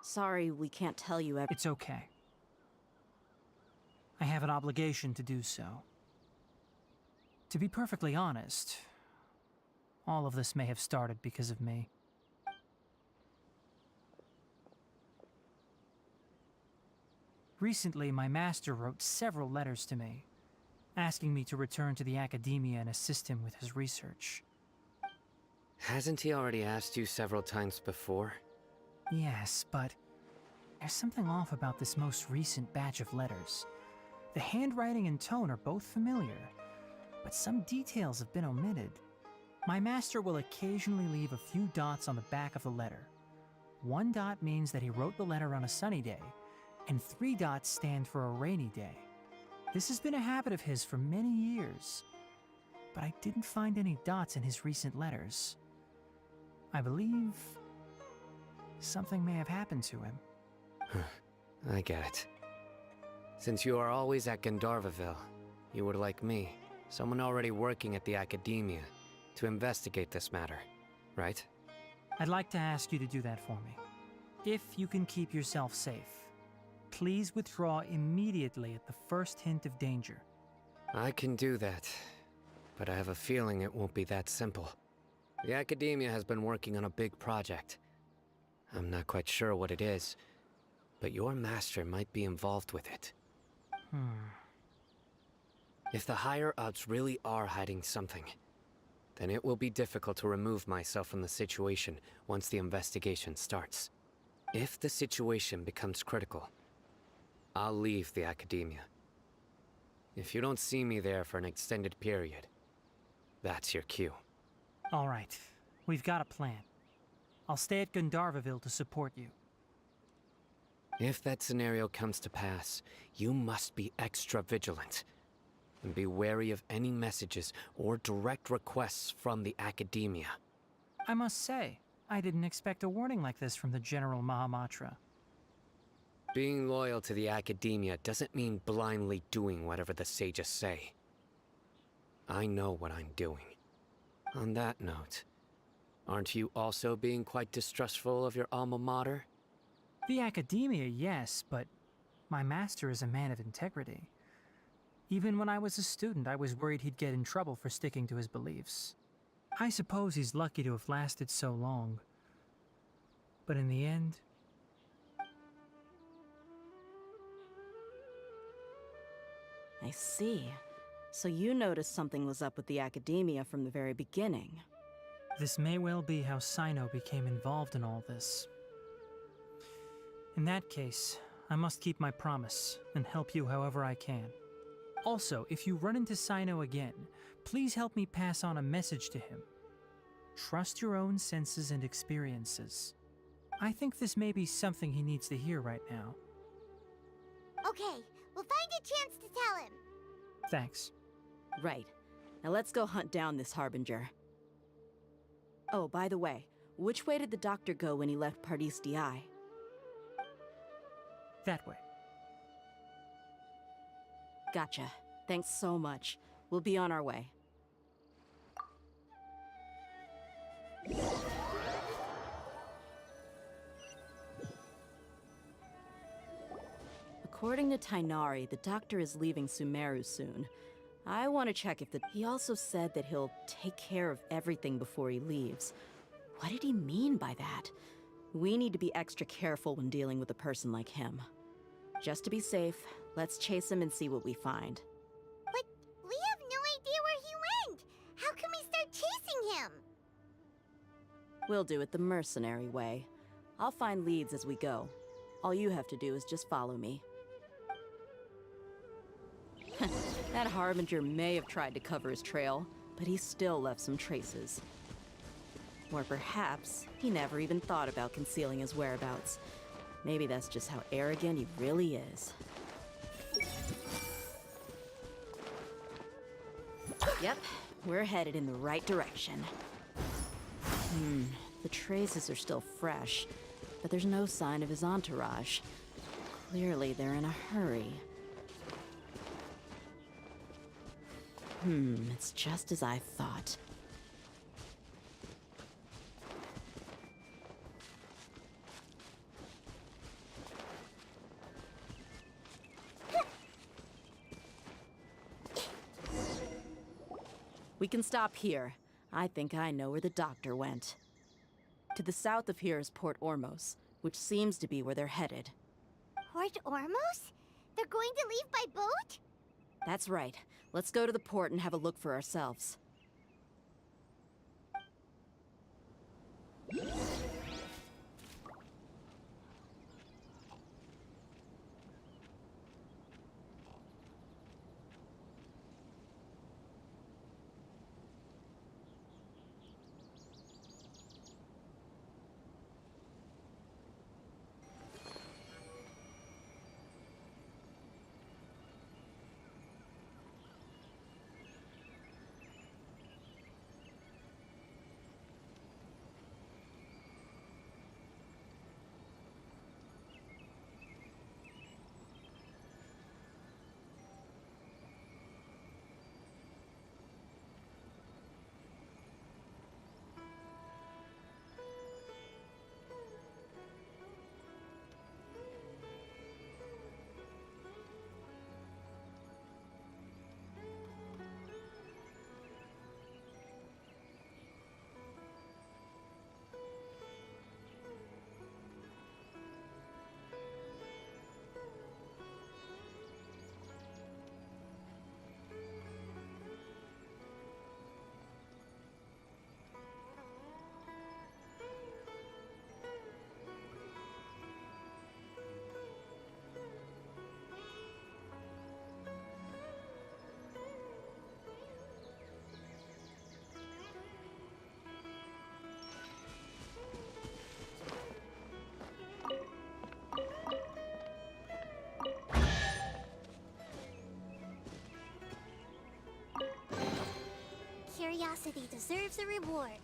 Sorry, we can't tell you everything. It's okay. I have an obligation to do so. To be perfectly honest, all of this may have started because of me. Recently, my master wrote several letters to me, asking me to return to the academia and assist him with his research. Hasn't he already asked you several times before? Yes, but there's something off about this most recent batch of letters. The handwriting and tone are both familiar, but some details have been omitted. My master will occasionally leave a few dots on the back of the letter. 1 dot means that he wrote the letter on a sunny day, and 3 dots stand for a rainy day. This has been a habit of his for many years, but I didn't find any dots in his recent letters. I believe something may have happened to him. I get it. Since you are always at Gandharvaville, you would like me, someone already working at the academia, to investigate this matter, right? I'd like to ask you to do that for me. If you can keep yourself safe, please withdraw immediately at the first hint of danger. I can do that, but I have a feeling it won't be that simple. The academia has been working on a big project. I'm not quite sure what it is, but your master might be involved with it. If the higher-ups really are hiding something, then it will be difficult to remove myself from the situation once the investigation starts. If the situation becomes critical, I'll leave the academia. If you don't see me there for an extended period, that's your cue. All right, we've got a plan. I'll stay at Gandharvaville to support you. If that scenario comes to pass, you must be extra vigilant. And be wary of any messages or direct requests from the academia. I must say, I didn't expect a warning like this from the General Mahamatra. Being loyal to the academia doesn't mean blindly doing whatever the sages say. I know what I'm doing. On that note, aren't you also being quite distrustful of your alma mater? The academia, yes, but my master is a man of integrity. Even when I was a student, I was worried he'd get in trouble for sticking to his beliefs. I suppose he's lucky to have lasted so long. But in the end... I see. So you noticed something was up with the academia from the very beginning. This may well be how Sino became involved in all this. In that case, I must keep my promise and help you however I can. Also, if you run into Sino again, please help me pass on a message to him. Trust your own senses and experiences. I think this may be something he needs to hear right now. Okay, we'll find a chance to tell him. Thanks. Right. Now let's go hunt down this Harbinger. Oh, by the way, which way did the doctor go when he left Pardis-Di? That way. Gotcha. Thanks so much. We'll be on our way. According to Tainari, the doctor is leaving Sumeru soon. I want to check if He also said that he'll take care of everything before he leaves. What did he mean by that? We need to be extra careful when dealing with a person like him. Just to be safe, let's chase him and see what we find. But we have no idea where he went! How can we start chasing him? We'll do it the mercenary way. I'll find leads as we go. All you have to do is just follow me. That Harbinger may have tried to cover his trail, but he still left some traces. Or perhaps he never even thought about concealing his whereabouts. Maybe that's just how arrogant he really is. Yep, we're headed in the right direction. The traces are still fresh, but there's no sign of his entourage. Clearly they're in a hurry. It's just as I thought. We can stop here. I think I know where the doctor went. To the south of here is Port Ormos, which seems to be where they're headed. Port Ormos? They're going to leave by boat? That's right. Let's go to the port and have a look for ourselves. Curiosity deserves a reward.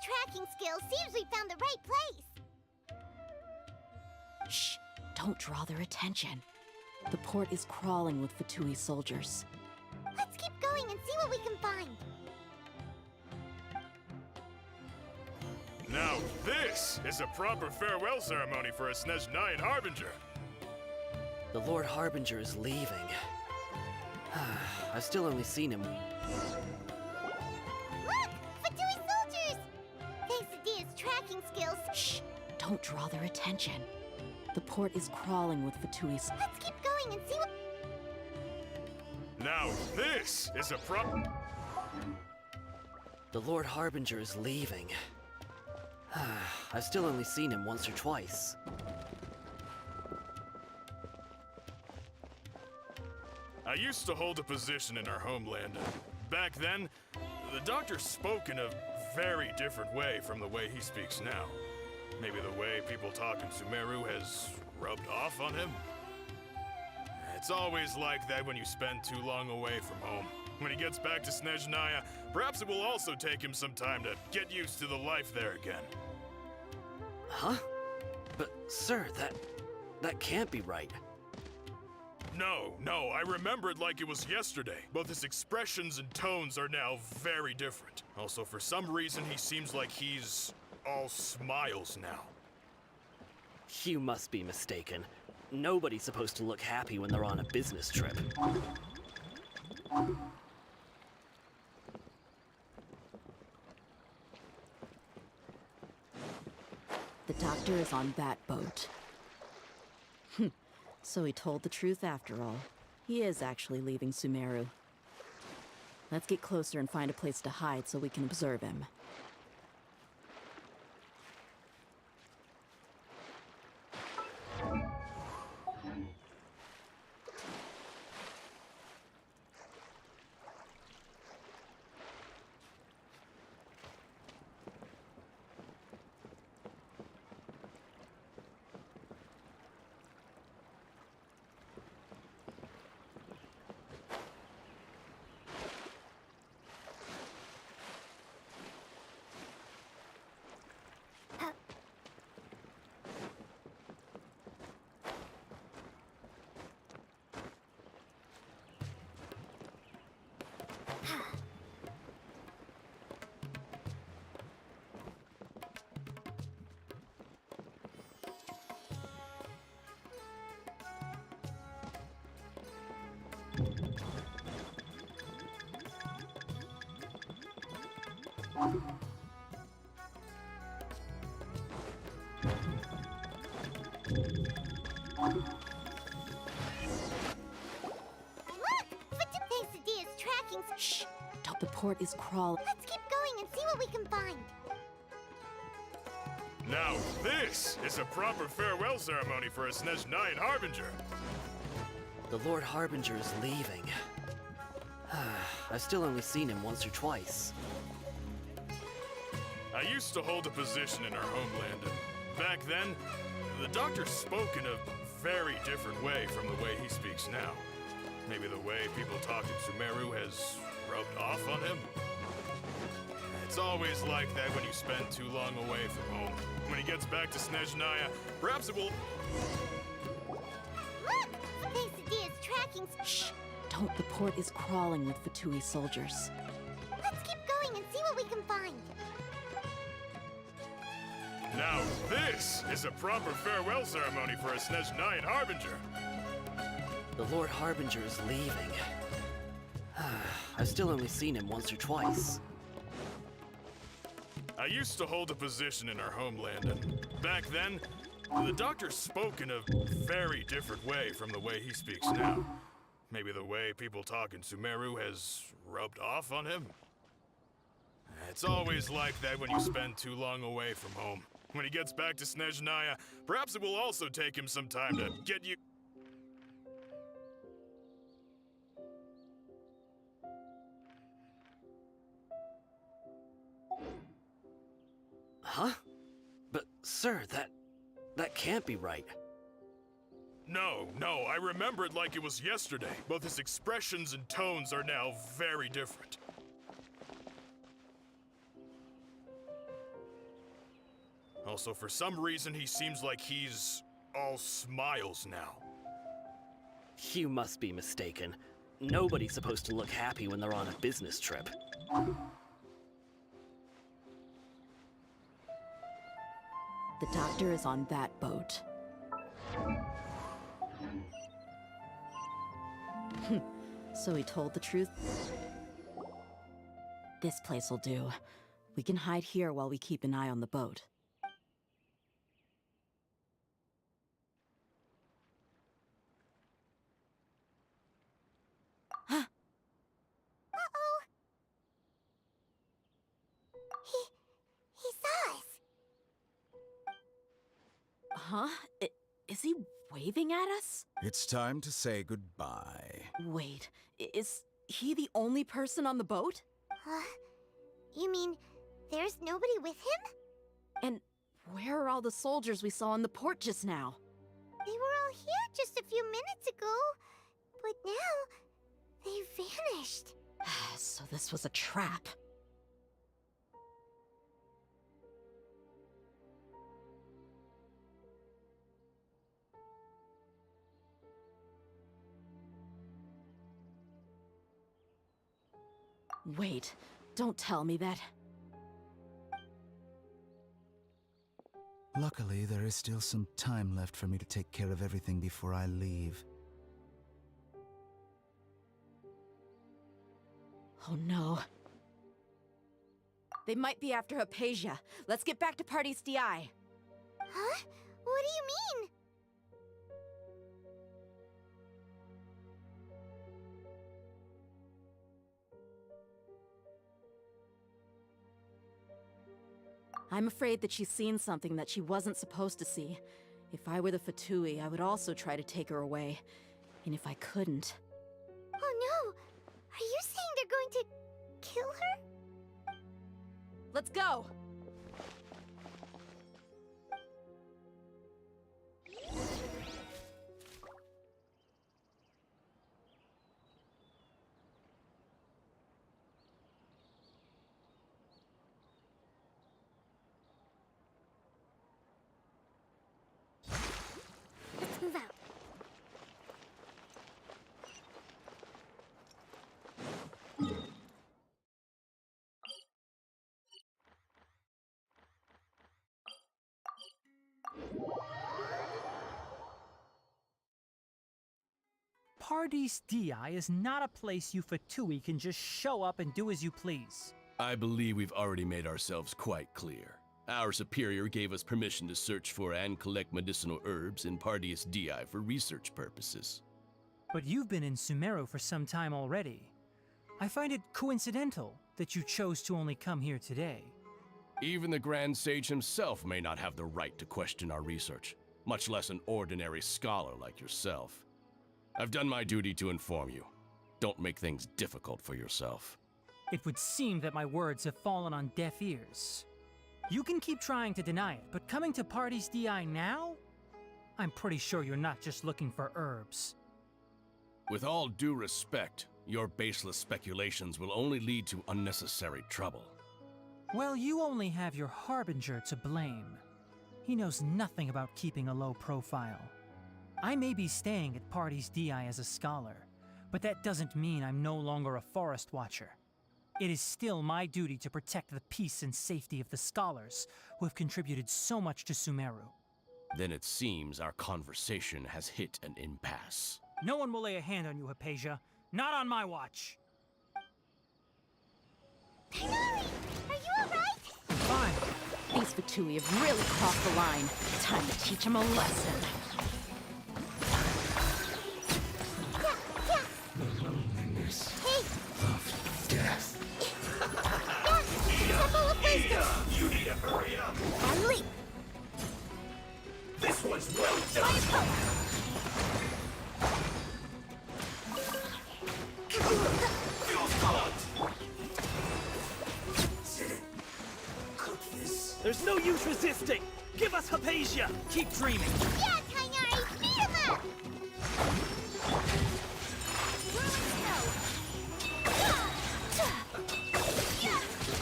Tracking skill seems we found the right place. Shh! Don't draw their attention. The port is crawling with Fatui soldiers. Let's keep going and see what we can find. Now this is a proper farewell ceremony for a Snezhnayan Harbinger. The Lord Harbinger is leaving. I've still only seen him. Don't draw their attention. The port is crawling with Fatui's. Let's keep going and see what... Now this is a The Lord Harbinger is leaving. I've still only seen him once or twice. I used to hold a position in our homeland. Back then, the doctor spoke in a very different way from the way he speaks now. Maybe the way people talk in Sumeru has rubbed off on him? It's always like that when you spend too long away from home. When he gets back to Snezhnaya, perhaps it will also take him some time to get used to the life there again. Huh? But, sir, that can't be right. No, I remember it like it was yesterday. Both his expressions and tones are now very different. Also, for some reason, he seems like he's all smiles now. You must be mistaken. Nobody's supposed to look happy when they're on a business trip. The doctor is on that boat. So he told the truth after all. He is actually leaving Sumeru. Let's get closer and find a place to hide so we can observe him. Shh! The port is crawling. Let's keep going and see what we can find. Now this is a proper farewell ceremony for a Snezhnayan Harbinger. The Lord Harbinger is leaving. I've still only seen him once or twice. I used to hold a position in our homeland, and back then, the doctor spoke in a very different way from the way he speaks now. Maybe the way people talk in Sumeru has rubbed off on him? It's always like that when you spend too long away from home. When he gets back to Snezhnaya, perhaps it will... Look! Quesadilla's tracking... Shh! Don't. The port is crawling with Fatui soldiers. Let's keep going and see what we can find. Now this is a proper farewell ceremony for a Snezhnayan Harbinger. The Lord Harbinger is leaving. I've still only seen him once or twice. I used to hold a position in our homeland, and back then, the doctor spoke in a very different way from the way he speaks now. Maybe the way people talk in Sumeru has rubbed off on him? It's always like that when you spend too long away from home. When he gets back to Snezhnaya, perhaps it will also take him some time to get you... Huh? But, sir, that can't be right. No, I remember it like it was yesterday. Both his expressions and tones are now very different. Also, for some reason, he seems like he's all smiles now. You must be mistaken. Nobody's supposed to look happy when they're on a business trip. The doctor is on that boat. So he told the truth? This place will do. We can hide here while we keep an eye on the boat. Uh-oh! He saw us! Huh? Is he waving at us? It's time to say goodbye. Wait, is he the only person on the boat? You mean there's nobody with him? And where are all the soldiers we saw in the port just now? They were all here just a few minutes ago, but now they vanished. So this was a trap. Wait, don't tell me that. Luckily, there is still some time left for me to take care of everything before I leave. Oh no. They might be after Hypatia. Let's get back to Quest.Di. Huh? What do you mean? I'm afraid that she's seen something that she wasn't supposed to see. If I were the Fatui, I would also try to take her away. And if I couldn't... Oh no! Are you saying they're going to kill her? Let's go! Let's move out. Pardis Di is not a place you Fatui can just show up and do as you please. I believe we've already made ourselves quite clear. Our superior gave us permission to search for and collect medicinal herbs in Pardis Di for research purposes. But you've been in Sumeru for some time already. I find it coincidental that you chose to only come here today. Even the Grand Sage himself may not have the right to question our research, much less an ordinary scholar like yourself. I've done my duty to inform you. Don't make things difficult for yourself. It would seem that my words have fallen on deaf ears. You can keep trying to deny it, but coming to Pardis Di now? I'm pretty sure you're not just looking for herbs. With all due respect, your baseless speculations will only lead to unnecessary trouble. Well, you only have your Harbinger to blame. He knows nothing about keeping a low profile. I may be staying at Pardis Di as a scholar, but that doesn't mean I'm no longer a forest watcher. It is still my duty to protect the peace and safety of the scholars who have contributed so much to Sumeru. Then it seems our conversation has hit an impasse. No one will lay a hand on you, Hypatia. Not on my watch. Tighnari! Are you alright? Fine. These Fatui have really crossed the line. Time to teach them a lesson. You need to hurry up! And leap! This one's well done! Feels caught! Cook this. There's no use resisting! Give us Hypatia! Keep dreaming! Yeah, Tighnari! Beat him up!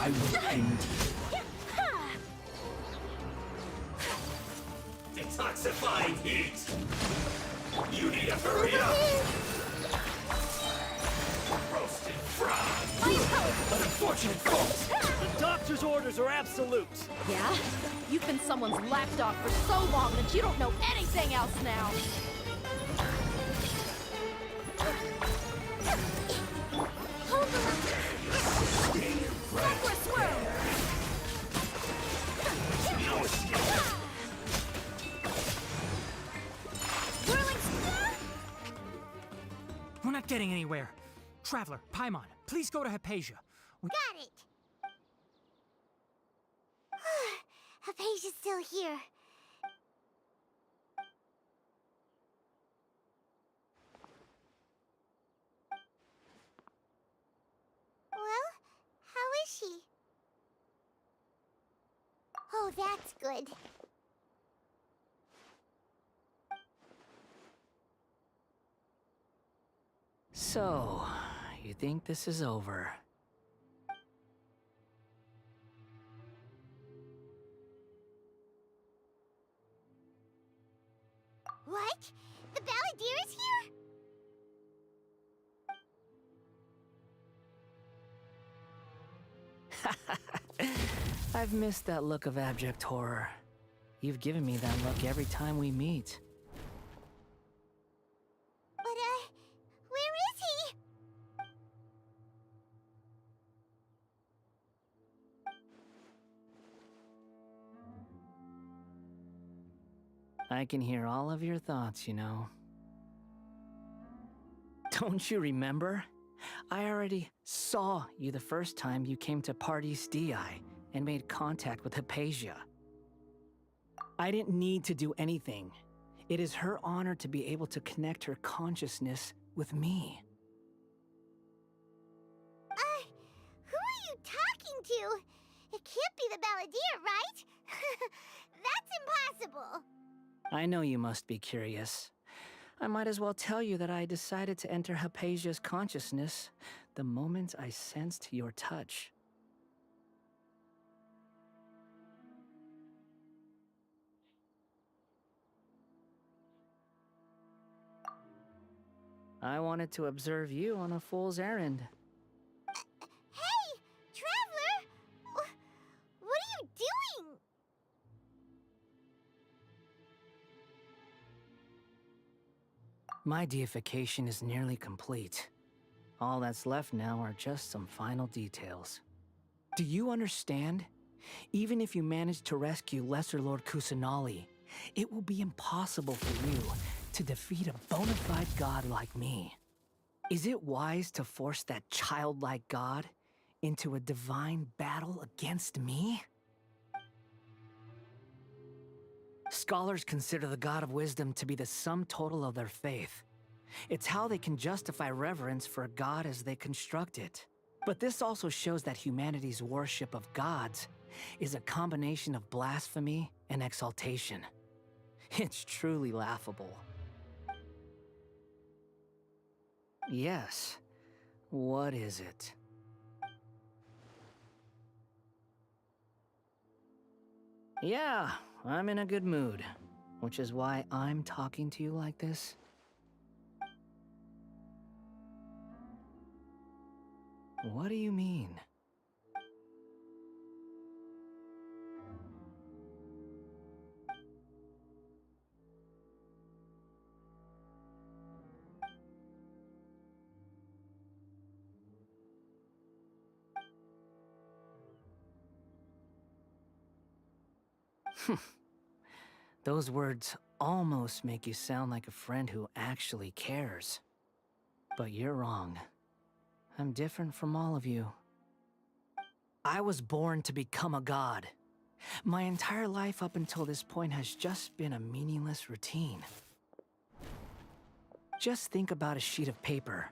I will end detoxifying heat! You need to hurry up! Roasted frog! An unfortunate fault! The doctor's orders are absolute! Yeah? You've been someone's lapdog for so long that you don't know anything else now! We're not getting anywhere. Traveler, Paimon, please go to Hypatia. Got it! Hypatia's still here. Well, how is she? Oh, that's good. So, you think this is over? What? The Balladeer is here? I've missed that look of abject horror. You've given me that look every time we meet. But, where is he? I can hear all of your thoughts, you know. Don't you remember? I already saw you the first time you came to Pardis Di, and made contact with Hypatia. I didn't need to do anything. It is her honor to be able to connect her consciousness with me. Who are you talking to? It can't be the Balladeer, right? That's impossible. I know you must be curious. I might as well tell you that I decided to enter Hypatia's consciousness the moment I sensed your touch. I wanted to observe you on a fool's errand. Hey, Traveler! What are you doing? My deification is nearly complete. All that's left now are just some final details. Do you understand? Even if you manage to rescue Lesser Lord Kusanali, it will be impossible for you to defeat a bona fide god like me. Is it wise to force that childlike god into a divine battle against me? Scholars consider the God of Wisdom to be the sum total of their faith. It's how they can justify reverence for a god as they construct it. But this also shows that humanity's worship of gods is a combination of blasphemy and exaltation. It's truly laughable. Yes. What is it? Yeah, I'm in a good mood, which is why I'm talking to you like this. What do you mean? Those words almost make you sound like a friend who actually cares. But you're wrong. I'm different from all of you. I was born to become a god. My entire life up until this point has just been a meaningless routine. Just think about a sheet of paper.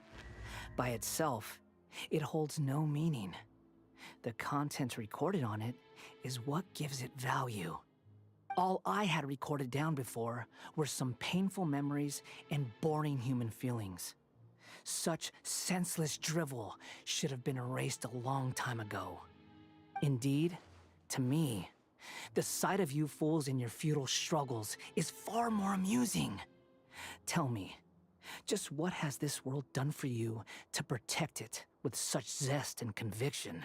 By itself, it holds no meaning. The content recorded on it is what gives it value. All I had recorded down before were some painful memories and boring human feelings. Such senseless drivel should have been erased a long time ago. Indeed, to me, the sight of you fools in your futile struggles is far more amusing. Tell me, just what has this world done for you to protect it with such zest and conviction?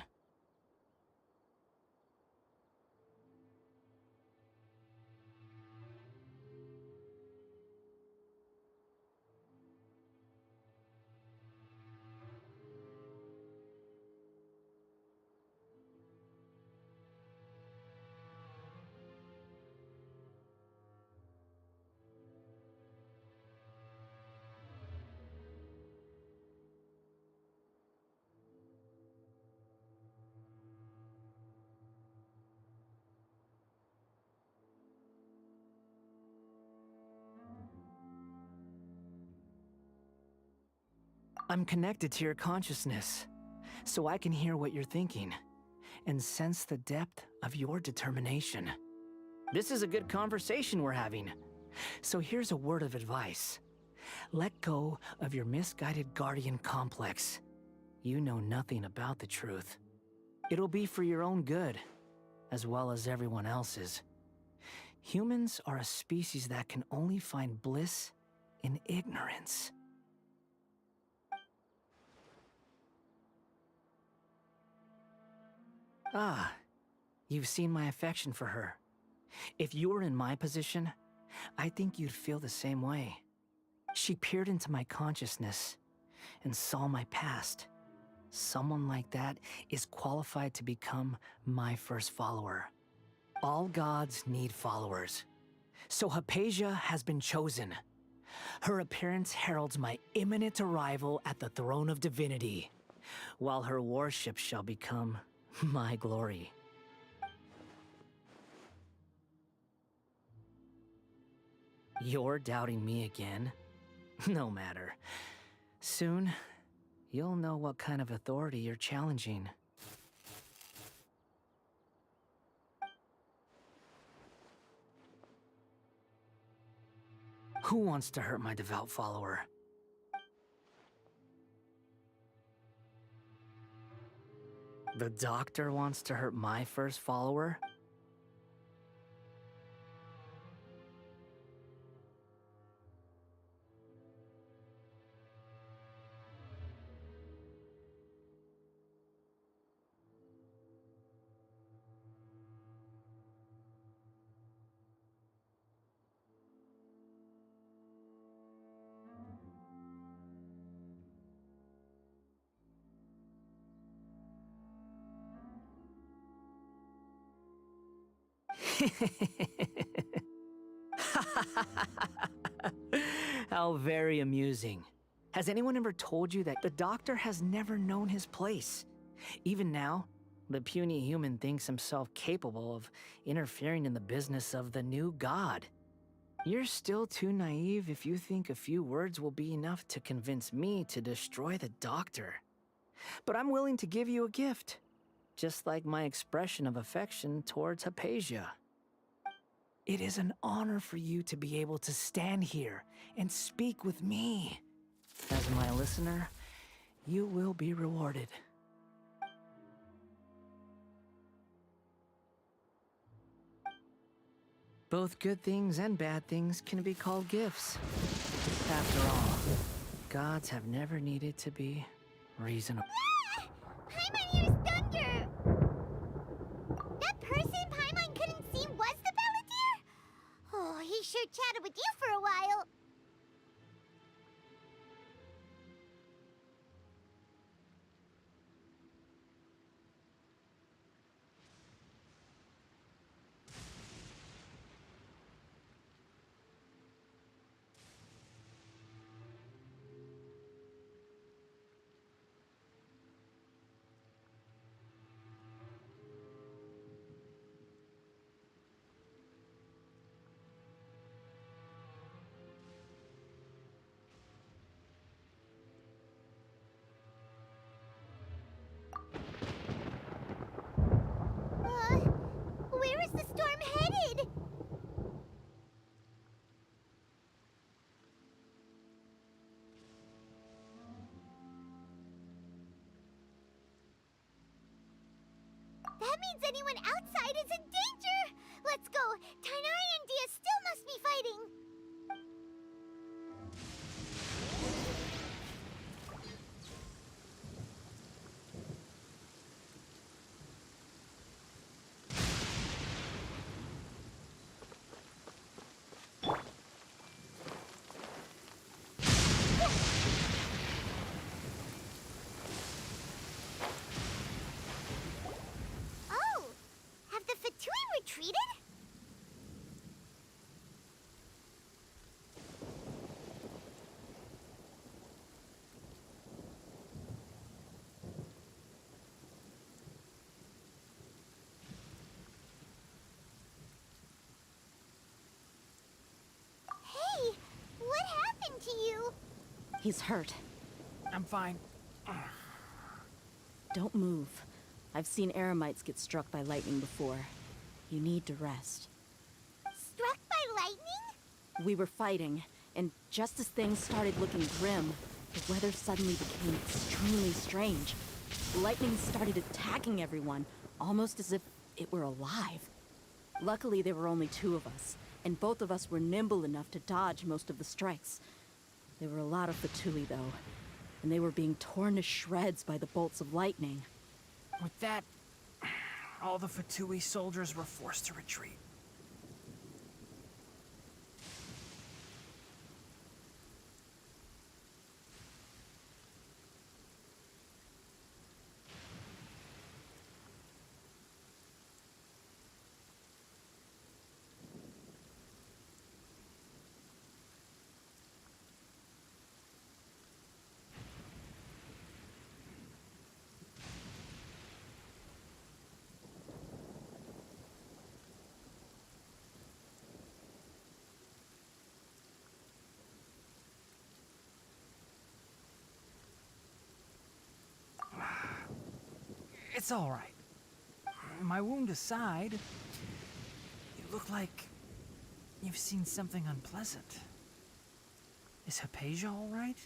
I'm connected to your consciousness, so I can hear what you're thinking, and sense the depth of your determination. This is a good conversation we're having, so here's a word of advice. Let go of your misguided guardian complex. You know nothing about the truth. It'll be for your own good, as well as everyone else's. Humans are a species that can only find bliss in ignorance. Ah, you've seen my affection for her. If you were in my position, I think you'd feel the same way. She peered into my consciousness and saw my past. Someone like that is qualified to become my first follower. All gods need followers. So Hypatia has been chosen. Her appearance heralds my imminent arrival at the throne of divinity, while her worship shall become my glory. You're doubting me again? No matter. Soon, you'll know what kind of authority you're challenging. Who wants to hurt my devout follower? The doctor wants to hurt my first follower? How very amusing. Has anyone ever told you that the doctor has never known his place? Even now, the puny human thinks himself capable of interfering in the business of the new god. You're still too naive if you think a few words will be enough to convince me to destroy the doctor. But I'm willing to give you a gift, just like my expression of affection towards Hypatia. It is an honor for you to be able to stand here and speak with me. As my listener, you will be rewarded. Both good things and bad things can be called gifts. After all, gods have never needed to be reasonable. Paimon hears thunder! That person Paimon couldn't see was the Palantir? Oh, he sure chatted with you for a while. Where is the storm headed? That means anyone outside is in danger! Let's go! Tainari and Dia still must be fighting! Oh! Have the Fatui retreated? Hey! What happened to you? He's hurt. I'm fine. Don't move. I've seen Eremites get struck by lightning before. You need to rest. Struck by lightning? We were fighting, and just as things started looking grim, the weather suddenly became extremely strange. Lightning started attacking everyone, almost as if it were alive. Luckily, there were only two of us, and both of us were nimble enough to dodge most of the strikes. There were a lot of Fatui, though, and they were being torn to shreds by the bolts of lightning. With that, all the Fatui soldiers were forced to retreat. It's all right. My wound aside, you look like you've seen something unpleasant. Is Hypatia all right?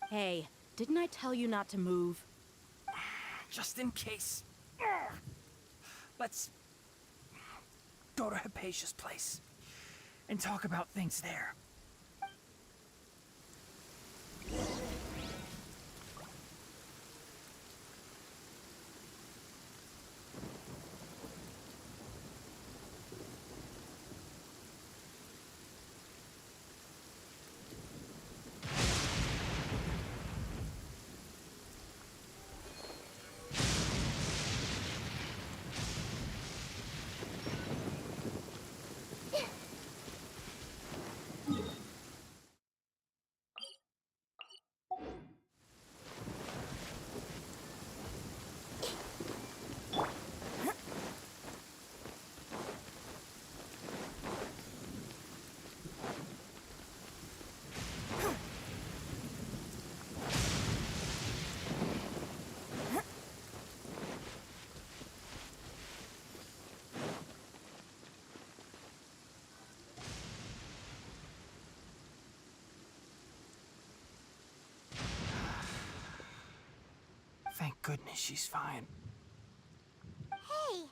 Hey, didn't I tell you not to move? Just in case. Let's go to Hypatia's place and talk about things there. Thank goodness she's fine. Hey,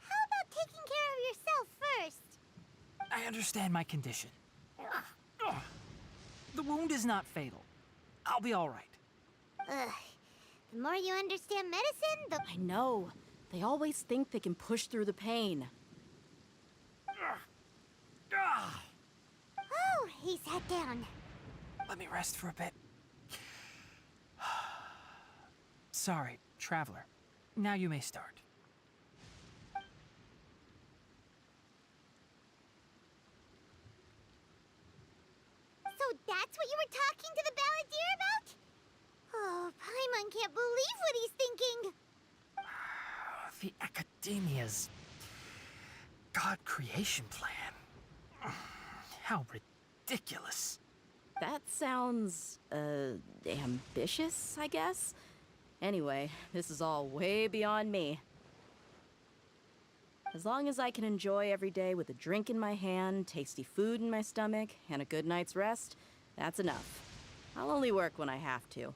how about taking care of yourself first? I understand my condition. The wound is not fatal. I'll be all right. Ugh. The more you understand medicine, the... I know. They always think they can push through the pain. Oh, he sat down. Let me rest for a bit. Sorry, traveler. Now you may start. So that's what you were talking to the balladeer about? Oh, Paimon can't believe what he's thinking. The Academia's God creation plan. How ridiculous. That sounds, ambitious, I guess? Anyway, this is all way beyond me. As long as I can enjoy every day with a drink in my hand, tasty food in my stomach, and a good night's rest, that's enough. I'll only work when I have to.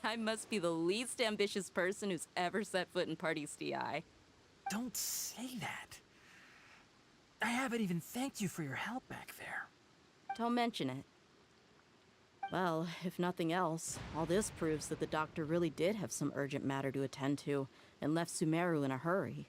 I must be the least ambitious person who's ever set foot in Party's DI. Don't say that. I haven't even thanked you for your help back there. Don't mention it. Well, if nothing else, all this proves that the doctor really did have some urgent matter to attend to and left Sumeru in a hurry.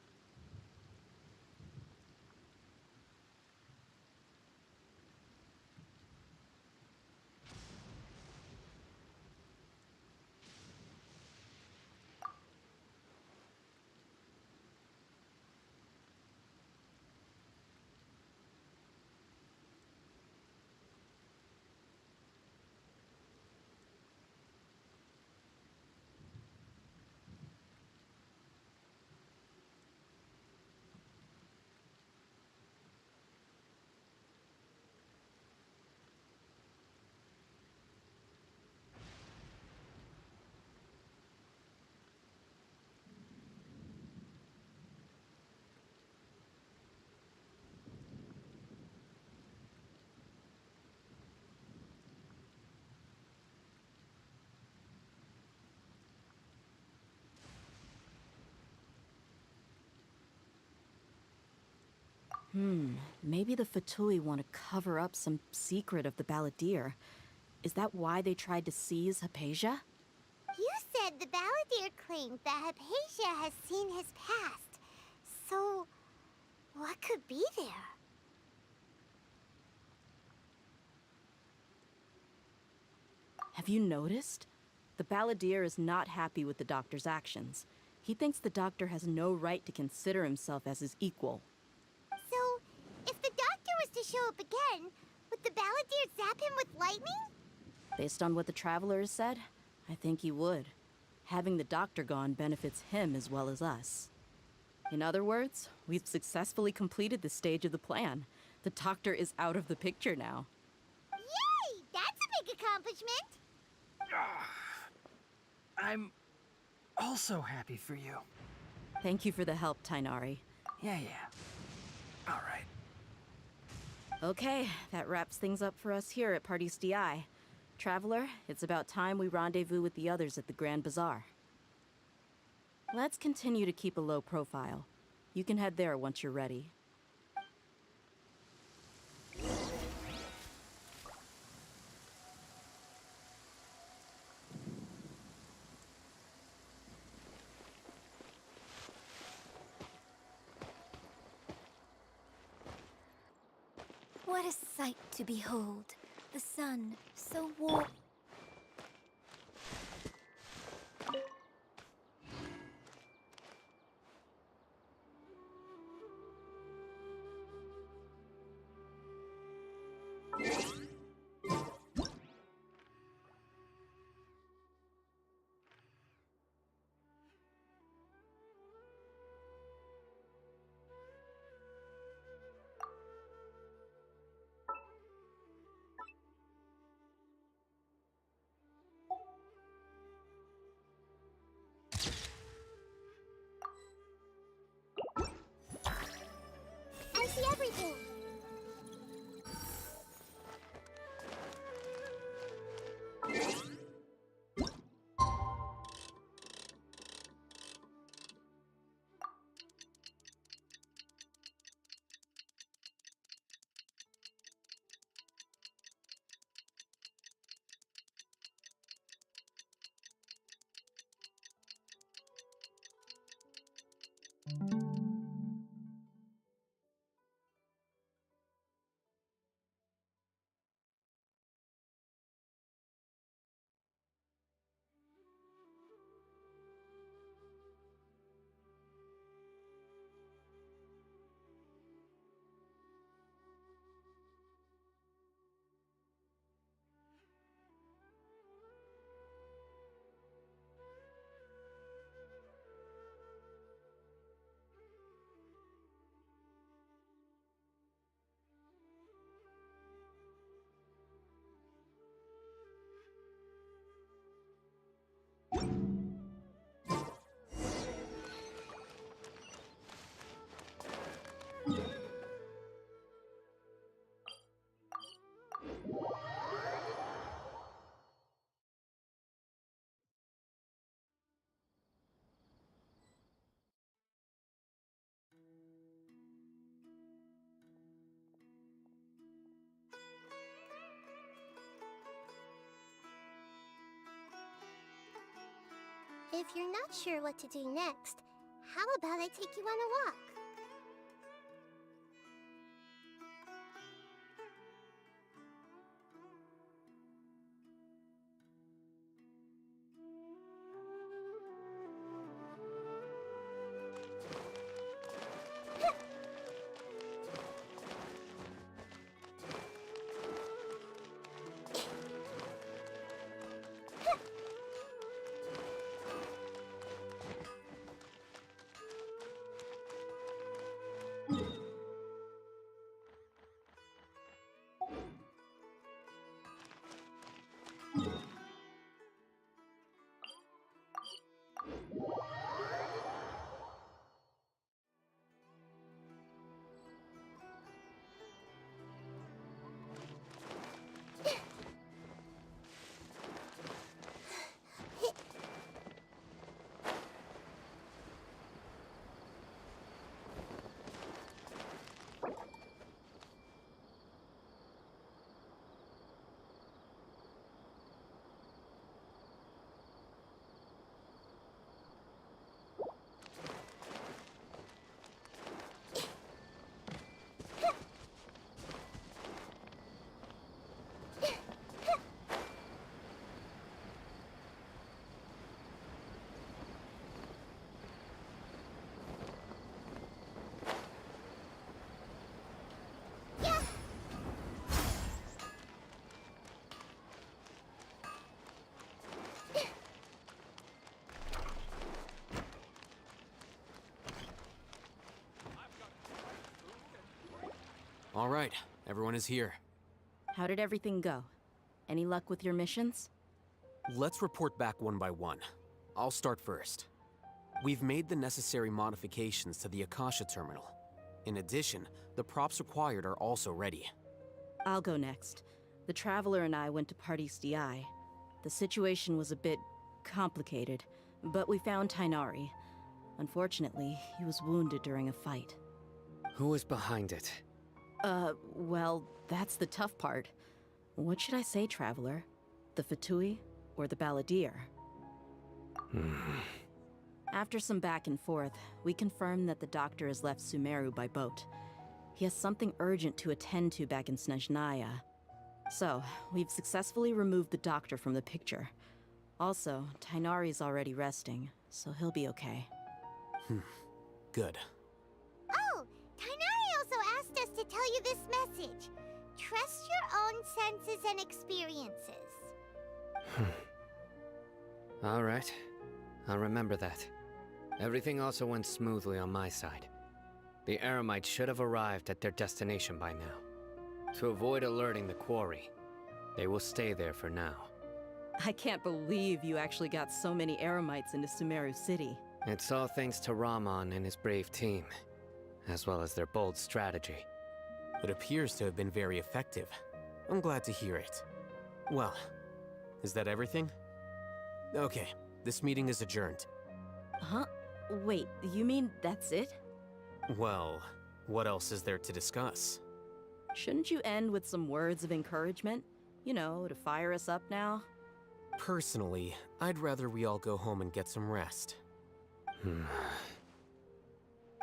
Maybe the Fatui want to cover up some secret of the balladeer. Is that why they tried to seize Hypatia? You said the Balladeer claimed that Hypatia has seen his past. So, what could be there? Have you noticed? The Balladeer is not happy with the Doctor's actions. He thinks the Doctor has no right to consider himself as his equal. So, if the Doctor was to show up again, would the Balladeer zap him with lightning? Based on what the Traveler has said, I think he would. Having the Doctor gone benefits him as well as us. In other words, we've successfully completed this stage of the plan. The Doctor is out of the picture now. Yay! That's a big accomplishment! I'm also happy for you. Thank you for the help, Tainari. Yeah. All right. Okay, that wraps things up for us here at Party's DI. Traveler, it's about time we rendezvous with the others at the Grand Bazaar. Let's continue to keep a low profile. You can head there once you're ready. What a sight to behold. The sun, so warm. I see everything! If you're not sure what to do next, how about I take you on a walk? All right, everyone is here. How did everything go? Any luck with your missions? Let's report back one by one. I'll start first. We've made the necessary modifications to the Akasha terminal. In addition, the props required are also ready. I'll go next. The Traveler and I went to Party's DI. The situation was a bit complicated, but we found Tainari. Unfortunately, he was wounded during a fight. Who was behind it? Well, that's the tough part. What should I say, Traveler? The Fatui or the Balladeer? After some back and forth, we confirmed that the doctor has left Sumeru by boat. He has something urgent to attend to back in Snezhnaya. So, we've successfully removed the doctor from the picture. Also, Tainari's already resting, so he'll be okay. Good. Oh, Tainari also asked us to tell you this message. Trust your own senses and experiences. All right. I'll remember that. Everything also went smoothly on my side. The Eremites should have arrived at their destination by now. To avoid alerting the quarry, they will stay there for now. I can't believe you actually got so many Eremites into Sumeru City. It's all thanks to Rahman and his brave team, as well as their bold strategy. It appears to have been very effective. I'm glad to hear it. Well, is that everything? Okay, this meeting is adjourned. Huh? Wait, you mean that's it? Well, what else is there to discuss? Shouldn't you end with some words of encouragement? You know, to fire us up now? Personally, I'd rather we all go home and get some rest.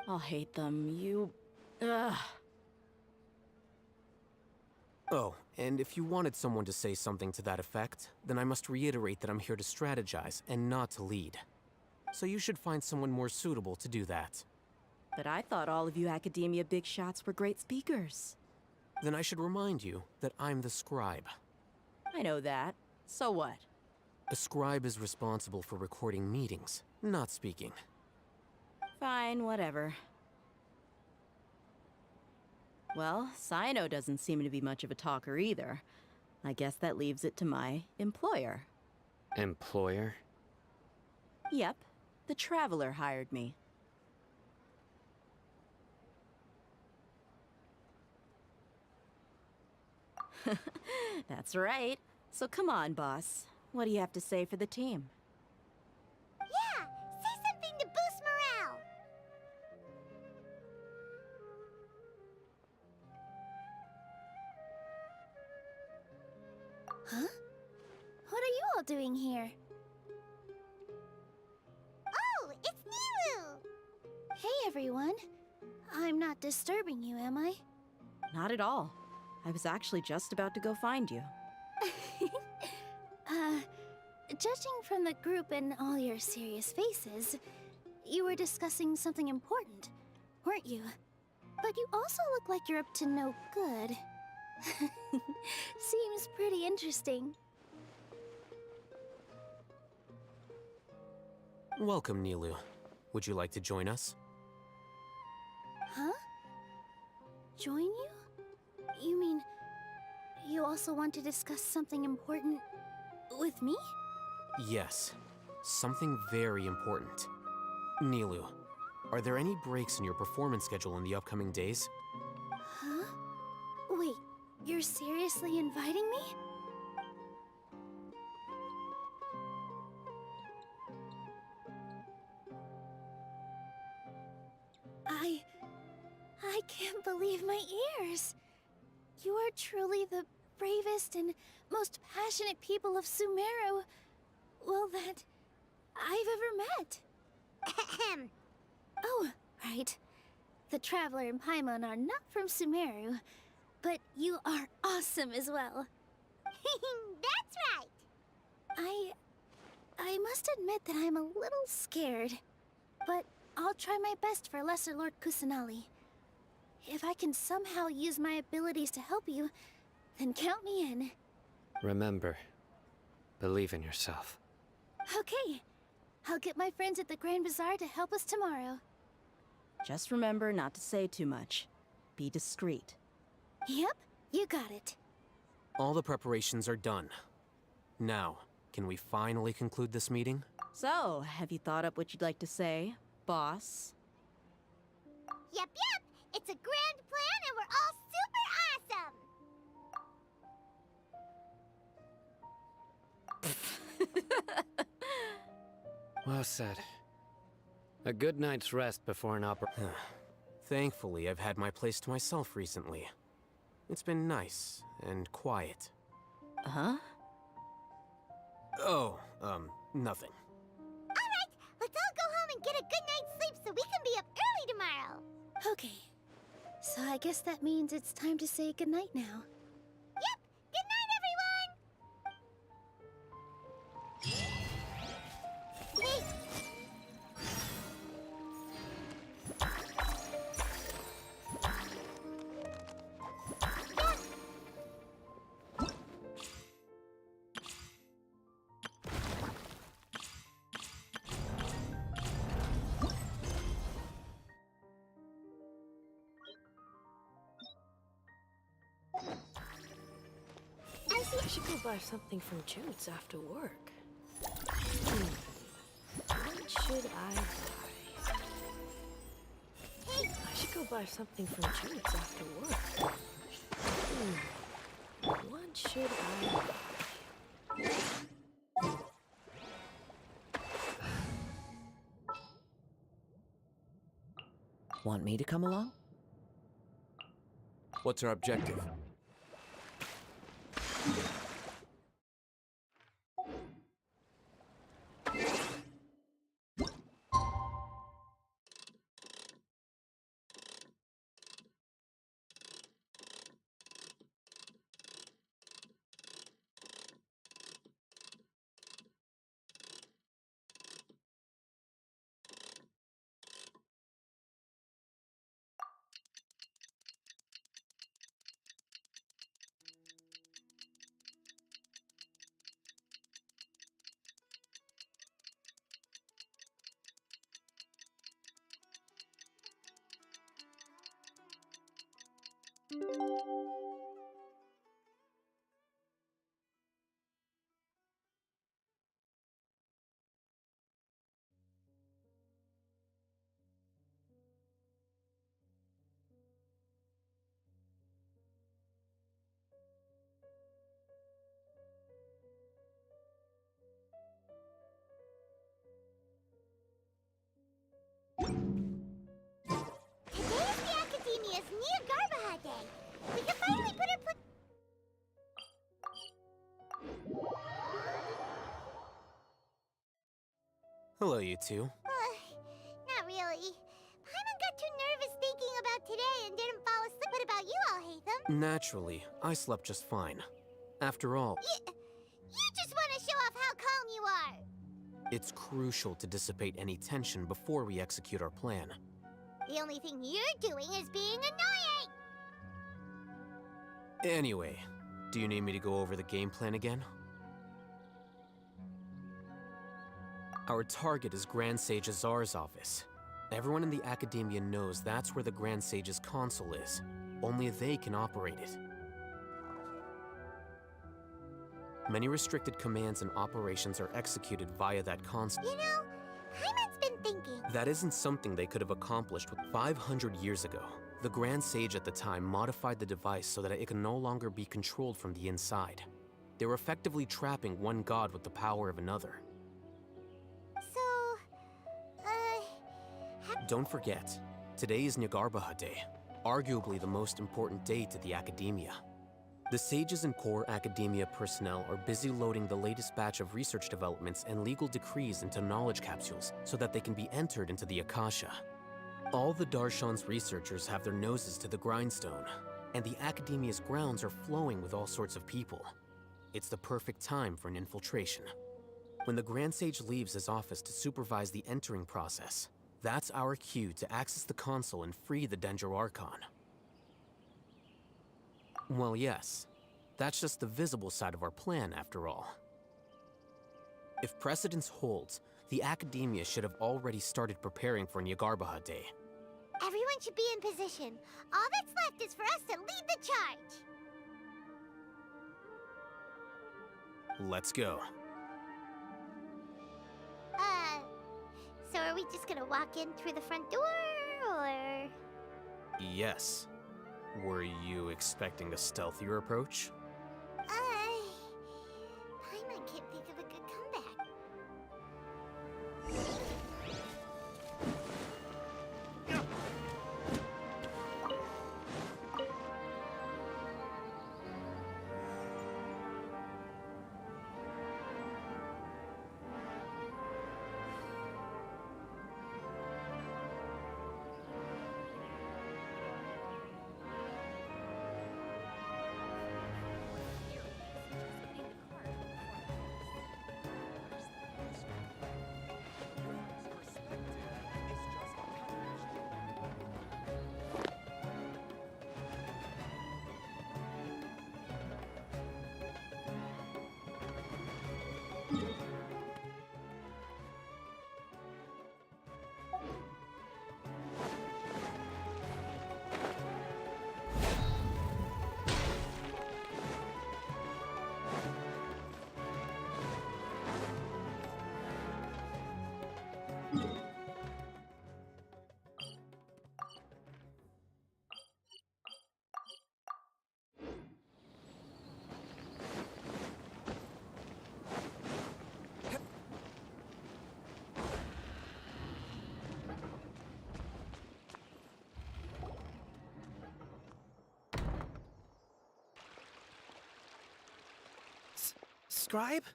I'll hate them. Ugh. Oh, and if you wanted someone to say something to that effect, then I must reiterate that I'm here to strategize and not to lead. So you should find someone more suitable to do that. But I thought all of you Academia big shots were great speakers. Then I should remind you that I'm the scribe. I know that. So what? A scribe is responsible for recording meetings, not speaking. Fine, whatever. Well, Sino doesn't seem to be much of a talker either. I guess that leaves it to my employer. Employer? Yep, the Traveler hired me. That's right. So come on, boss. What do you have to say for the team? Yeah, say something to boost morale. Huh? What are you all doing here? Oh, it's Nilu! Hey, everyone. I'm not disturbing you, am I? Not at all. I was actually just about to go find you. Judging from the group and all your serious faces, you were discussing something important, weren't you? But you also look like you're up to no good. Seems pretty interesting. Welcome, Nilu. Would you like to join us? Huh? Join you? You mean, you also want to discuss something important with me? Yes, something very important. Nilu, are there any breaks in your performance schedule in the upcoming days? Huh? Wait, you're seriously inviting me? I can't believe my ears. You are truly the bravest and most passionate people of Sumeru, well, that I've ever met. Ahem. Oh, right. The Traveler and Paimon are not from Sumeru, but you are awesome as well. That's right. I must admit that I'm a little scared, but I'll try my best for Lesser Lord Kusanali. If I can somehow use my abilities to help you, then count me in. Remember, believe in yourself. Okay. I'll get my friends at the Grand Bazaar to help us tomorrow. Just remember not to say too much. Be discreet. Yep, you got it. All the preparations are done. Now, can we finally conclude this meeting? So, have you thought up what you'd like to say, boss? Yep. It's a grand plan and we're all super awesome! Well said. A good night's rest before an operation. Thankfully, I've had my place to myself recently. It's been nice and quiet. Huh? Oh, nothing. Alright, let's all go home and get a good night's sleep so we can be up early tomorrow. Okay. So I guess that means it's time to say goodnight now. Yep, good night, everyone! Hey. I should go buy something from Jude's after work. What should I buy? I should go buy something from Jude's after work. What should I buy? Want me to come along? What's our objective? Today's the Academia's Neogarbaha Day. We can finally put our Hello, you two. Not really. Paimon got too nervous thinking about today and didn't fall asleep. What about you all, Hatham? Naturally, I slept just fine. After all, You just want to show off how calm you are. it's crucial to dissipate any tension before we execute our plan. The only thing you're doing is being annoying. Anyway, do you need me to go over the game plan again? Our target is Grand Sage Azar's office. Everyone in the Academia knows that's where the Grand Sage's console is. Only they can operate it. Many restricted commands and operations are executed via that console. You know, Paimon's been thinking. That isn't something they could have accomplished 500 years ago. The Grand Sage at the time modified the device so that it could no longer be controlled from the inside. They were effectively trapping one god with the power of another. Don't forget, today is Neogarbaha Day, arguably the most important day to the Academia. The sages and core Academia personnel are busy loading the latest batch of research developments and legal decrees into knowledge capsules so that they can be entered into the Akasha. All the Darshan's researchers have their noses to the grindstone, and the Academia's grounds are flowing with all sorts of people. It's the perfect time for an infiltration. When the Grand Sage leaves his office to supervise the entering process, that's our cue to access the console and free the Danger Archon. Well, yes. That's just the visible side of our plan, after all. If precedence holds, the Academia should have already started preparing for Neogarbaha Day. Everyone should be in position. All that's left is for us to lead the charge. Let's go. So are we just gonna walk in through the front door, or...? Yes. Were you expecting a stealthier approach? Paimon can't think of a good comeback. Scribe?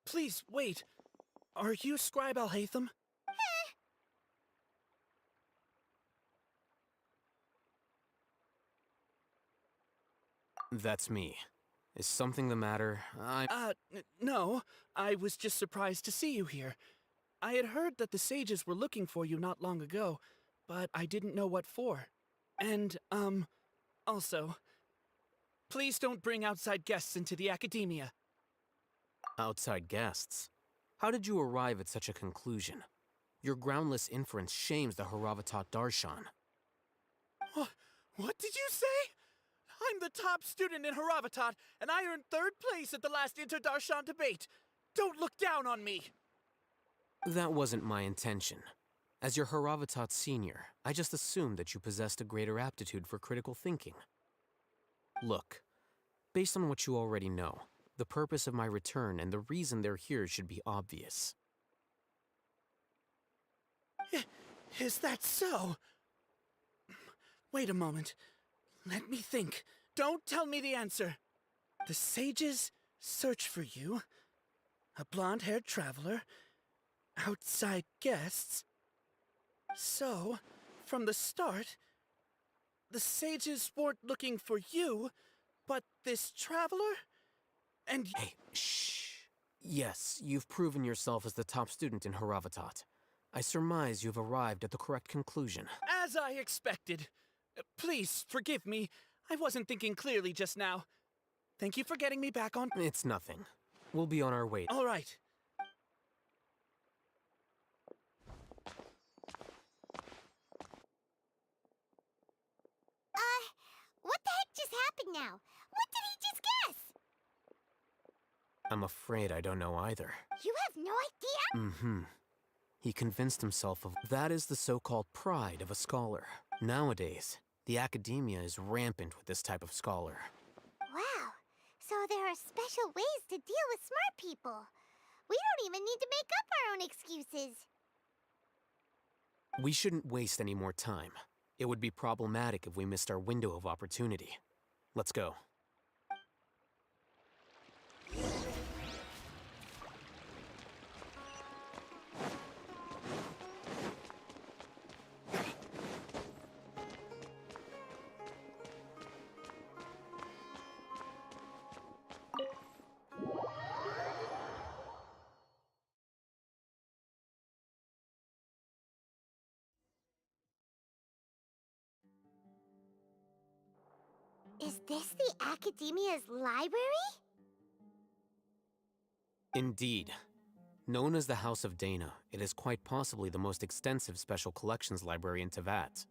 Please, wait. Are you Scribe Alhaitham? That's me. Is something the matter? No. I was just surprised to see you here. I had heard that the sages were looking for you not long ago, but I didn't know what for. And, also, please don't bring outside guests into the academia. Outside guests? How did you arrive at such a conclusion? Your groundless inference shames the Haravatat Darshan. What did you say? I'm the top student in Haravatat, and I earned 3rd place at the last Inter-Darshan debate. Don't look down on me! That wasn't my intention. As your Haravatat senior, I just assumed that you possessed a greater aptitude for critical thinking. Look, based on what you already know, the purpose of my return and the reason they're here should be obvious. Is that so? Wait a moment. Let me think. Don't tell me the answer. The sages search for you. A blonde-haired traveler. Outside guests. So, from the start, the sages weren't looking for you, but this traveler? And Hey, shh. Yes, you've proven yourself as the top student in Haravatat. I surmise you've arrived at the correct conclusion. As I expected. Please, forgive me. I wasn't thinking clearly just now. Thank you for getting me back on... It's nothing. We'll be on our way. All right. What the heck just happened now? What did he just guess? I'm afraid I don't know either. You have no idea? Mm-hmm. He convinced himself of that is the so-called pride of a scholar. Nowadays, the academia is rampant with this type of scholar. Wow. So there are special ways to deal with smart people. We don't even need to make up our own excuses. We shouldn't waste any more time. It would be problematic if we missed our window of opportunity. Let's go. Is this the Academia's library? Indeed. Known as the House of Dana, it is quite possibly the most extensive special collections library in Teyvat.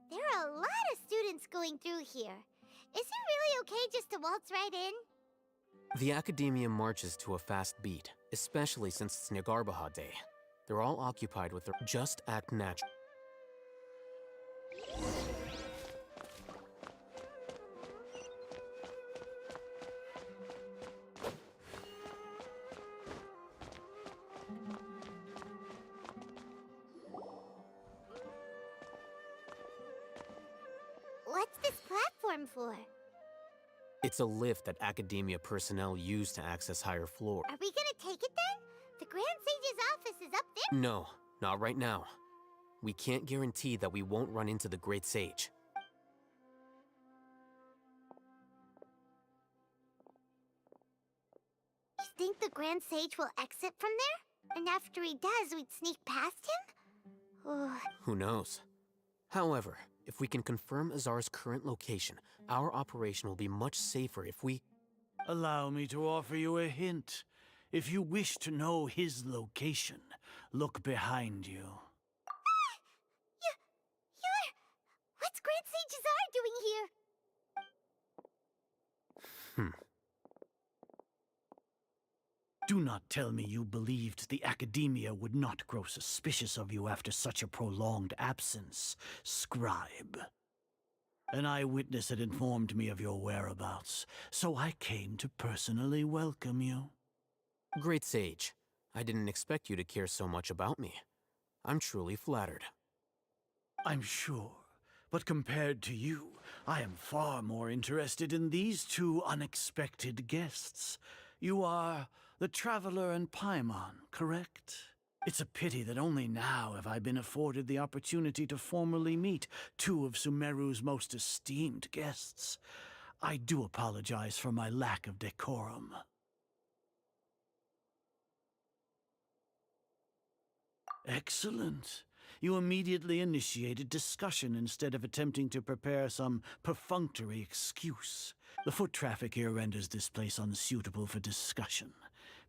There are a lot of students going through here. Is it really okay just to waltz right in? The Academia marches to a fast beat, especially since it's Nyagarbaha Day. They're all occupied with their just act natural. What's this platform for? It's a lift that Academia personnel use to access higher floors. Are we gonna take it then? The Grand Sage's office is up there. No, not right now. We can't guarantee that we won't run into the Great Sage. You think the Grand Sage will exit from there? And after he does, we'd sneak past him? Ugh. Who knows? However, if we can confirm Azar's current location, our operation will be much safer if we... Allow me to offer you a hint. If you wish to know his location, look behind you. What's Grand Sage Azar doing here? Do not tell me you believed the Academia would not grow suspicious of you after such a prolonged absence, scribe. An eyewitness had informed me of your whereabouts, so I came to personally welcome you. Great Sage, I didn't expect you to care so much about me. I'm truly flattered. I'm sure, but compared to you, I am far more interested in these two unexpected guests. You are the Traveler and Paimon, correct? It's a pity that only now have I been afforded the opportunity to formally meet two of Sumeru's most esteemed guests. I do apologize for my lack of decorum. Excellent. You immediately initiated discussion instead of attempting to prepare some perfunctory excuse. The foot traffic here renders this place unsuitable for discussion.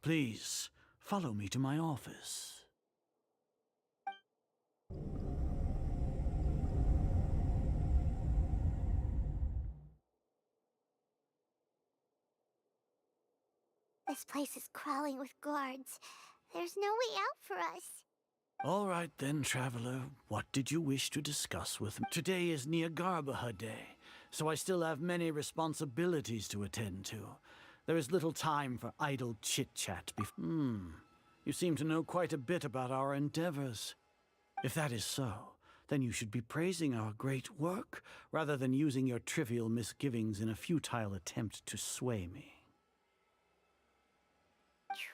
Please, follow me to my office. This place is crawling with guards. There's no way out for us. All right then, Traveler. What did you wish to discuss with me? Today is Nyagarbaha Day, so I still have many responsibilities to attend to. There is little time for idle chit-chat. You seem to know quite a bit about our endeavors. If that is so, then you should be praising our great work, rather than using your trivial misgivings in a futile attempt to sway me.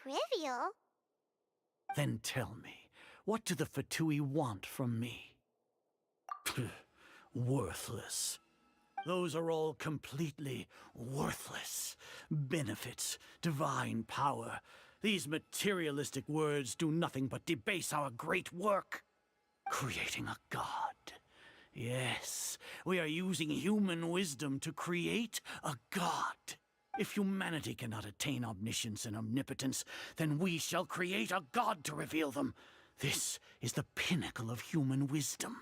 Trivial? Then tell me, what do the Fatui want from me? Worthless. Those are all completely worthless. Benefits, divine power. These materialistic words do nothing but debase our great work. Creating a god. Yes, we are using human wisdom to create a god. If humanity cannot attain omniscience and omnipotence, then we shall create a god to reveal them. This is the pinnacle of human wisdom.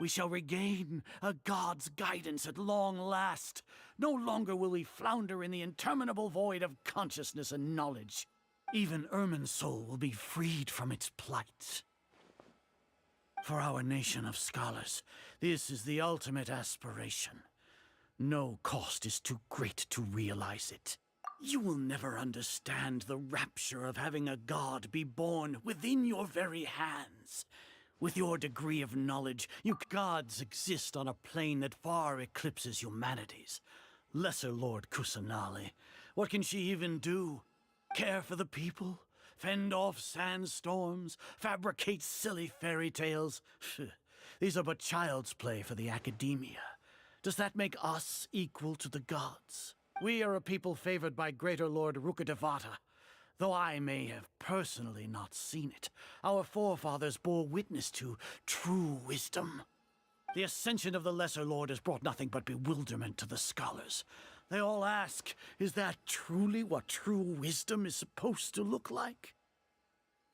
We shall regain a god's guidance at long last. No longer will we flounder in the interminable void of consciousness and knowledge. Even Ermin's soul will be freed from its plight. For our nation of scholars, this is the ultimate aspiration. No cost is too great to realize it. You will never understand the rapture of having a god be born within your very hands. With your degree of knowledge, you gods exist on a plane that far eclipses humanity's. Lesser Lord Kusanali, what can she even do? Care for the people? Fend off sandstorms? Fabricate silly fairy tales? These are but child's play for the Academia. Does that make us equal to the gods? We are a people favored by Greater Lord Rukkhadevata. Though I may have personally not seen it, our forefathers bore witness to true wisdom. The ascension of the Lesser Lord has brought nothing but bewilderment to the scholars. They all ask, is that truly what true wisdom is supposed to look like?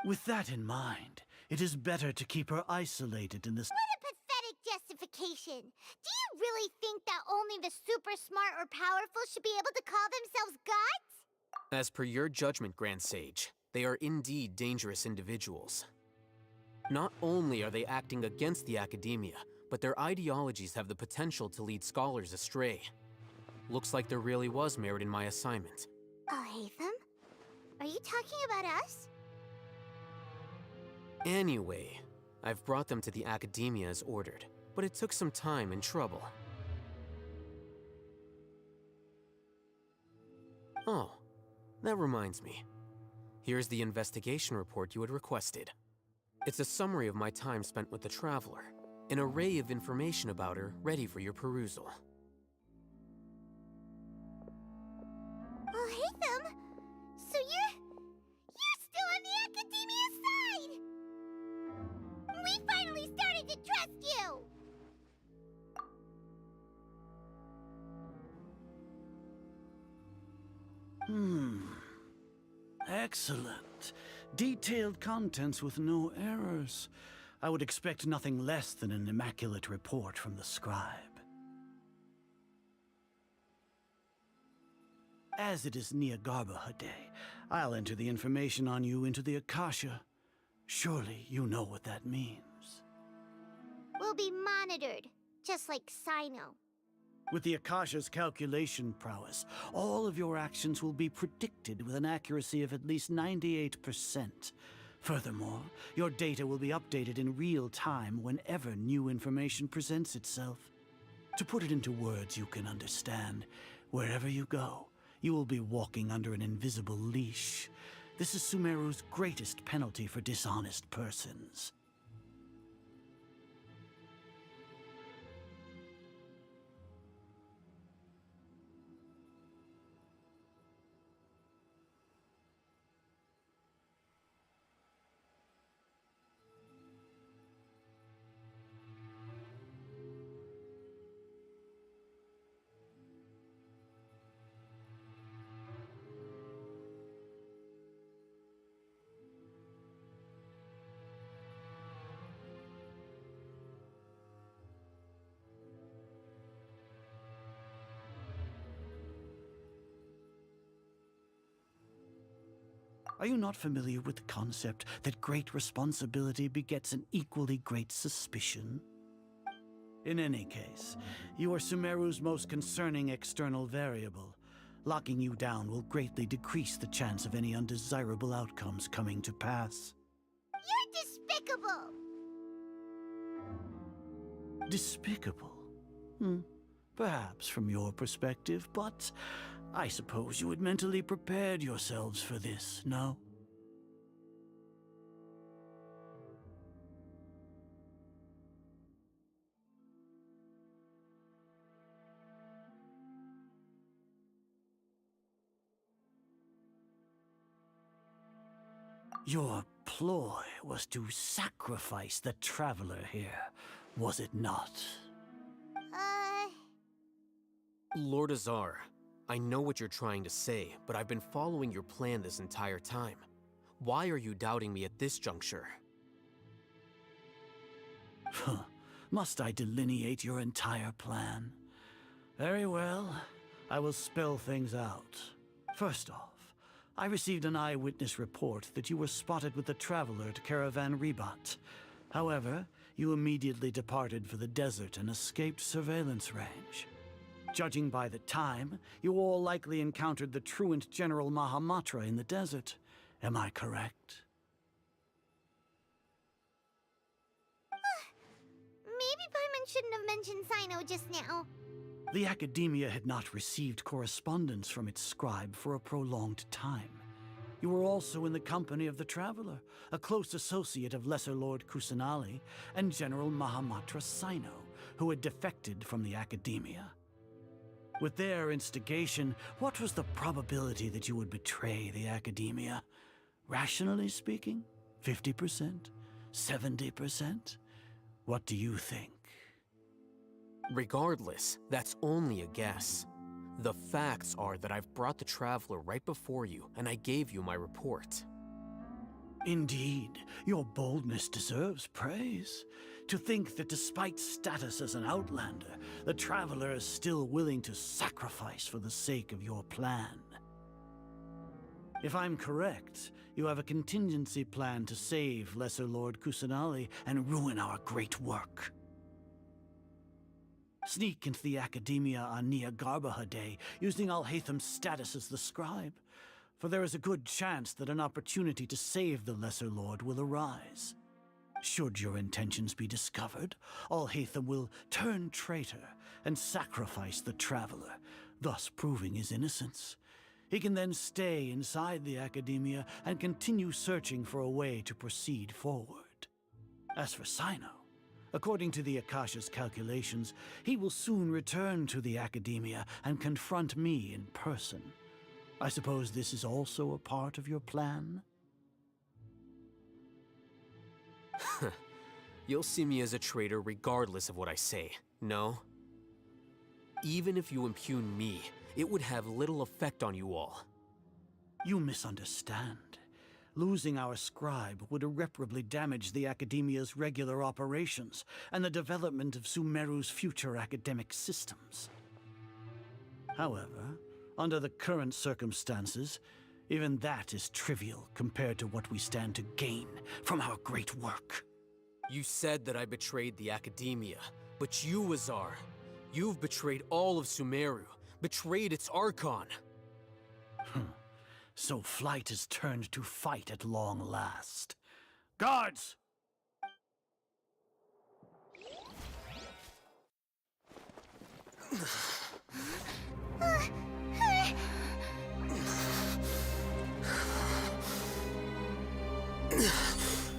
With that in mind, it is better to keep her isolated in this— What a pathetic justification! Do you really think that only the super smart or powerful should be able to call themselves gods? As per your judgment, Grand Sage, they are indeed dangerous individuals. Not only are they acting against the academia, but their ideologies have the potential to lead scholars astray. Looks like there really was merit in my assignment. Oh, Hatham? Are you talking about us? Anyway, I've brought them to the academia as ordered, but it took some time and trouble. Oh, that reminds me. Here's the investigation report you had requested. It's a summary of my time spent with the Traveler, an array of information about her ready for your perusal. Oh, Hatham! So you're still on the academia side! We finally started to trust you! Excellent. Detailed contents with no errors. I would expect nothing less than an immaculate report from the scribe. As it is Niagarbaha Day, I'll enter the information on you into the Akasha. Surely you know what that means. We'll be monitored, just like Sino. With the Akasha's calculation prowess, all of your actions will be predicted with an accuracy of at least 98%. Furthermore, your data will be updated in real time whenever new information presents itself. To put it into words you can understand, wherever you go, you will be walking under an invisible leash. This is Sumeru's greatest penalty for dishonest persons. Are you not familiar with the concept that great responsibility begets an equally great suspicion? In any case, you are Sumeru's most concerning external variable. Locking you down will greatly decrease the chance of any undesirable outcomes coming to pass. You're despicable! Despicable? Perhaps from your perspective, but I suppose you had mentally prepared yourselves for this, no? Your ploy was to sacrifice the Traveler here, was it not? Lord Azar, I know what you're trying to say, but I've been following your plan this entire time. Why are you doubting me at this juncture? Must I delineate your entire plan? Very well, I will spell things out. First off, I received an eyewitness report that you were spotted with the Traveler at Caravan Ribat. However, you immediately departed for the desert and escaped surveillance range. Judging by the time, you all likely encountered the truant General Mahamatra in the desert. Am I correct? Maybe Paimon shouldn't have mentioned Sino just now. The Academia had not received correspondence from its scribe for a prolonged time. You were also in the company of the Traveler, a close associate of Lesser Lord Kusanali and General Mahamatra Sino, who had defected from the Academia. With their instigation, what was the probability that you would betray the Academia? Rationally speaking, 50%? 70%? What do you think? Regardless, that's only a guess. The facts are that I've brought the Traveler right before you, and I gave you my report. Indeed, your boldness deserves praise. To think that despite status as an outlander, the Traveler is still willing to sacrifice for the sake of your plan. If I'm correct, you have a contingency plan to save Lesser Lord Kusanali and ruin our great work. Sneak into the Academia on Nia Garbaha Day, using Alhaitham's status as the scribe, for there is a good chance that an opportunity to save the Lesser Lord will arise. Should your intentions be discovered, Alhaitham will turn traitor and sacrifice the Traveler, thus proving his innocence. He can then stay inside the Academia and continue searching for a way to proceed forward. As for Sino, according to the Akasha's calculations, he will soon return to the Academia and confront me in person. I suppose this is also a part of your plan? You'll see me as a traitor regardless of what I say, no? Even if you impugn me, it would have little effect on you all. You misunderstand. Losing our scribe would irreparably damage the Academia's regular operations and the development of Sumeru's future academic systems. However, under the current circumstances, even that is trivial compared to what we stand to gain from our great work. You said that I betrayed the Academia, but you, Azar, you've betrayed all of Sumeru, betrayed its Archon. So flight has turned to fight at long last. Guards!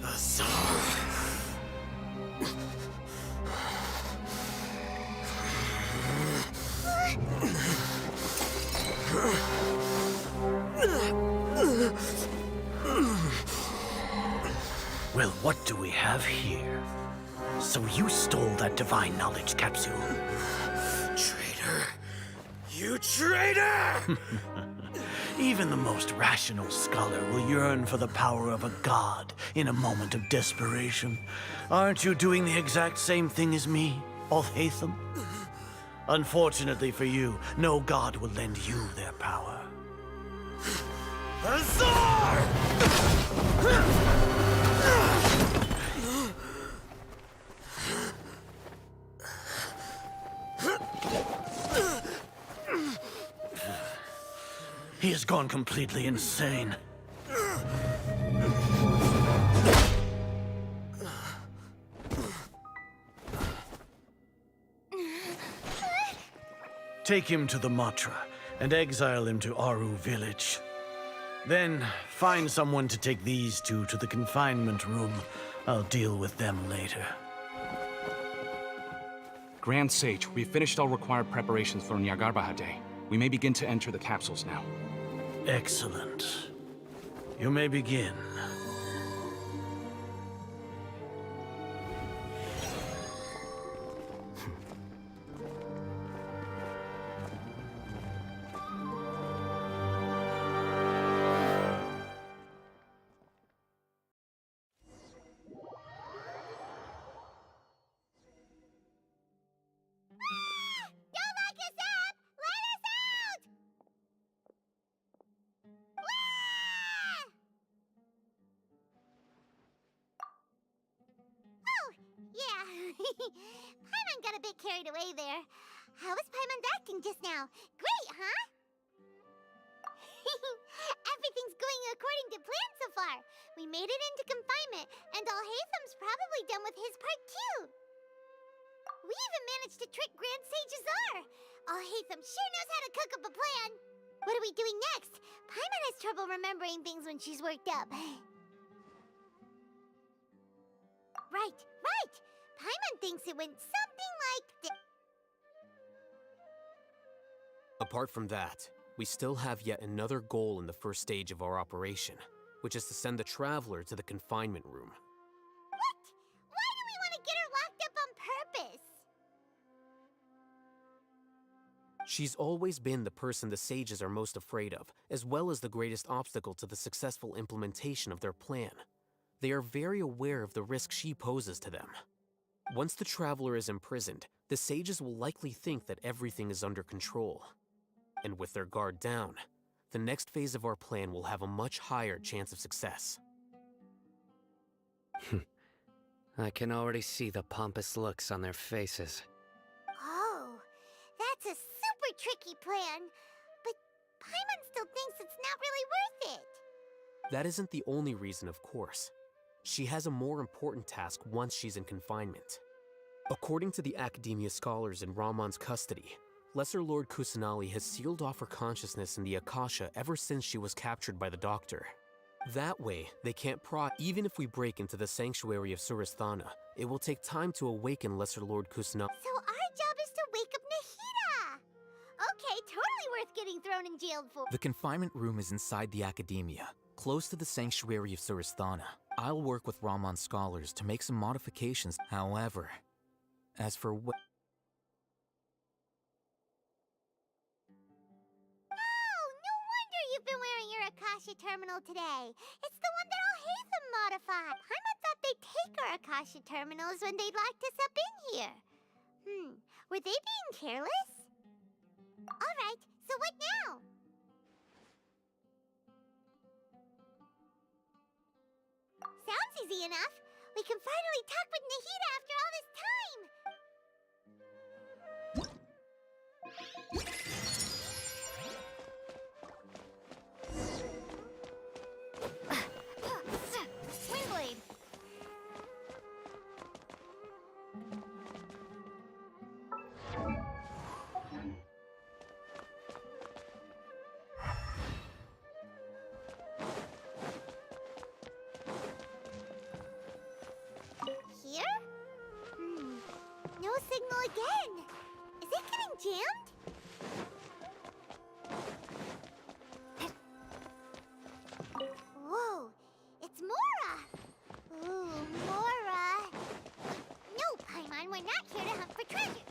Azar! Well, what do we have here? So you stole that divine knowledge capsule? Traitor! You traitor! Even the most rational scholar will yearn for the power of a god in a moment of desperation. Aren't you doing the exact same thing as me, Alhaitham? Unfortunately for you, no god will lend you their power. Azar! He has gone completely insane. Take him to the Matra and exile him to Aru village. Then find someone to take these two to the confinement room. I'll deal with them later. Grand Sage, we've finished all required preparations for Nyagarbha Day. We may begin to enter the capsules now. Excellent. You may begin. Paimon got a bit carried away there. How was Paimon's acting just now? Great, huh? Everything's going according to plan so far. We made it into confinement, and Alhaitham's probably done with his part too. We even managed to trick Grand Sage Azar. Alhaitham sure knows how to cook up a plan. What are we doing next? Paimon has trouble remembering things when she's worked up. Right. Paimon thinks it went something like this. Apart from that, we still have yet another goal in the first stage of our operation, which is to send the Traveler to the confinement room. What? Why do we want to get her locked up on purpose? She's always been the person the sages are most afraid of, as well as the greatest obstacle to the successful implementation of their plan. They are very aware of the risk she poses to them. Once the traveler is imprisoned, the sages will likely think that everything is under control. And with their guard down, the next phase of our plan will have a much higher chance of success. I can already see the pompous looks on their faces. Oh, that's a super tricky plan. But Paimon still thinks it's not really worth it. That isn't the only reason, of course. She has a more important task once she's in confinement. According to the Academia scholars in Ramon's custody, Lesser Lord Kusanali has sealed off her consciousness in the Akasha ever since she was captured by the Doctor. That way, they can't pry. Even if we break into the sanctuary of Surasthana, it will take time to awaken Lesser Lord Kusanali. So our job is to wake up Nahida! Okay, totally worth getting thrown in jail for. The confinement room is inside the Academia, close to the sanctuary of Surasthana. I'll work with Ramon's scholars to make some modifications. However, as for what... Oh, no wonder you've been wearing your Akasha terminal today. It's the one that all Hatham modified. Paimon thought they'd take our Akasha terminals when they locked us up in here. Were they being careless? Alright, so what now? Sounds easy enough. We can finally talk with Nahida after all this time. Windblade. Here? No signal again. Is it getting jammed? Whoa, it's Mora! Ooh, Mora! No, Paimon, we're not here to hunt for treasure.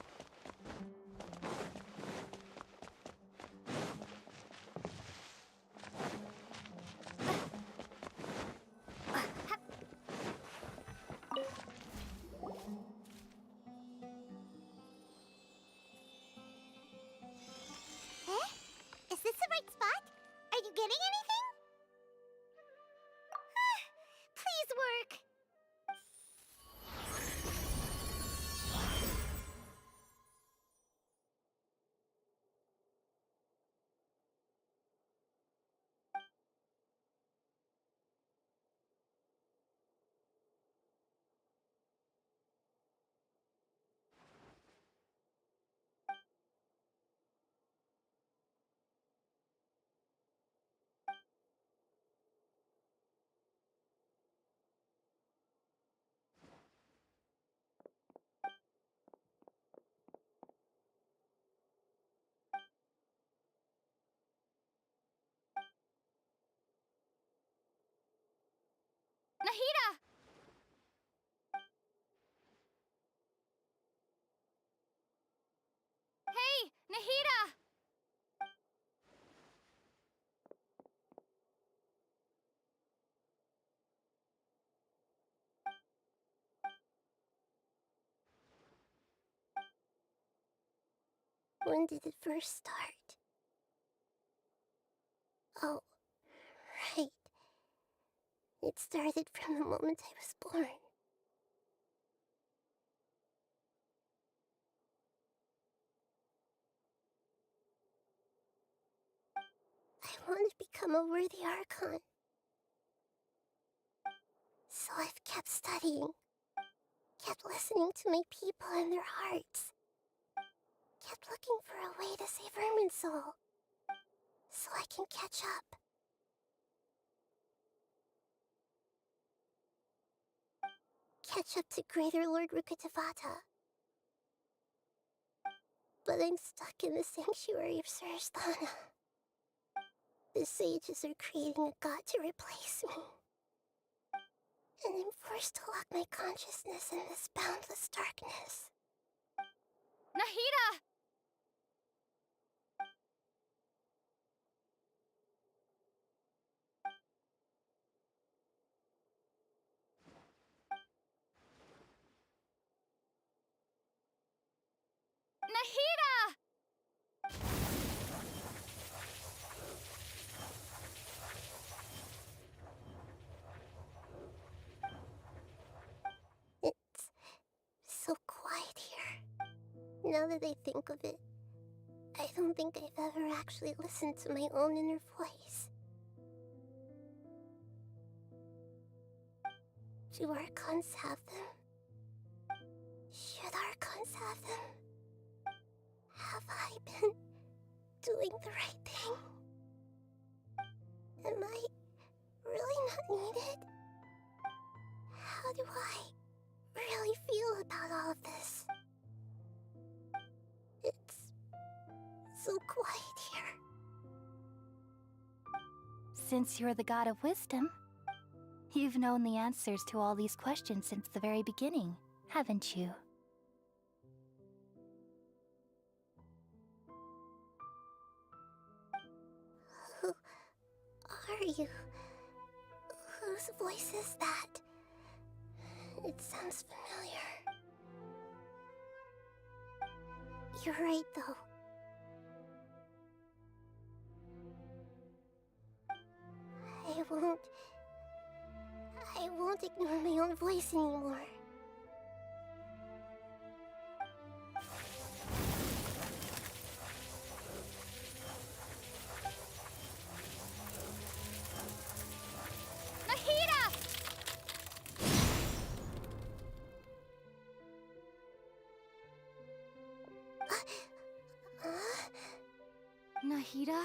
Eh? Is this the right spot? Are you getting anything? Please work. Nahida! Hey, Nahida! When did it first start? Oh, right. It started from the moment I was born. I want to become a worthy Archon. So I've kept studying, kept listening to my people and their hearts, kept looking for a way to save Irminsul, so I can catch up. Catch up to Greater Lord Rukkhadevata. But I'm stuck in the sanctuary of Surasthana. The sages are creating a god to replace me. And I'm forced to lock my consciousness in this boundless darkness. Nahida! Now that I think of it, I don't think I've ever actually listened to my own inner voice. Do Archons have them? Should Archons have them? Have I been doing the right thing? Am I really not needed? How do I really feel about all of this? It's so quiet here. Since you're the god of wisdom, you've known the answers to all these questions since the very beginning, haven't you? Who are you? Whose voice is that? It sounds familiar. You're right, though. I won't ignore my own voice anymore. Nahida! Nahida?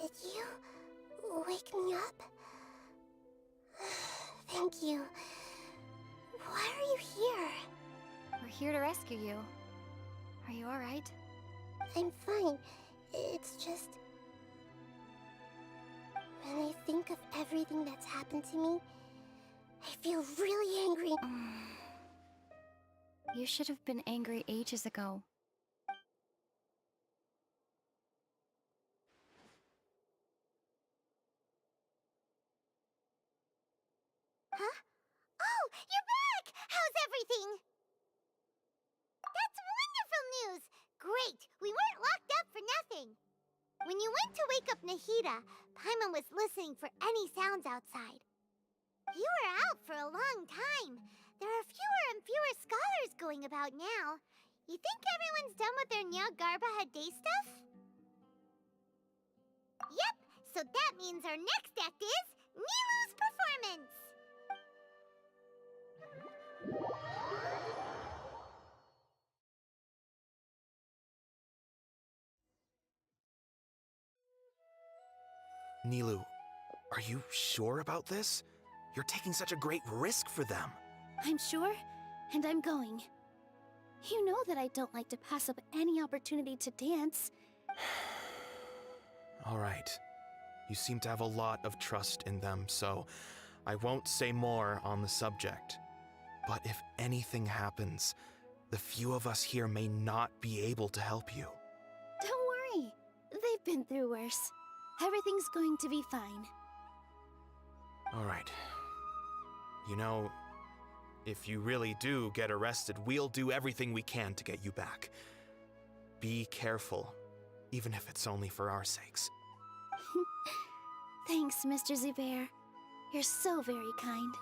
Did you wake me up? Thank you. Why are you here? We're here to rescue you. Are you alright? I'm fine. It's just... when I think of everything that's happened to me, I feel really angry. You should have been angry ages ago. Huh? Oh, you're back! How's everything? That's wonderful news! Great! We weren't locked up for nothing! When you went to wake up Nahida, Paimon was listening for any sounds outside. You were out for a long time. There are fewer and fewer scholars going about now. You think everyone's done with their Nyagarbaha Day stuff? Yep, so that means our next act is Nilu's performance! Nilu, are you sure about this? You're taking such a great risk for them. I'm sure, and I'm going. You know that I don't like to pass up any opportunity to dance. All right. You seem to have a lot of trust in them, so I won't say more on the subject. But if anything happens, the few of us here may not be able to help you. Don't worry. They've been through worse. Everything's going to be fine. All right. You know, if you really do get arrested, we'll do everything we can to get you back. Be careful, even if it's only for our sakes. Thanks, Mr. Zubair. You're so very kind.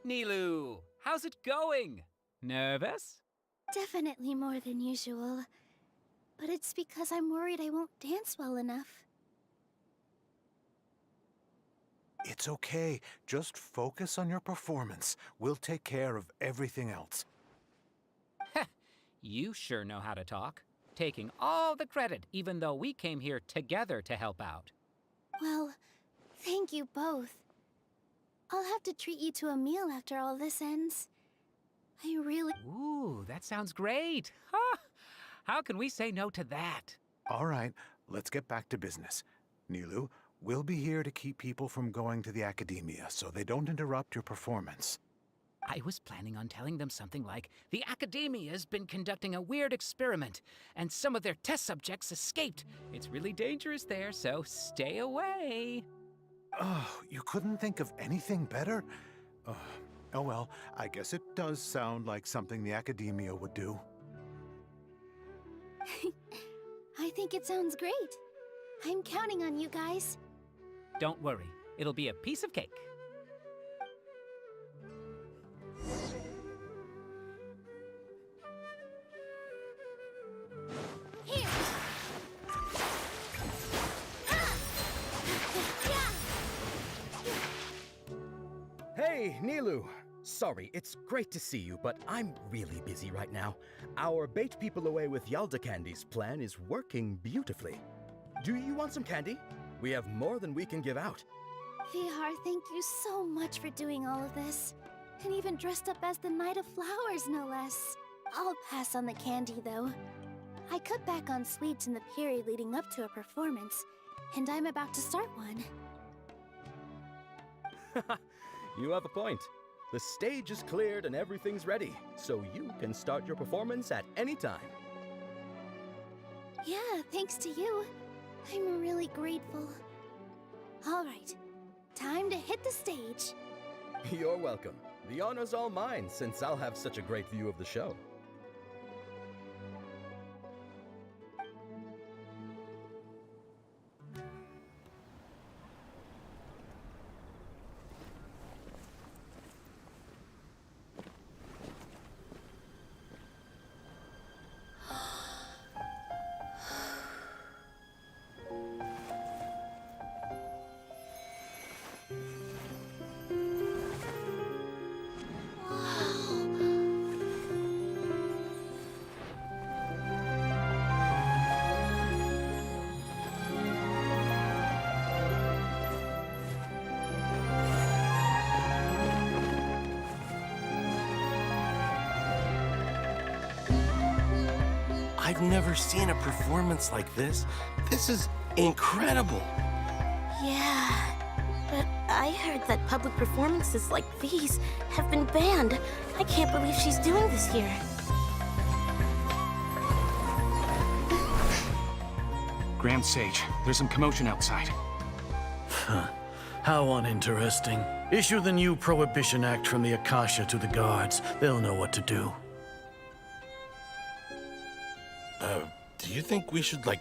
Nilu, how's it going? Nervous? Definitely more than usual. But it's because I'm worried I won't dance well enough. It's okay. Just focus on your performance. We'll take care of everything else. You sure know how to talk. Taking all the credit, even though we came here together to help out. Well, thank you both. I'll have to treat you to a meal after all this ends. I really... Ooh, that sounds great. Ha! How can we say no to that? All right, let's get back to business. Nilu, we'll be here to keep people from going to the academia so they don't interrupt your performance. I was planning on telling them something like, the Academia's been conducting a weird experiment, and some of their test subjects escaped. It's really dangerous there, so stay away. Oh, you couldn't think of anything better? Oh well, I guess it does sound like something the Academia would do. I think it sounds great. I'm counting on you guys. Don't worry, it'll be a piece of cake. Here! Hey, Nilu! Sorry, it's great to see you, but I'm really busy right now. Our Bait People Away with Yalda Candies plan is working beautifully. Do you want some candy? We have more than we can give out. Vihar, thank you so much for doing all of this. And even dressed up as the Knight of Flowers, no less. I'll pass on the candy, though. I cut back on sweets in the period leading up to a performance, and I'm about to start one. You have a point. The stage is cleared and everything's ready, so you can start your performance at any time. Yeah, thanks to you. I'm really grateful. All right, time to hit the stage. You're welcome. The honor's all mine, since I'll have such a great view of the show. I've never seen a performance like this. This is incredible. Yeah, but I heard that public performances like these have been banned. I can't believe she's doing this here. Grand Sage, there's some commotion outside. Huh. How uninteresting. Issue the new Prohibition Act from the Akasha to the guards. They'll know what to do. Do you think we should, like,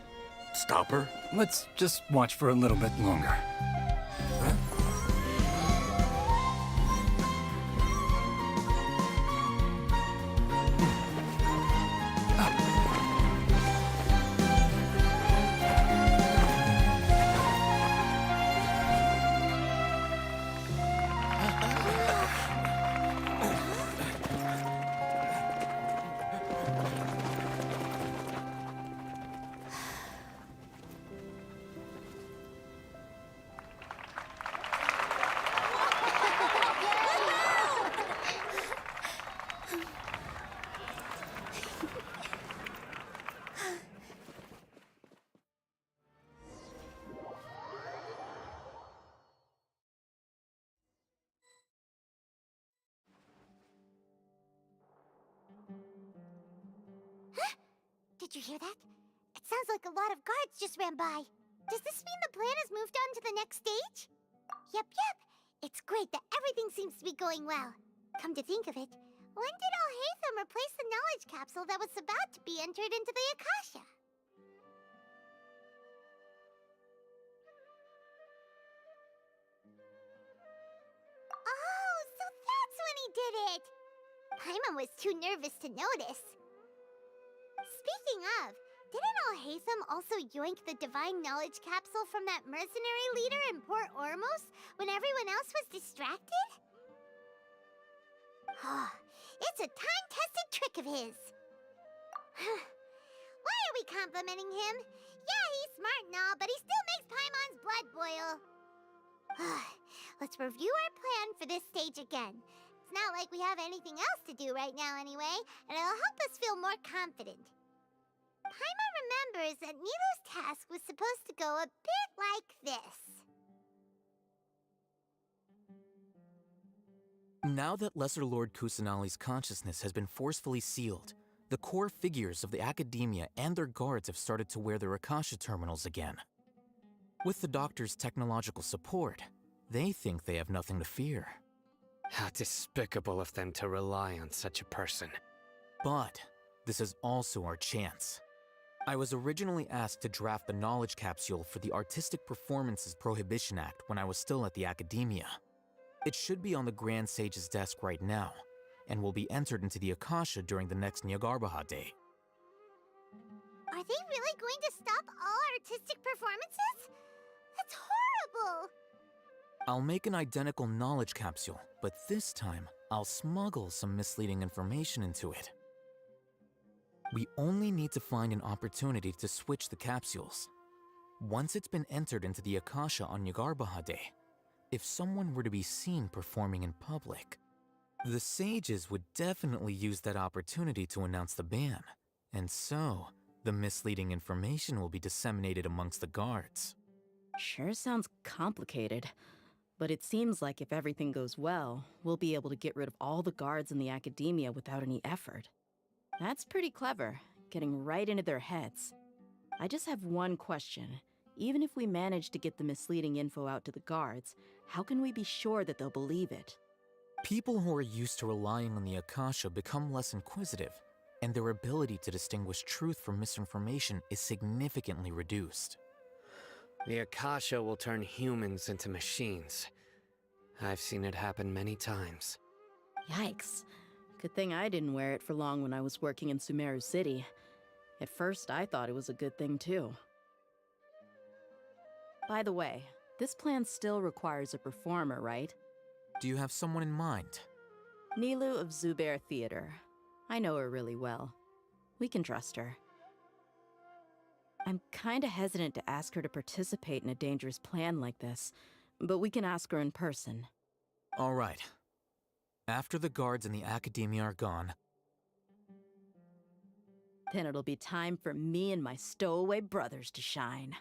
stop her? Let's just watch for a little bit longer. Did you hear that? It sounds like a lot of guards just ran by. Does this mean the plan has moved on to the next stage? Yep. It's great that everything seems to be going well. Come to think of it, when did Alhaitham replace the knowledge capsule that was about to be entered into the Akasha? Oh, so that's when he did it! Paimon was too nervous to notice. Speaking of, didn't Alhaitham also yoink the divine knowledge capsule from that mercenary leader in Port Ormos when everyone else was distracted? It's a time-tested trick of his. Why are we complimenting him? Yeah, he's smart and all, but he still makes Paimon's blood boil. let's review our plan for this stage again. It's not like we have anything else to do right now anyway, and it'll help us feel more confident. Paimon remembers that Nilu's task was supposed to go a bit like this. Now that Lesser Lord Kusanali's consciousness has been forcefully sealed, the core figures of the Academia and their guards have started to wear their Akasha terminals again. With the Doctor's technological support, they think they have nothing to fear. How despicable of them to rely on such a person. But this is also our chance. I was originally asked to draft the knowledge capsule for the Artistic Performances Prohibition Act when I was still at the Academia. It should be on the Grand Sage's desk right now, and will be entered into the Akasha during the next Nyargarbaha Day. Are they really going to stop all artistic performances? That's horrible! I'll make an identical knowledge capsule, but this time, I'll smuggle some misleading information into it. We only need to find an opportunity to switch the capsules. Once it's been entered into the Akasha on Nyargarbaha Day, if someone were to be seen performing in public, the sages would definitely use that opportunity to announce the ban, and so the misleading information will be disseminated amongst the guards. Sure sounds complicated, but it seems like if everything goes well, we'll be able to get rid of all the guards in the Academia without any effort. That's pretty clever, getting right into their heads. I just have one question. Even if we manage to get the misleading info out to the guards, how can we be sure that they'll believe it? People who are used to relying on the Akasha become less inquisitive, and their ability to distinguish truth from misinformation is significantly reduced. The Akasha will turn humans into machines. I've seen it happen many times. Yikes. Good thing I didn't wear it for long when I was working in Sumeru City. At first, I thought it was a good thing too. By the way, this plan still requires a performer, right? Do you have someone in mind? Nilu of Zubair Theater. I know her really well. We can trust her. I'm kinda hesitant to ask her to participate in a dangerous plan like this, but we can ask her in person. All right. After the guards in the Academia are gone, then it'll be time for me and my stowaway brothers to shine.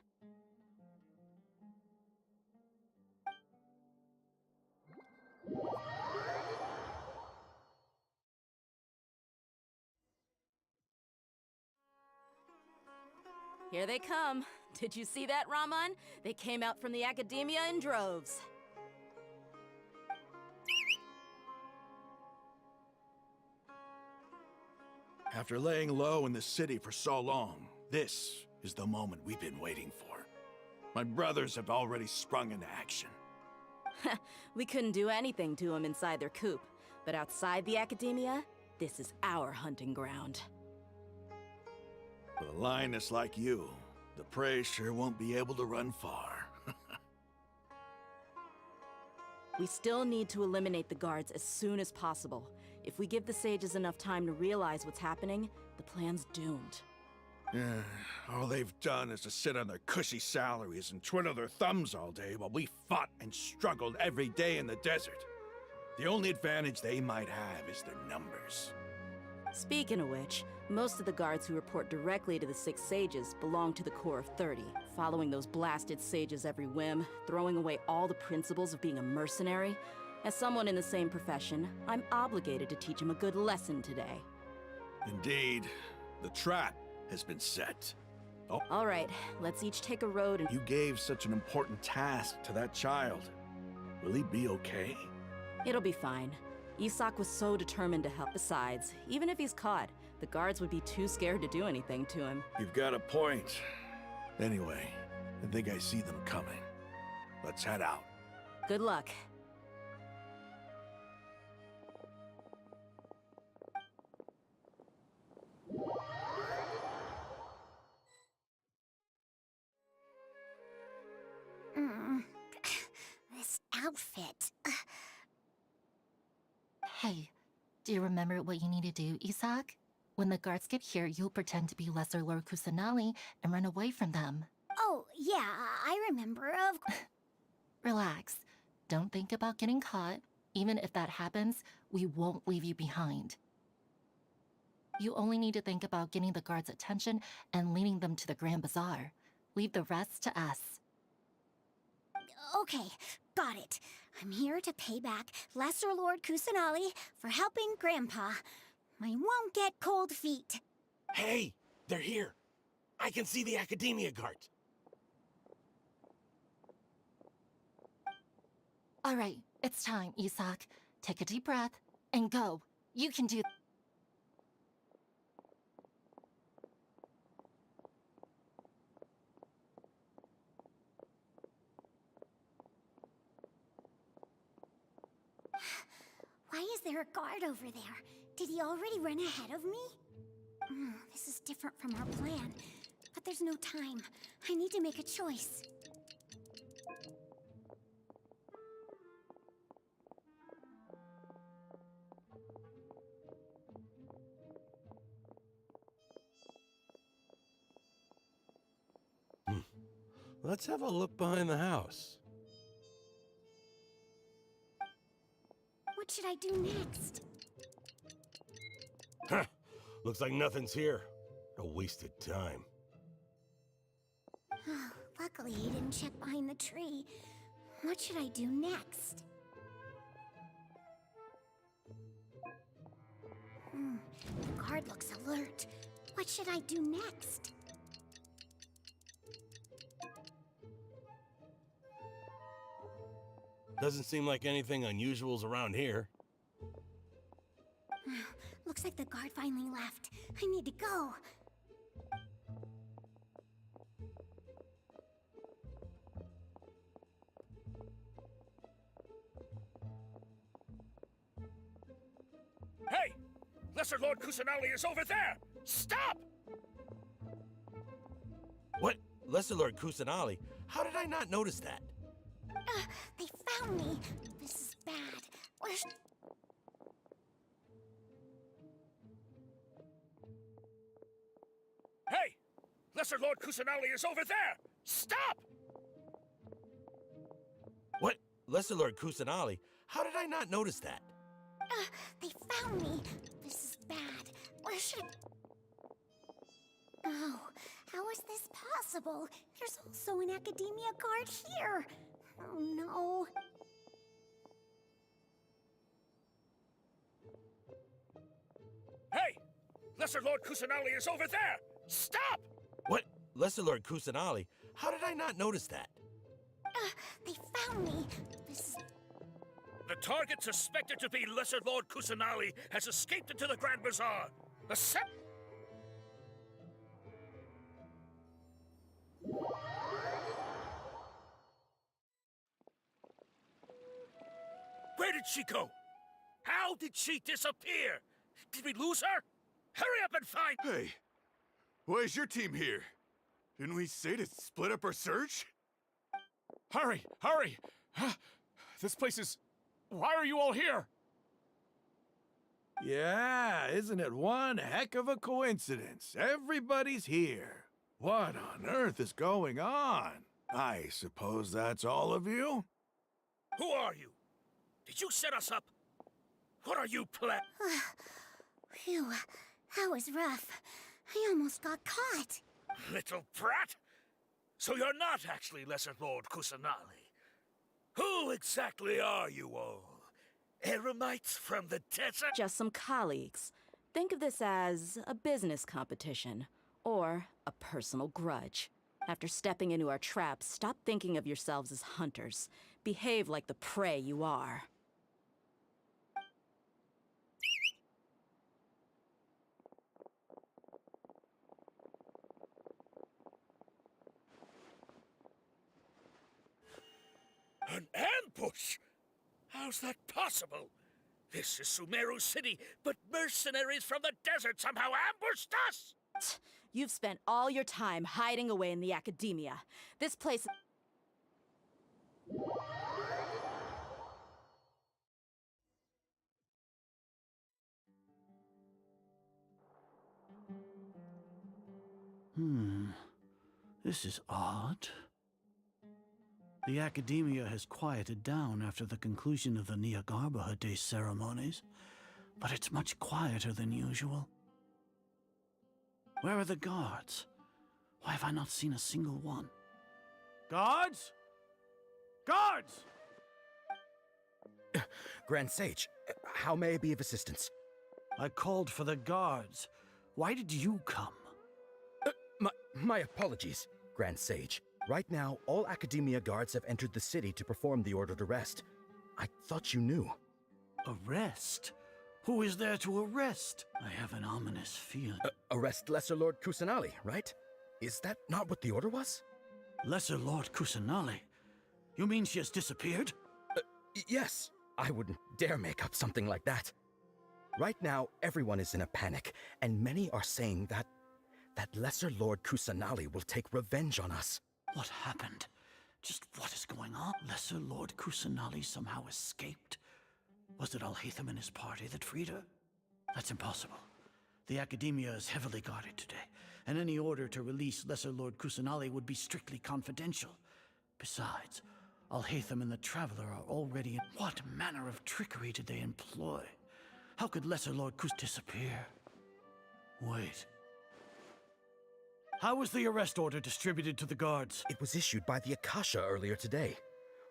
Here they come. Did you see that, Raman? They came out from the Academia in droves. After laying low in the city for so long, this is the moment we've been waiting for. My brothers have already sprung into action. We couldn't do anything to them inside their coop, but outside the Academia, this is our hunting ground. With a lioness like you, the prey sure won't be able to run far. We still need to eliminate the guards as soon as possible. If we give the sages enough time to realize what's happening, the plan's doomed. Yeah, all they've done is to sit on their cushy salaries and twiddle their thumbs all day while we fought and struggled every day in the desert. The only advantage they might have is their numbers. Speaking of which, most of the guards who report directly to the 6 sages belong to the Corps of 30, following those blasted sages every whim, throwing away all the principles of being a mercenary. As someone in the same profession, I'm obligated to teach them a good lesson today. Indeed, the trap has been set. Oh. All right, let's each take a road and— You gave such an important task to that child. Will he be okay? It'll be fine. Isak was so determined to help. Besides, even if he's caught, the guards would be too scared to do anything to him. You've got a point. Anyway, I think I see them coming. Let's head out. Good luck. This outfit. Hey, do you remember what you need to do, Isak? When the guards get here, you'll pretend to be Lesser Lord Kusanali and run away from them. Oh, yeah, I remember, of course. Relax. Don't think about getting caught. Even if that happens, we won't leave you behind. You only need to think about getting the guards' attention and leading them to the Grand Bazaar. Leave the rest to us. Okay, got it. I'm here to pay back Lesser Lord Kusanali for helping Grandpa. I won't get cold feet. Hey, they're here. I can see the Academia guards. All right, it's time, Isak. Take a deep breath and go. You can do. Why is there a guard over there? Did he already run ahead of me? This is different from our plan. But there's no time. I need to make a choice. Let's have a look behind the house. What should I do next? Huh. Looks like nothing's here. A wasted time. Luckily, he didn't check behind the tree. What should I do next? The guard looks alert. What should I do next? Doesn't seem like anything unusual's around here. Looks like the guard finally left. I need to go. Hey! Lesser Lord Kusanali is over there! Stop! What? Lesser Lord Kusanali? How did I not notice that? They found me. This is bad. Where's... Hey! Lesser Lord Kusanali is over there! Stop! What? Lesser Lord Kusanali? How did I not notice that? They found me. This is bad. Where should... Oh, how is this possible? There's also an Academia guard here. Oh no. Hey! Lesser Lord Kusanali is over there! Stop! What? Lesser Lord Kusanali? How did I not notice that? They found me. This is... The target suspected to be Lesser Lord Kusanali has escaped into the Grand Bazaar. Where did she go? How did she disappear? Did we lose her? Hurry up and find... Hey, why is your team here? Didn't we say to split up our search? Hurry! Hurry! This place is... Why are you all here? Yeah, isn't it one heck of a coincidence? Everybody's here. What on earth is going on? I suppose that's all of you? Who are you? Did you set us up? What are you Phew, that was rough. I almost got caught. Little brat? So you're not actually Lesser Lord Kusanali. Who exactly are you all? Eremites from the desert? Just some colleagues. Think of this as a business competition, or a personal grudge. After stepping into our traps, stop thinking of yourselves as hunters. Behave like the prey you are. An ambush? How's that possible? This is Sumeru City, but mercenaries from the desert somehow ambushed us! You've spent all your time hiding away in the academia. This place... This is odd. The academia has quieted down after the conclusion of the Nyagarbha Day ceremonies, but it's much quieter than usual. Where are the guards? Why have I not seen a single one? Guards? Guards! Grand Sage, how may I be of assistance? I called for the guards. Why did you come? My apologies, Grand Sage. Right now, all Academia guards have entered the city to perform the ordered arrest. I thought you knew. Arrest? Who is there to arrest? I have an ominous feeling. Arrest Lesser Lord Kusanali, right? Is that not what the order was? Lesser Lord Kusanali? You mean she has disappeared? Yes. I wouldn't dare make up something like that. Right now, everyone is in a panic, and many are saying that Lesser Lord Kusanali will take revenge on us. What happened? Just what is going on? Lesser Lord Kusanali somehow escaped? Was it Alhaitham and his party that freed her? That's impossible. The Academia is heavily guarded today, and any order to release Lesser Lord Kusanali would be strictly confidential. Besides, Alhaitham and the Traveler are already in... What manner of trickery did they employ? How could Lesser Lord Kus disappear? Wait. How was the arrest order distributed to the guards? It was issued by the Akasha earlier today.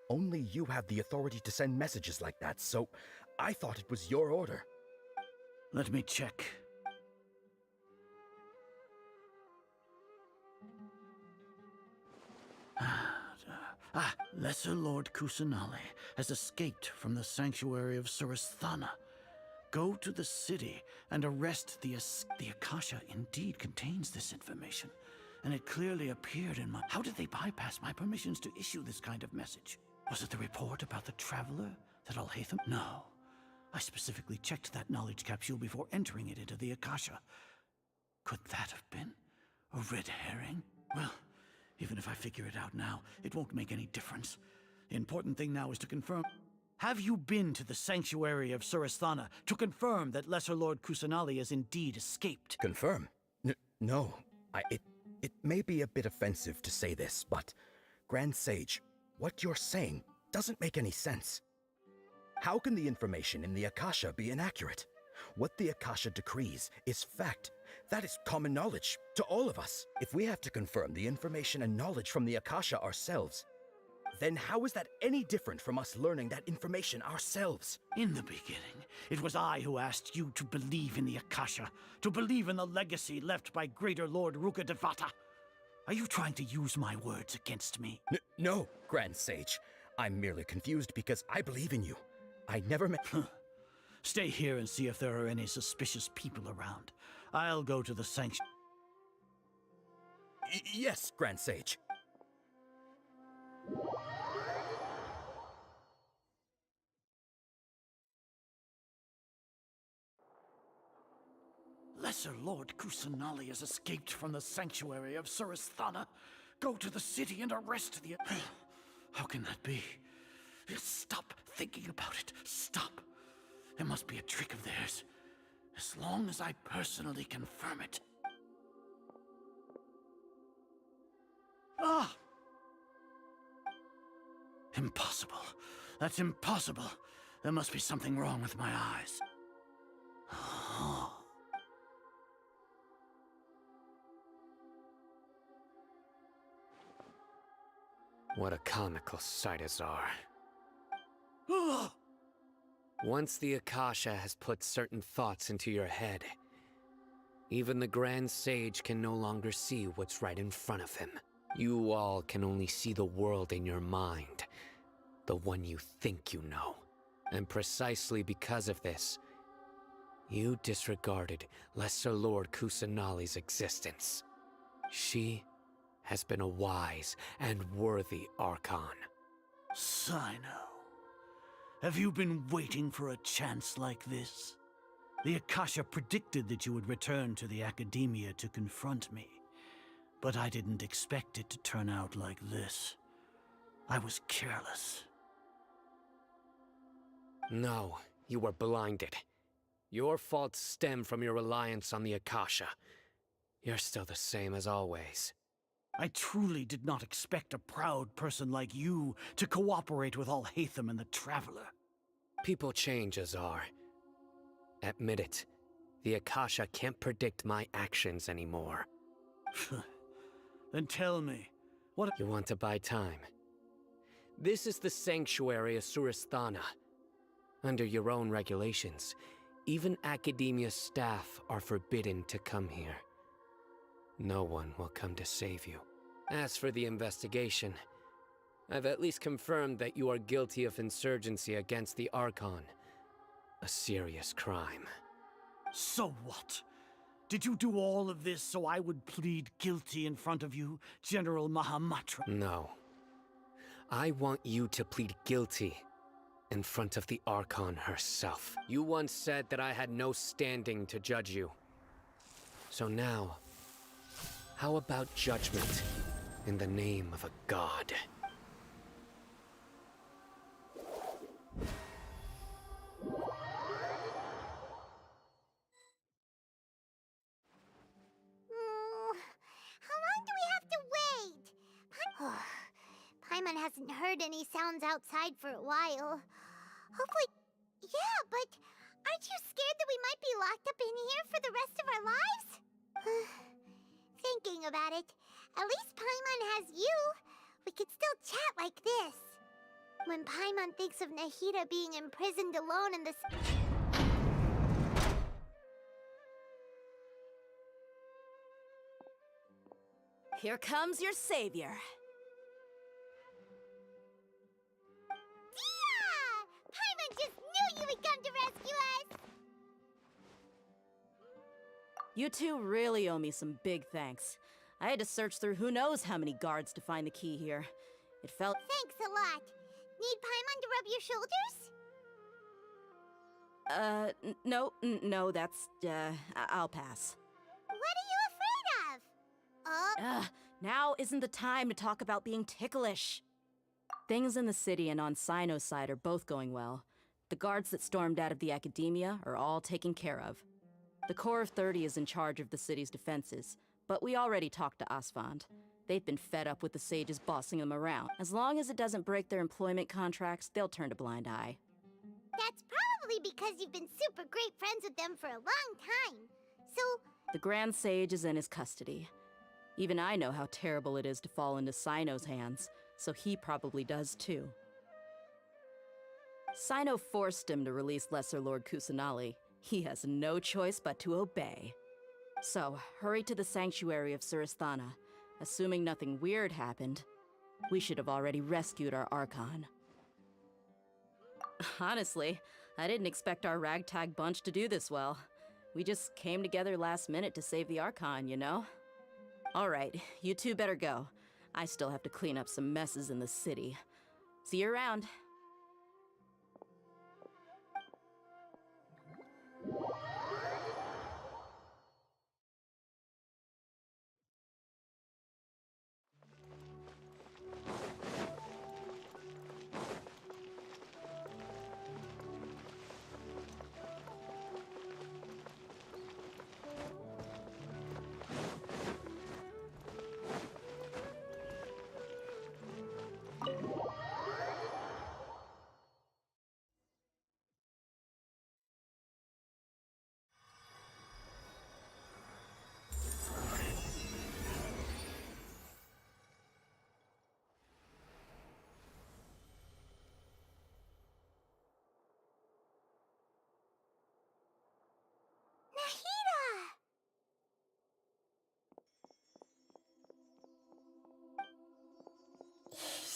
Only you have the authority to send messages like that, so I thought it was your order. Let me check. Lesser Lord Kusanali has escaped from the sanctuary of Surasthana. Go to the city and arrest the Akasha indeed contains this information, and it clearly appeared in my... How did they bypass my permissions to issue this kind of message? Was it the report about the Traveler that Alhaitham... No. I specifically checked that knowledge capsule before entering it into the Akasha. Could that have been a red herring? Well, even if I figure it out now, it won't make any difference. The important thing now is to confirm... Have you been to the sanctuary of Surasthana to confirm that Lesser Lord Kusanali has indeed escaped? Confirm? No. It may be a bit offensive to say this, but... Grand Sage, what you're saying doesn't make any sense. How can the information in the Akasha be inaccurate? What the Akasha decrees is fact. That is common knowledge to all of us. If we have to confirm the information and knowledge from the Akasha ourselves, then how is that any different from us learning that information ourselves? In the beginning, it was I who asked you to believe in the Akasha, to believe in the legacy left by Greater Lord Rukkhadevata. Are you trying to use my words against me? No, Grand Sage. I'm merely confused because I believe in you. I never met... Stay here and see if there are any suspicious people around. I'll go to the sanctuary. Yes, Grand Sage. Lesser Lord Kusanali has escaped from the sanctuary of Surasthana. Go to the city and arrest the... How can that be? Stop thinking about it. Stop. It must be a trick of theirs. As long as I personally confirm it. Ah! Impossible. That's impossible. There must be something wrong with my eyes. What a comical sight, Azar. Once the Akasha has put certain thoughts into your head, even the Grand Sage can no longer see what's right in front of him. You all can only see the world in your mind, the one you think you know. And precisely because of this, you disregarded Lesser Lord Kusanali's existence. She has been a wise and worthy Archon. Sino, have you been waiting for a chance like this? The Akasha predicted that you would return to the Academia to confront me, but I didn't expect it to turn out like this. I was careless. No, you were blinded. Your faults stem from your reliance on the Akasha. You're still the same as always. I truly did not expect a proud person like you to cooperate with Alhaitham and the Traveler. People change, Azar. Admit it. The Akasha can't predict my actions anymore. Then tell me, what— You want to buy time? This is the sanctuary of Surasthana. Under your own regulations, even Academia staff are forbidden to come here. No one will come to save you. As for the investigation, I've at least confirmed that you are guilty of insurgency against the Archon. A serious crime. So what? Did you do all of this so I would plead guilty in front of you, General Mahamatra? No. I want you to plead guilty in front of the Archon herself. You once said that I had no standing to judge you. So now, how about judgment in the name of a god? How long do we have to wait? Paimon hasn't heard any sounds outside for a while. Hopefully... Yeah, but aren't you scared that we might be locked up in here for the rest of our lives? Thinking about it, at least Paimon has you. We could still chat like this. When Paimon thinks of Nahida being imprisoned alone in this... Here comes your savior. Dia! Paimon just knew you would come to rescue us! You two really owe me some big thanks. I had to search through who knows how many guards to find the key here. It felt— Thanks a lot. Need Paimon to rub your shoulders? No, that's, I'll pass. What are you afraid of? Now isn't the time to talk about being ticklish. Things in the city and on Sino's side are both going well. The guards that stormed out of the Academia are all taken care of. The Corps of 30 is in charge of the city's defenses, but we already talked to Asfand. They've been fed up with the sages bossing them around. As long as it doesn't break their employment contracts, they'll turn a blind eye. That's probably because you've been super great friends with them for a long time. So... The Grand Sage is in his custody. Even I know how terrible it is to fall into Sino's hands, so he probably does too. Sino forced him to release Lesser Lord Kusanali. He has no choice but to obey. So, hurry to the sanctuary of Surasthana. Assuming nothing weird happened, we should have already rescued our Archon. Honestly, I didn't expect our ragtag bunch to do this well. We just came together last minute to save the Archon, you know? Alright, you two better go. I still have to clean up some messes in the city. See you around.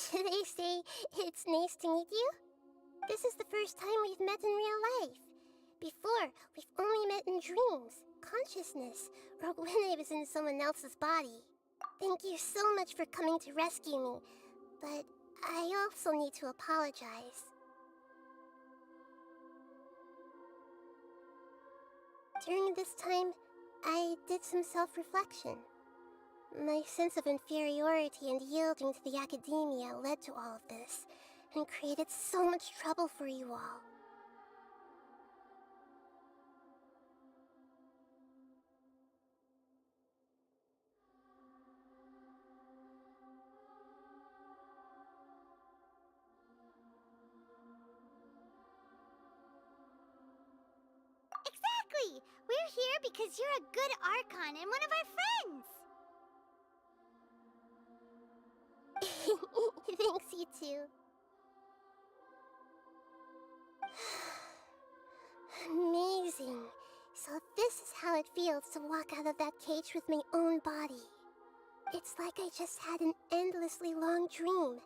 Should I say it's nice to meet you? This is the first time we've met in real life. Before, we've only met in dreams, consciousness, or when I was in someone else's body. Thank you so much for coming to rescue me, but I also need to apologize. During this time, I did some self-reflection. My sense of inferiority and yielding to the Academia led to all of this, and created so much trouble for you all. Exactly! We're here because you're a good Archon and one of our friends! Thanks, you too. Amazing. So this is how it feels to walk out of that cage with my own body. It's like I just had an endlessly long dream.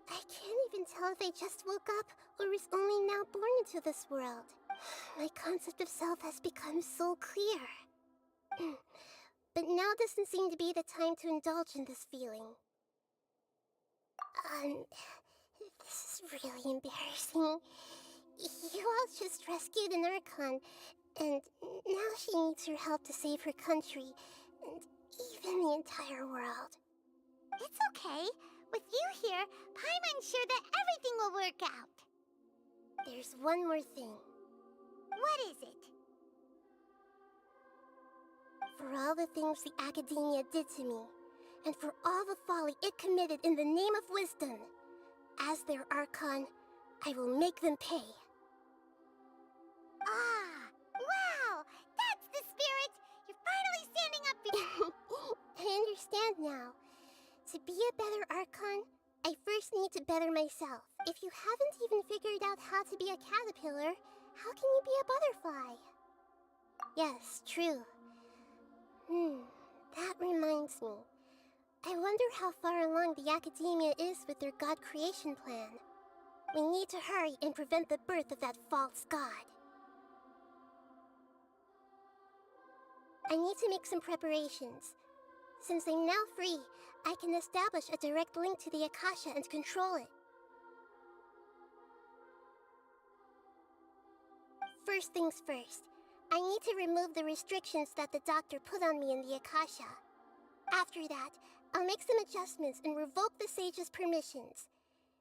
I can't even tell if I just woke up or was only now born into this world. My concept of self has become so clear. But now doesn't seem to be the time to indulge in this feeling. This is really embarrassing. You all just rescued an Archon, and now she needs your help to save her country, and even the entire world. It's okay. With you here, Paimon's sure that everything will work out. There's one more thing. What is it? For all the things the Academia did to me, and for all the folly it committed in the name of wisdom, as their Archon, I will make them pay. Ah! Wow! That's the spirit! You're finally standing up for... I understand now. To be a better Archon, I first need to better myself. If you haven't even figured out how to be a caterpillar, how can you be a butterfly? Yes, true. That reminds me. I wonder how far along the Academia is with their god creation plan. We need to hurry and prevent the birth of that false god. I need to make some preparations. Since I'm now free, I can establish a direct link to the Akasha and control it. First things first, I need to remove the restrictions that the doctor put on me in the Akasha. After that, I'll make some adjustments and revoke the sage's permissions.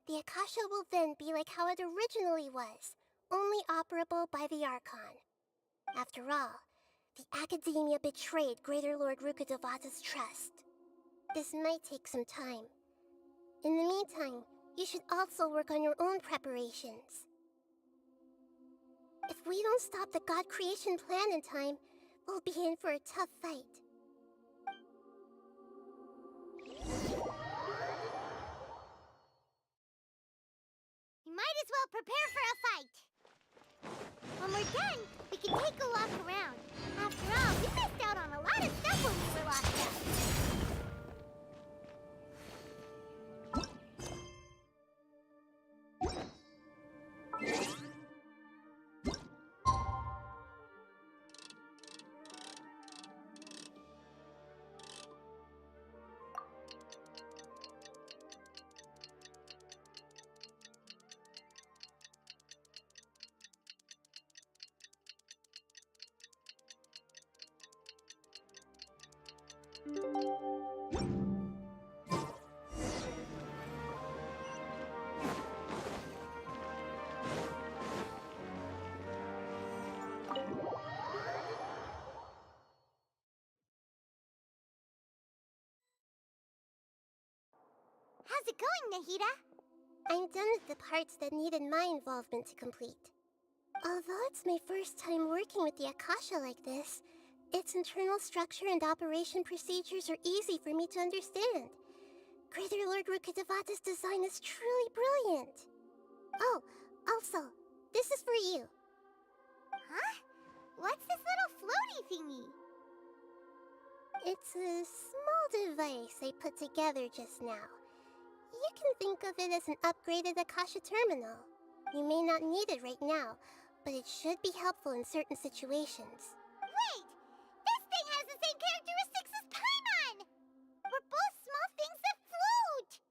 The Akasha will then be like how it originally was, only operable by the Archon. After all, the Academia betrayed Greater Lord Rukkhadevata's trust. This might take some time. In the meantime, you should also work on your own preparations. If we don't stop the god creation plan in time, we'll be in for a tough fight. You might as well prepare for a fight. When we're done, we can take a walk around. After all, we missed out on a lot of stuff when we were locked up. How's it going, Nahida? I'm done with the parts that needed my involvement to complete. Although it's my first time working with the Akasha like this, its internal structure and operation procedures are easy for me to understand. Greater Lord Rukkhadevata's design is truly brilliant. Oh, also, this is for you. Huh? What's this little floaty thingy? It's a small device I put together just now. You can think of it as an upgraded Akasha terminal. You may not need it right now, but it should be helpful in certain situations. Wait! This thing has the same characteristics as Paimon! We're both small things that float!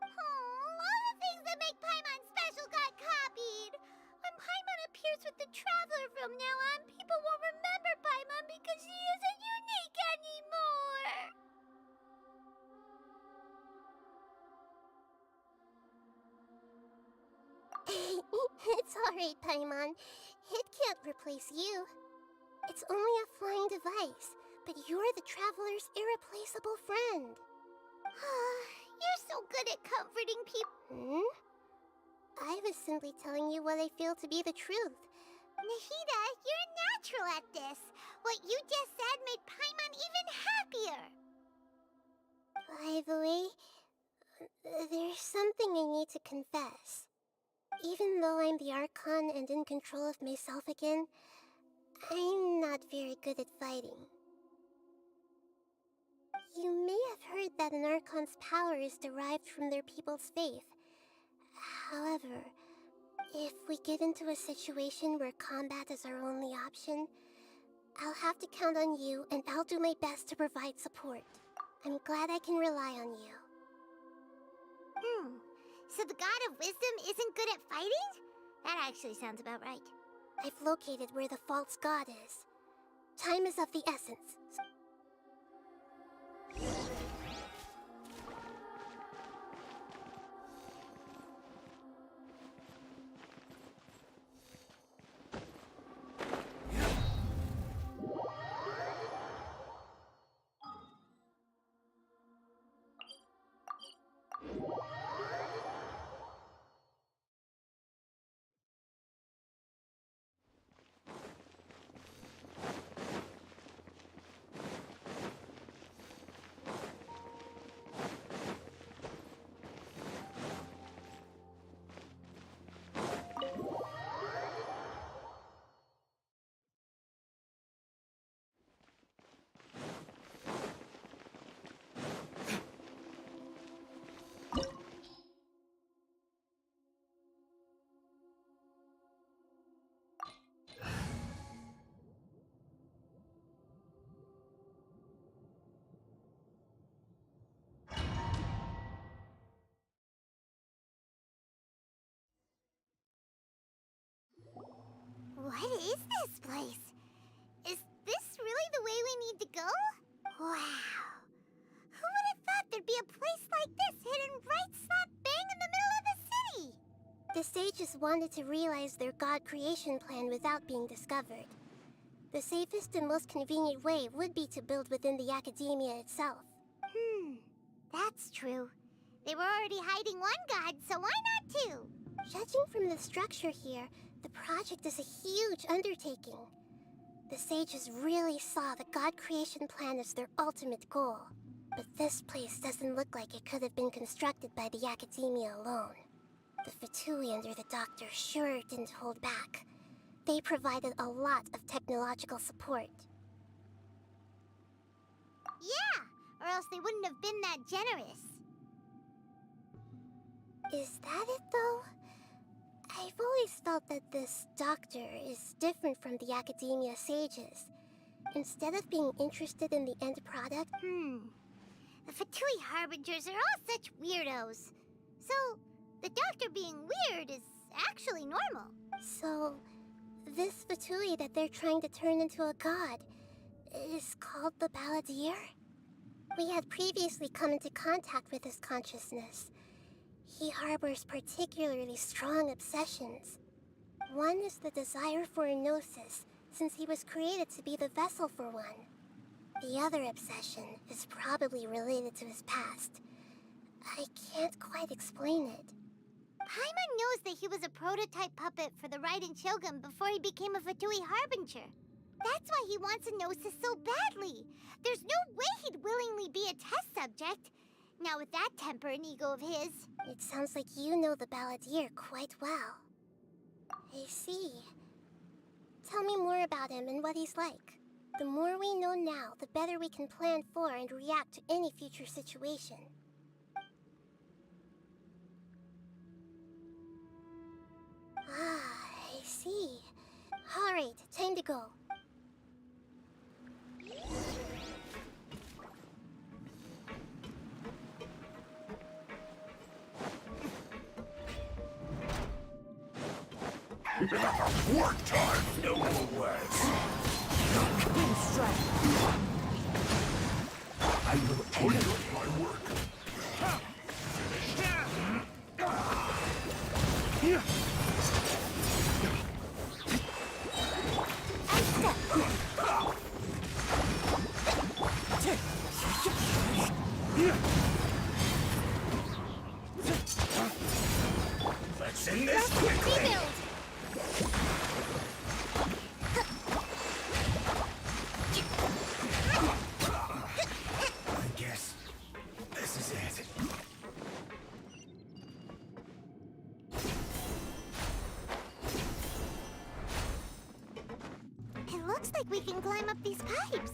Oh, all the things that make Paimon special got copied! When Paimon appears with the Traveler from now on, people won't remember Paimon because she isn't unique anymore! It's alright, Paimon. It can't replace you. It's only a flying device, but you're the Traveler's irreplaceable friend. You're so good at comforting people. I was simply telling you what I feel to be the truth. Nahida, you're a natural at this. What you just said made Paimon even happier. By the way, there's something I need to confess. Even though I'm the Archon and in control of myself again, I'm not very good at fighting. You may have heard that an Archon's power is derived from their people's faith. However, if we get into a situation where combat is our only option, I'll have to count on you, and I'll do my best to provide support. I'm glad I can rely on you. So the God of Wisdom isn't good at fighting? That actually sounds about right. I've located where the false god is. Time is of the essence. What is this place? Is this really the way we need to go? Wow. Who would have thought there'd be a place like this hidden right slap bang in the middle of the city? The sages wanted to realize their god creation plan without being discovered. The safest and most convenient way would be to build within the academia itself. That's true. They were already hiding one god, so why not two? Judging from the structure here, the project is a huge undertaking. The sages really saw the god creation plan as their ultimate goal. But this place doesn't look like it could have been constructed by the academia alone. The Fatui under the Doctor sure didn't hold back. They provided a lot of technological support. Yeah, or else they wouldn't have been that generous. Is that it, though? I've always felt that this Doctor is different from the Academia sages. Instead of being interested in the end product... The Fatui Harbingers are all such weirdos. So, the Doctor being weird is actually normal. So, this Fatui that they're trying to turn into a god is called the Balladeer? We had previously come into contact with his consciousness. He harbors particularly strong obsessions. One is the desire for a gnosis, since he was created to be the vessel for one. The other obsession is probably related to his past. I can't quite explain it. Paimon knows that he was a prototype puppet for the Raiden Shogun before he became a Fatui Harbinger. That's why he wants a gnosis so badly. There's no way he'd willingly be a test subject. Now with that temper and ego of his... It sounds like you know the Balladeer quite well. I see. Tell me more about him and what he's like. The more we know now, the better we can plan for and react to any future situation. I see. Alright, time to go. Work time, no more words. I will end my work. Let's end this quickly. This is it. It looks like we can climb up these pipes.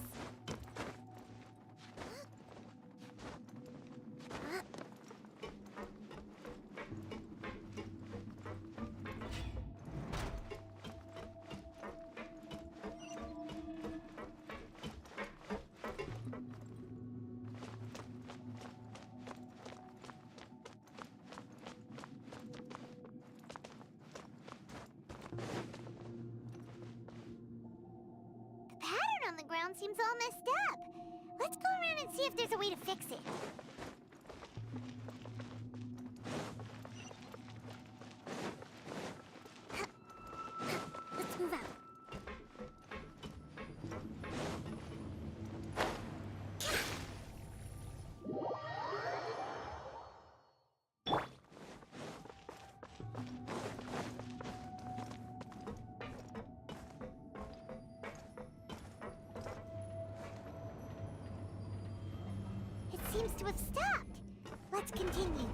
On the ground seems all messed up. Let's go around and see if there's a way to fix it. Let's move out. Seems to have stopped. Let's continue.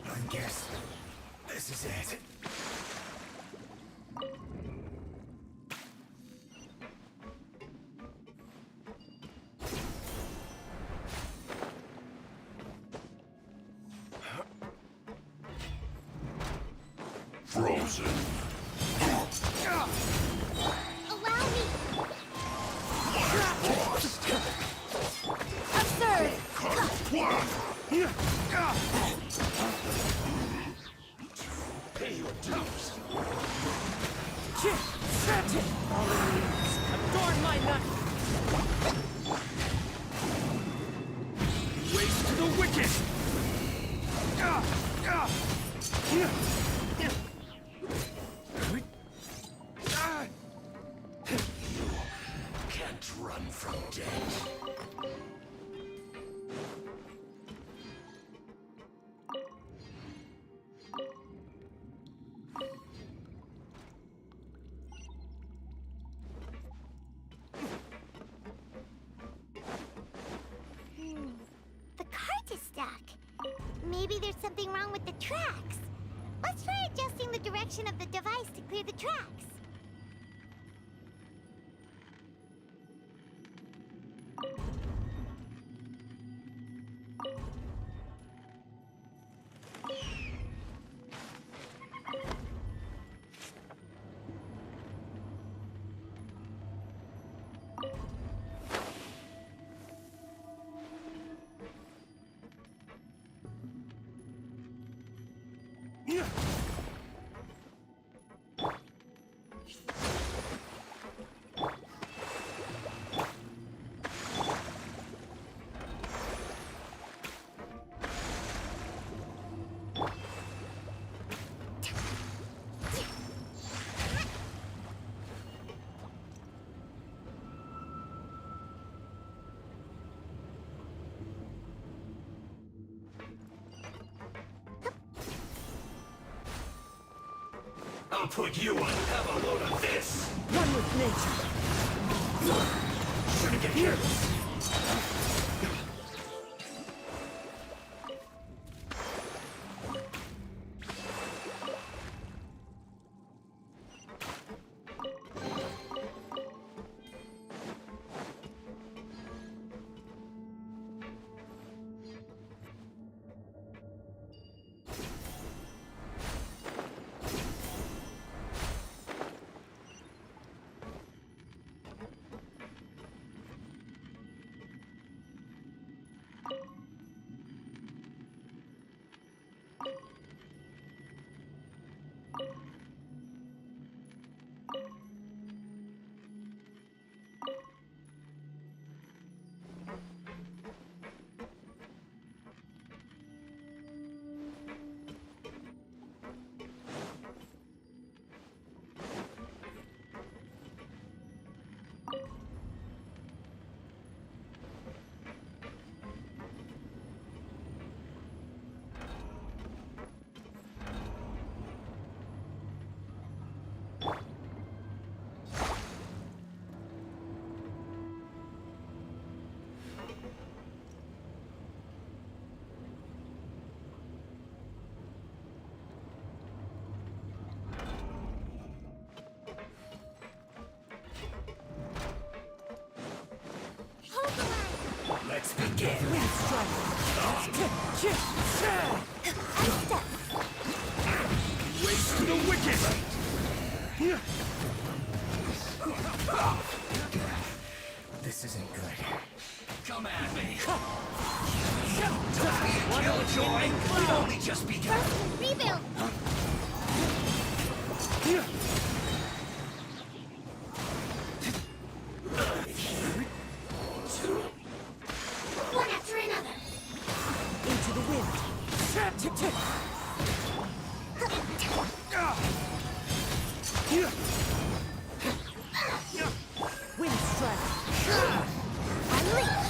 I guess this is it. Frozen. Allow me. Absurd. Pay your dues. Adorn my nut! Waste to the wicked! You can't run from death. The cart is stuck. Maybe there's something wrong with the tracks. Let's try adjusting the direction of the device to clear the tracks. I'll put you on. Have a load of this. One with nature. Shouldn't get careless. only just begun. Rebuild! One after another. Into the wind. Wind strike. Unleash.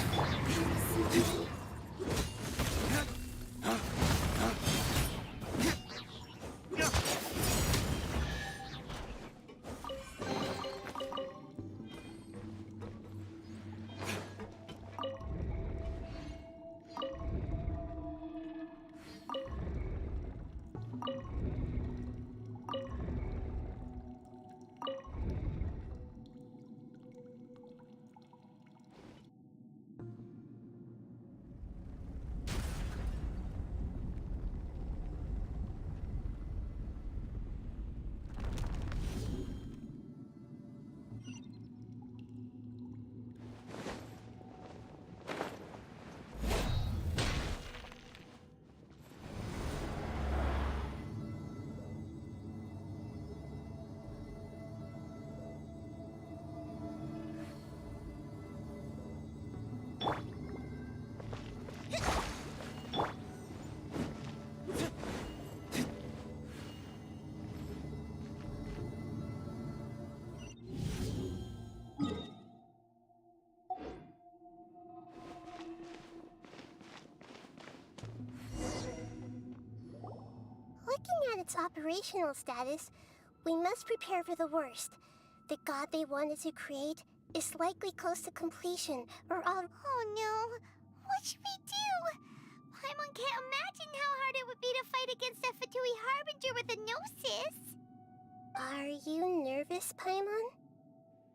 Looking at its operational status, we must prepare for the worst. The god they wanted to create is likely close to completion, or all— Oh no! What should we do? Paimon can't imagine how hard it would be to fight against a Fatui Harbinger with a Gnosis! Are you nervous, Paimon?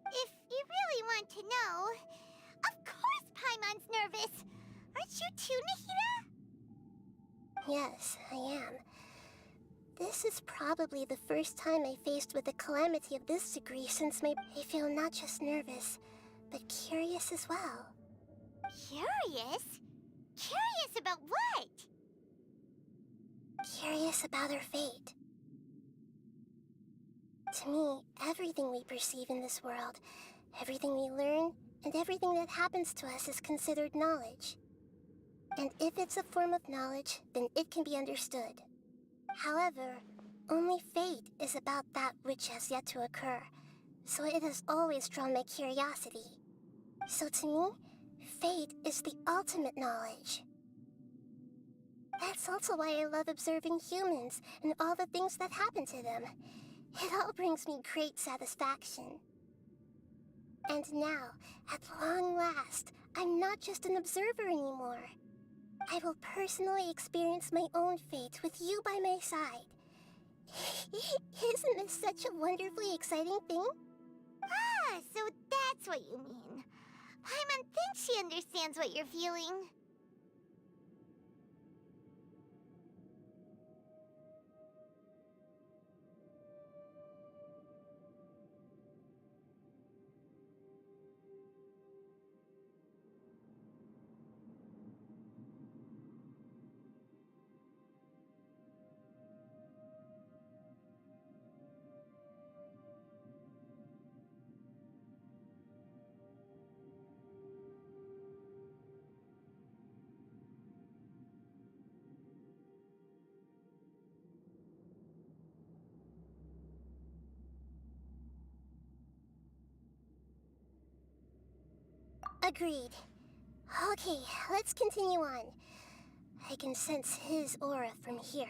If you really want to know, of course Paimon's nervous! Aren't you too, Nahida? Yes, I am. This is probably the first time I faced with a calamity of this degree since I feel not just nervous, but curious as well. Curious? Curious about what? Curious about our fate. To me, everything we perceive in this world, everything we learn, and everything that happens to us is considered knowledge. And if it's a form of knowledge, then it can be understood. However, only fate is about that which has yet to occur, so it has always drawn my curiosity. So to me, fate is the ultimate knowledge. That's also why I love observing humans and all the things that happen to them. It all brings me great satisfaction. And now, at long last, I'm not just an observer anymore. I will personally experience my own fate with you by my side. Isn't this such a wonderfully exciting thing? Ah, so that's what you mean. Paimon thinks she understands what you're feeling. Agreed. Okay, let's continue on. I can sense his aura from here.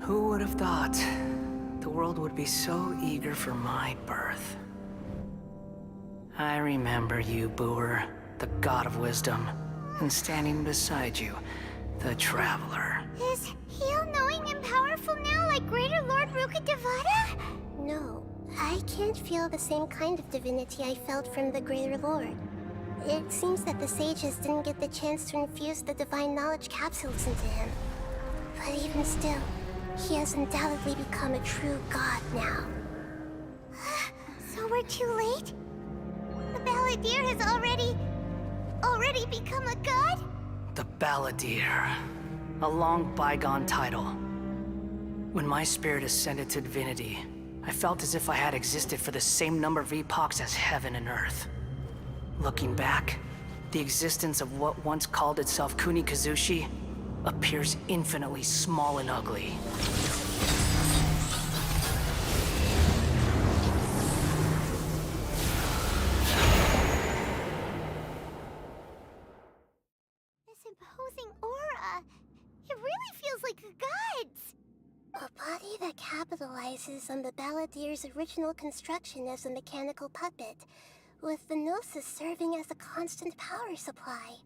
Who would have thought the world would be so eager for my birth? I remember you, Booer, the god of wisdom, and standing beside you, the traveler. Is he all-knowing and powerful now like Greater Lord Rukkhadevata? No, I can't feel the same kind of divinity I felt from the Greater Lord. It seems that the sages didn't get the chance to infuse the divine knowledge capsules into him. But even still, he has undoubtedly become a true god now. So we're too late? The Balladeer has already become a god? The Balladeer. A long bygone title. When my spirit ascended to divinity, I felt as if I had existed for the same number of epochs as heaven and earth. Looking back, the existence of what once called itself Kunikazushi appears infinitely small and ugly. This imposing aura, it really feels like the gods! A body that capitalizes on the Balladeer's original construction as a mechanical puppet, with the Gnosis serving as a constant power supply.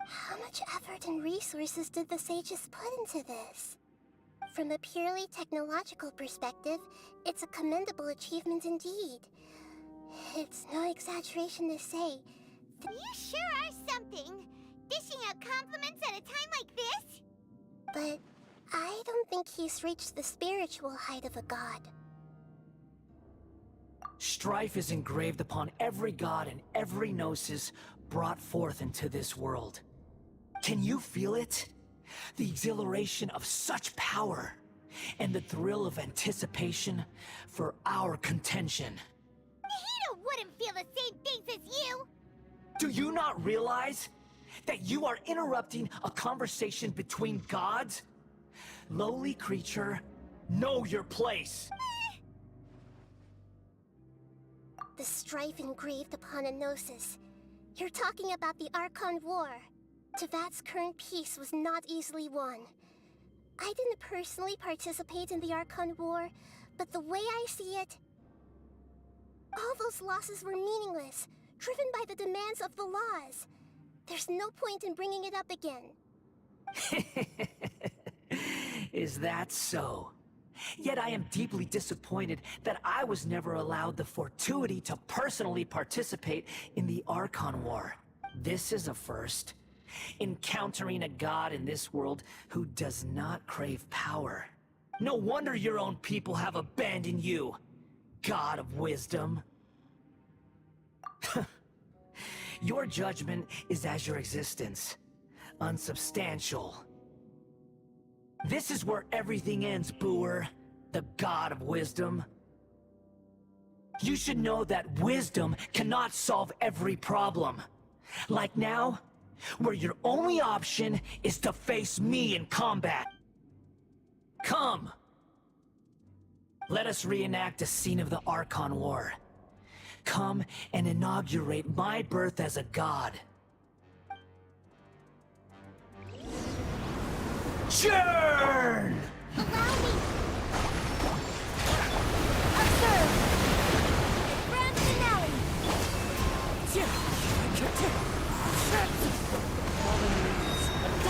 How much effort and resources did the sages put into this? From a purely technological perspective, it's a commendable achievement indeed. It's no exaggeration to say. You sure are something! Dishing out compliments at a time like this? But I don't think he's reached the spiritual height of a god. Strife is engraved upon every god and every gnosis brought forth into this world. Can you feel it? The exhilaration of such power, and the thrill of anticipation for our contention. Nahida wouldn't feel the same things as you! Do you not realize that you are interrupting a conversation between gods? Lowly creature, know your place. The strife engraved upon a Gnosis. You're talking about the Archon War. Tevat's current peace was not easily won. I didn't personally participate in the Archon War, but the way I see it, all those losses were meaningless, driven by the demands of the laws. There's no point in bringing it up again. Is that so? Yet I am deeply disappointed that I was never allowed the fortuity to personally participate in the Archon War. This is a first. Encountering a god in this world who does not crave power. No wonder your own people have abandoned you, god of wisdom. Your judgment is as your existence, unsubstantial. This is where everything ends, Booer, the god of wisdom. You should know that wisdom cannot solve every problem. Like now, where your only option is to face me in combat. Come! Let us reenact a scene of the Archon War. Come and inaugurate my birth as a god. Churn! Allow me! Observe! Grand finale!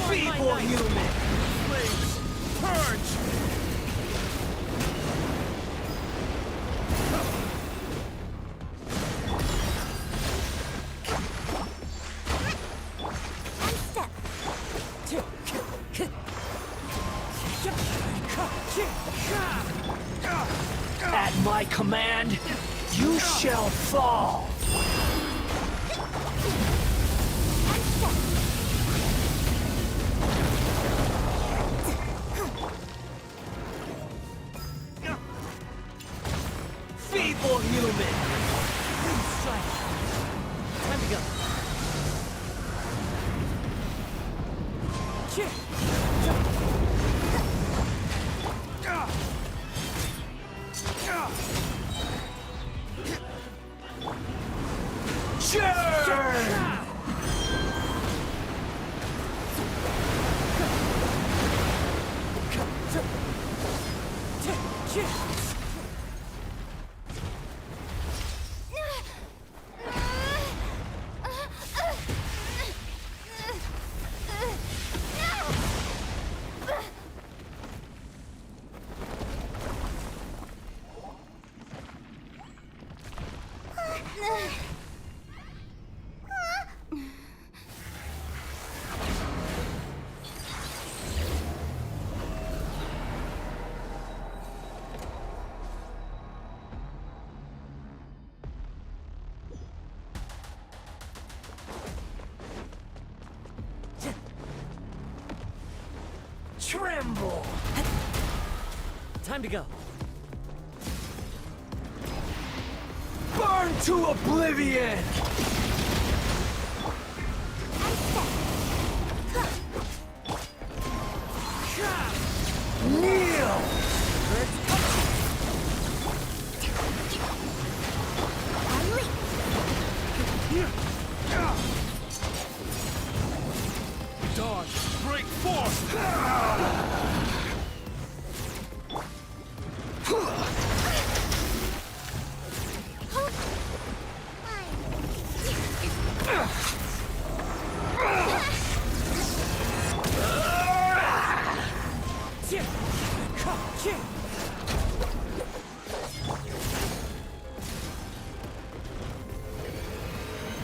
Feeble human! Flames, purge! Step! At my command, you shall fall! Feeble human! Strike! Time to go. Tremble! Time to go. Burn to oblivion! Kneel! Dodge! Break force!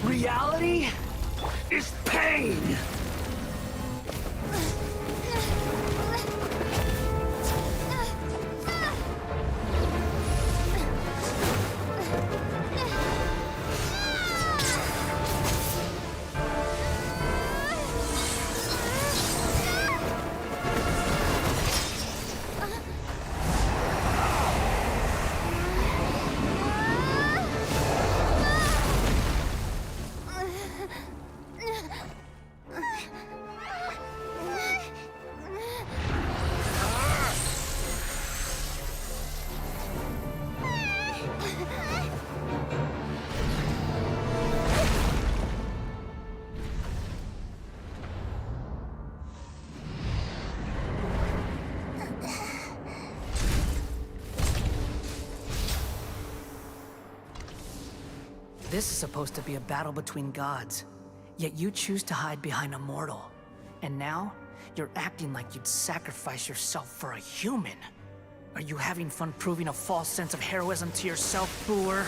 Reality is pain! This is supposed to be a battle between gods, yet you choose to hide behind a mortal. And now, you're acting like you'd sacrifice yourself for a human. Are you having fun proving a false sense of heroism to yourself, Booer?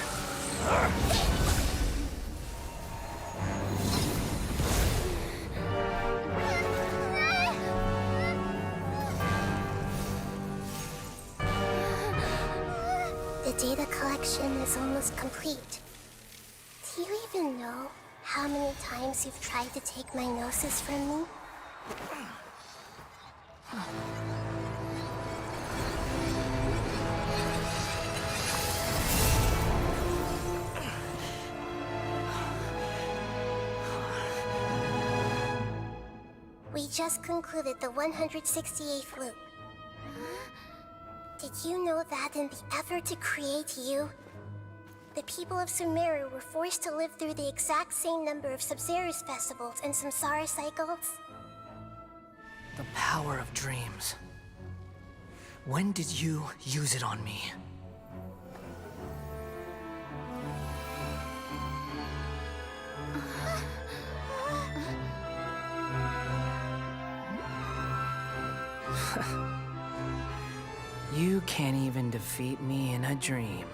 The data collection is almost complete. Do you even know how many times you've tried to take my gnosis from me? We just concluded the 168th loop. Did you know that in the effort to create you, the people of Sumeru were forced to live through the exact same number of Sub-Zerus festivals and samsara cycles? The power of dreams. When did you use it on me? You can't even defeat me in a dream.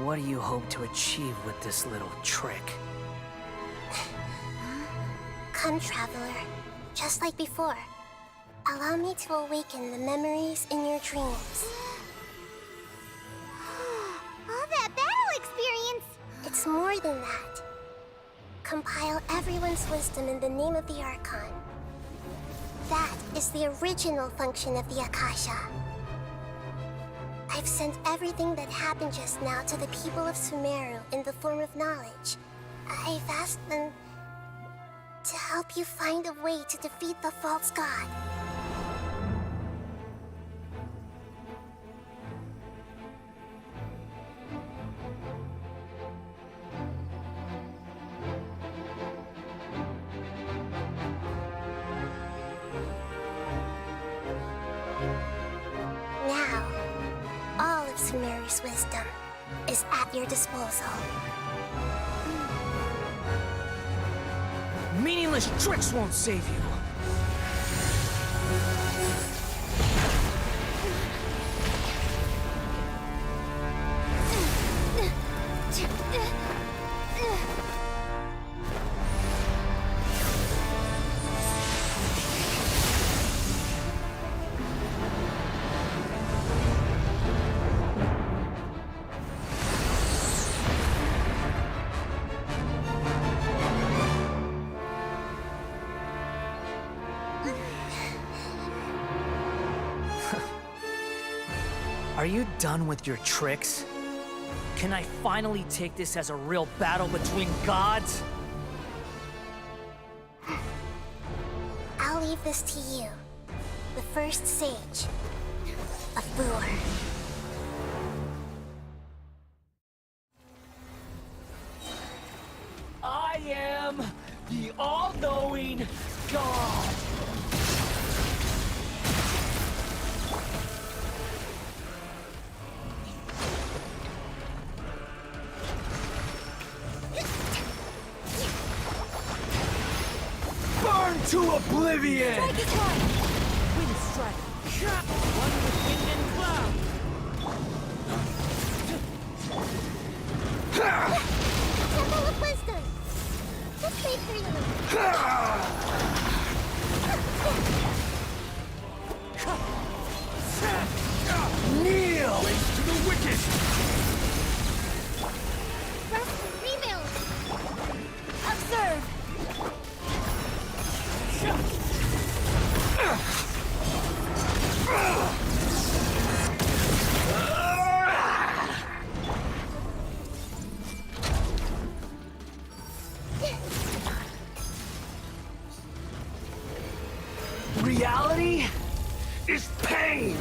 What do you hope to achieve with this little trick? Come, Traveler. Just like before. Allow me to awaken the memories in your dreams. All that battle experience! It's more than that. Compile everyone's wisdom in the name of the Archon. That is the original function of the Akasha. I've sent everything that happened just now to the people of Sumeru in the form of knowledge. I've asked them to help you find a way to defeat the false god. Now, Father's wisdom is at your disposal. Meaningless tricks won't save you. Are you done with your tricks? Can I finally take this as a real battle between gods? I'll leave this to you, the first sage of Boor. I am the all-knowing God! Burn to oblivion! Strike is hard! Wind strike. One with wind and cloud. Temple of Wisdom! Just wait for you. Kneel! Waste to the wicked! Rest, rebuild! Observe! Reality is pain!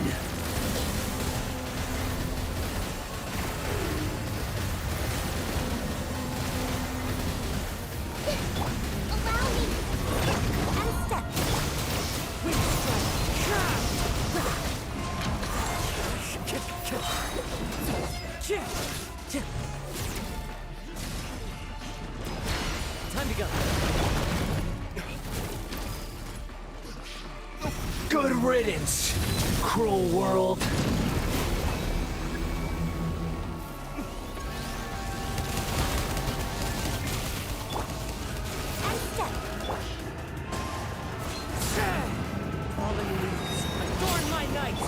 Allow me! And step! Wind strike. Time to go. Good riddance, cruel world. And step! Fallen leaves. Adorn my night.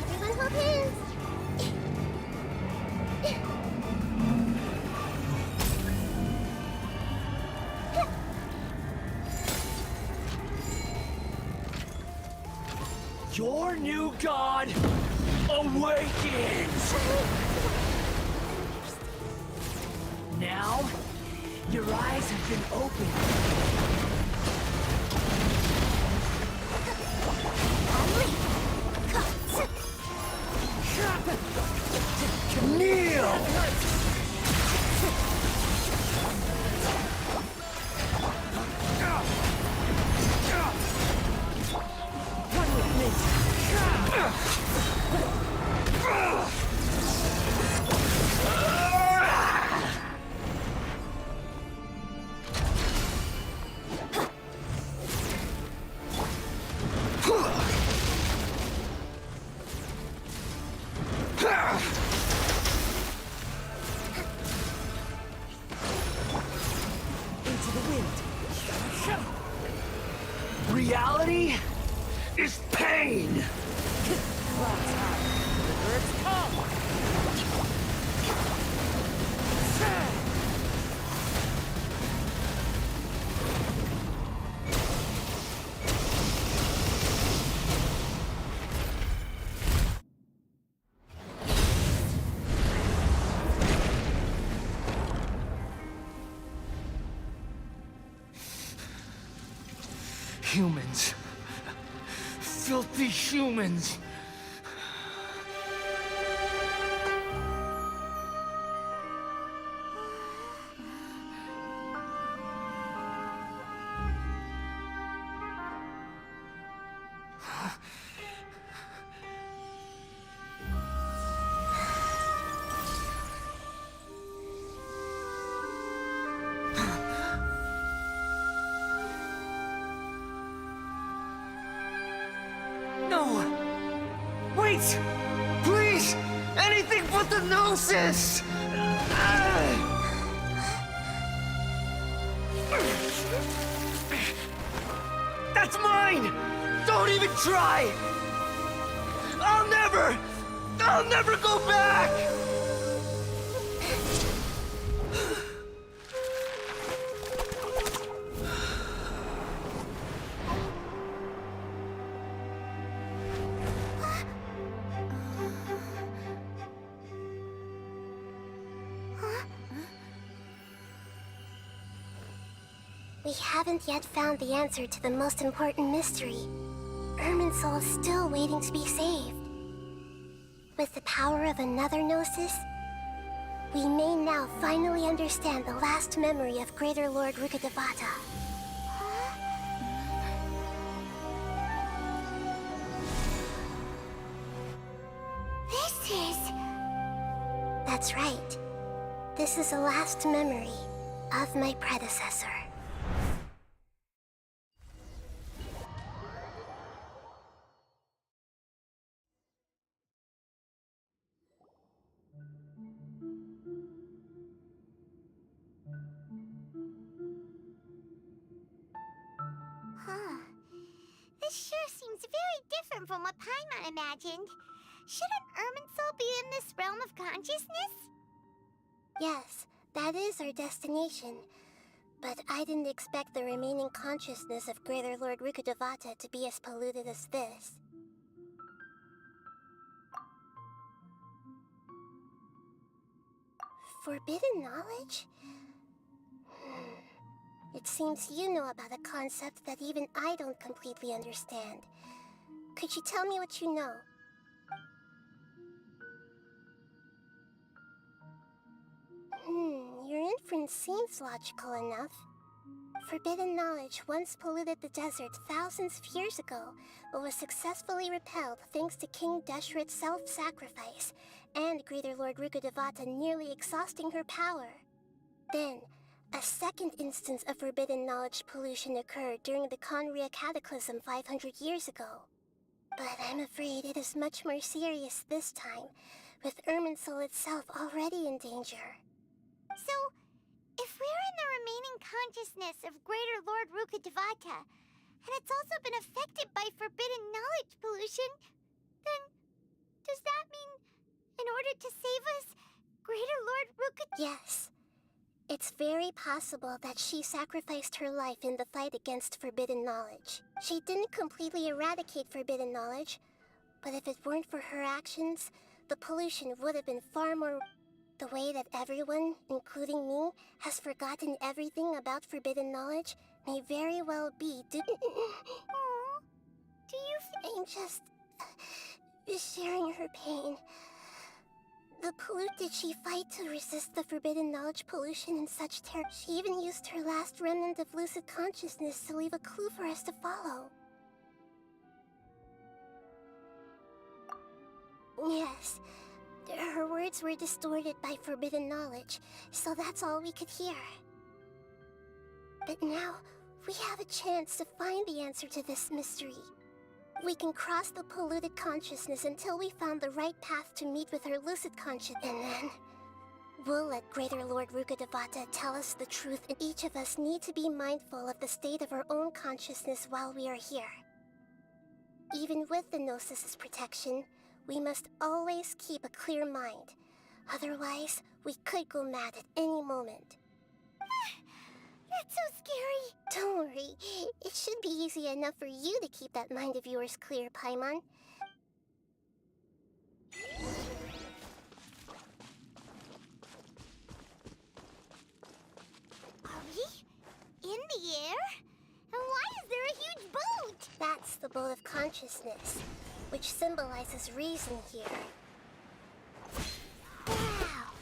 Everyone hold hands! Your new god awakens! Now, your eyes have been opened. Kneel! One with into the wind. Reality is pain! Clouds high. The birds come. Humans. Filthy humans. No! Wait! Please! Anything but the Gnosis! That's mine! Don't even try! I'll never go back! We haven't yet found the answer to the most important mystery. Irminsul is still waiting to be saved. With the power of another Gnosis, we may now finally understand the last memory of Greater Lord Rukkhadevata. This is... That's right. This is the last memory of my predecessor. Huh. This sure seems very different from what Paimon imagined. Shouldn't Irminsul be in this realm of consciousness? Yes, that is our destination. But I didn't expect the remaining consciousness of Greater Lord Rukkhadevata to be as polluted as this. Forbidden knowledge? It seems you know about a concept that even I don't completely understand. Could you tell me what you know? Your inference seems logical enough. Forbidden knowledge once polluted the desert thousands of years ago, but was successfully repelled thanks to King Deshret's self-sacrifice, and Greater Lord Rukkhadevata nearly exhausting her power. Then, a second instance of forbidden knowledge pollution occurred during the Conria Cataclysm 500 years ago. But I'm afraid it is much more serious this time, with Irminsul itself already in danger. So, if we're in the remaining consciousness of Greater Lord Rukkhadevata, and it's also been affected by forbidden knowledge pollution, then does that mean, in order to save us, Greater Lord Rukkhadevata... Yes. It's very possible that she sacrificed her life in the fight against forbidden knowledge. She didn't completely eradicate forbidden knowledge, but if it weren't for her actions, the pollution would have been far more... The way that everyone, including me, has forgotten everything about forbidden knowledge may very well be due... Aww. Do you... I'm just... sharing her pain. The Pollute did she fight to resist the forbidden knowledge pollution in such terror. She even used her last remnant of lucid consciousness to leave a clue for us to follow. Yes, her words were distorted by forbidden knowledge, so that's all we could hear. But now, we have a chance to find the answer to this mystery. We can cross the polluted consciousness until we found the right path to meet with our lucid consciousness, and then... we'll let Greater Lord Rukkhadevata tell us the truth, and each of us need to be mindful of the state of our own consciousness while we are here. Even with the Gnosis' protection, we must always keep a clear mind. Otherwise, we could go mad at any moment. That's so scary. Don't worry. It should be easy enough for you to keep that mind of yours clear, Paimon. Are we? In the air? And why is there a huge boat? That's the boat of consciousness, which symbolizes reason here. Wow.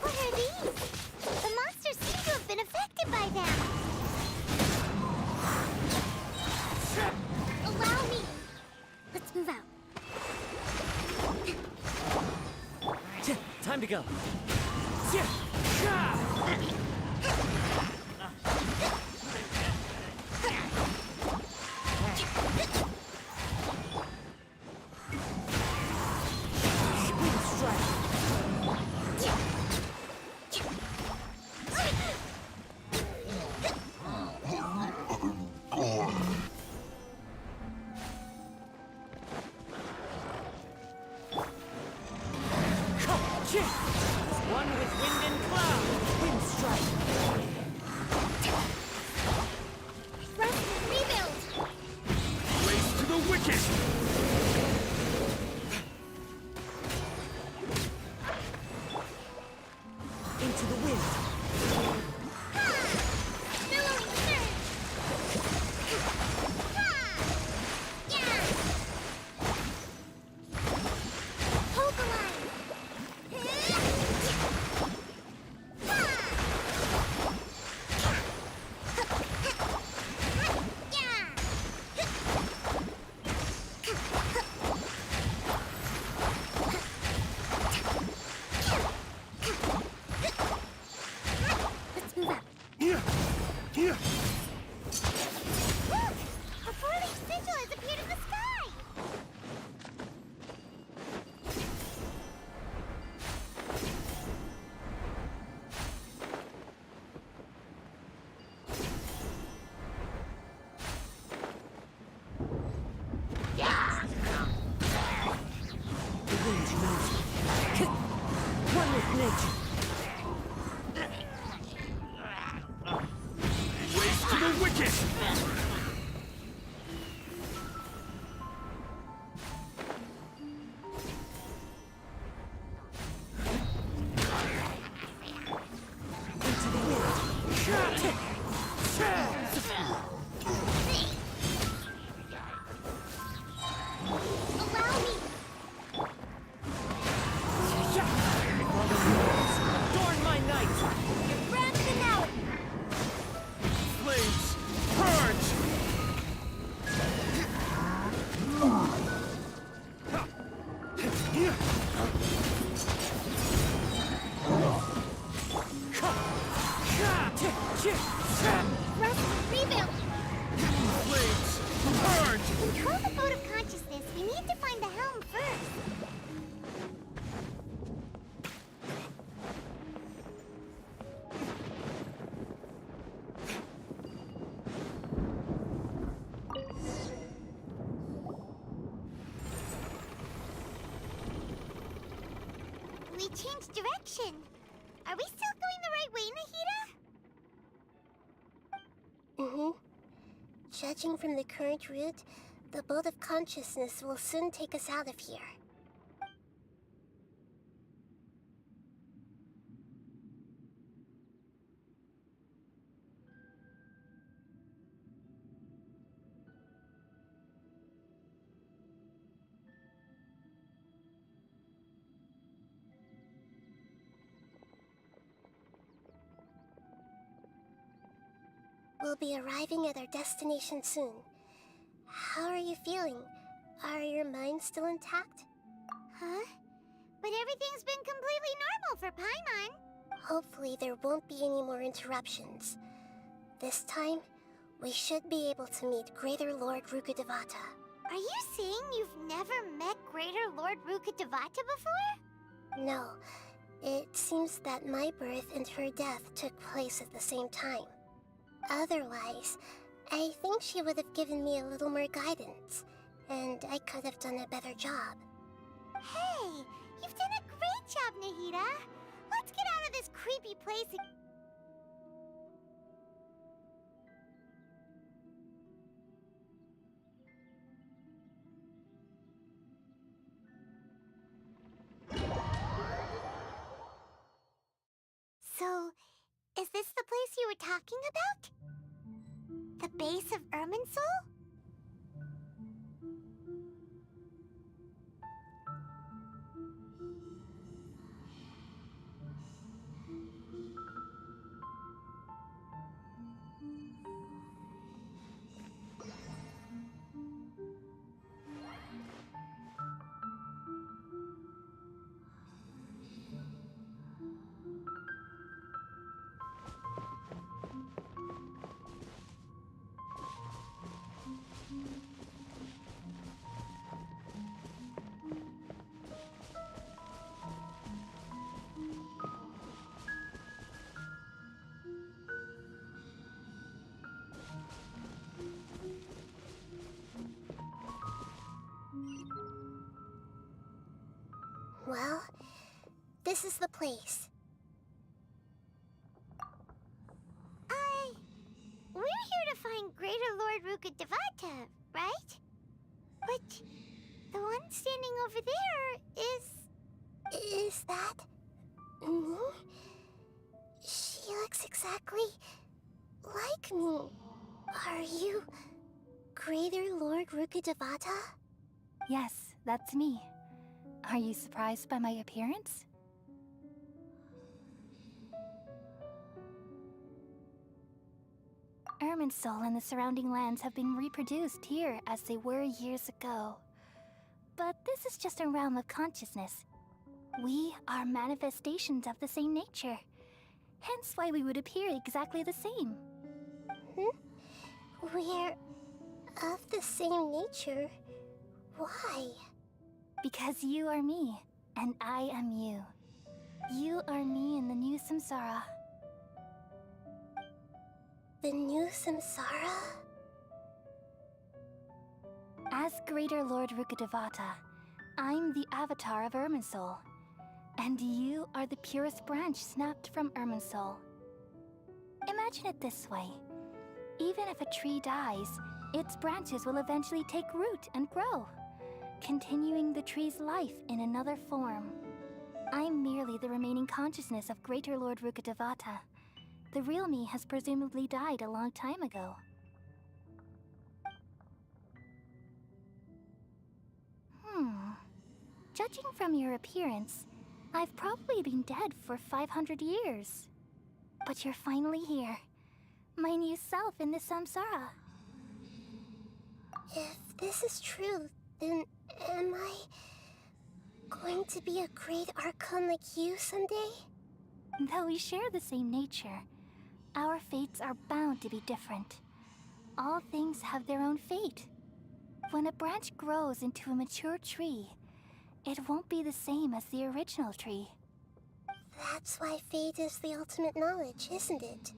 What are these? The monsters seem to have been affected by them. Allow me. move out. Time to go. One with wind and cloud. Wind strike. Rest, rebuild. Race to the wicked! Into the wind. Billowing surge. Yeah. Poke line. Let's move out. Here! Look! A four-leaf sigil has appeared in the sky! The wind knows me. One with nature. Race to the wicked! Into the wind. Allow me! Adorn my night. You're ramping out! Flames! Purge! Rest, rebuild! Flames! Purge! Control the boat of consciousness. We need to find the helm first. We changed direction. Are we still going the right way, Nahida? Mm-hmm. Judging from the current route, the boat of consciousness will soon take us out of here. We'll be arriving at our destination soon. How are you feeling? Are your minds still intact? Huh? But everything's been completely normal for Paimon. Hopefully there won't be any more interruptions. This time, we should be able to meet Greater Lord Rukkhadevata. Are you saying you've never met Greater Lord Rukkhadevata before? No, it seems that my birth and her death took place at the same time. Otherwise, I think she would have given me a little more guidance, and I could have done a better job. Hey, you've done a great job, Nahida. Let's get out of this creepy place and... So, is this the place you were talking about? The base of Irminsul? Well, this is the place. We're here to find Greater Lord Rukkhadevata, right? But the one standing over there is... Is that... me? She looks exactly like me. Are you Greater Lord Rukkhadevata? Yes, that's me. Are you surprised by my appearance? Irminsul and the surrounding lands have been reproduced here as they were years ago. But this is just a realm of consciousness. We are manifestations of the same nature. Hence why we would appear exactly the same. We're of the same nature? Why? Because you are me, and I am you. You are me in the new samsara. The new samsara? As Greater Lord Rukkhadevata, I'm the avatar of Irminsul. And you are the purest branch snapped from Irminsul. Imagine it this way. Even if a tree dies, its branches will eventually take root and grow, continuing the tree's life in another form. I'm merely the remaining consciousness of Greater Lord Rukkhadevata. The real me has presumably died a long time ago. Judging from your appearance, I've probably been dead for 500 years. But you're finally here. My new self in the samsara. If this is true, then am I going to be a great Archon like you someday? Though we share the same nature, our fates are bound to be different. All things have their own fate. When a branch grows into a mature tree, it won't be the same as the original tree. That's why fate is the ultimate knowledge, isn't it?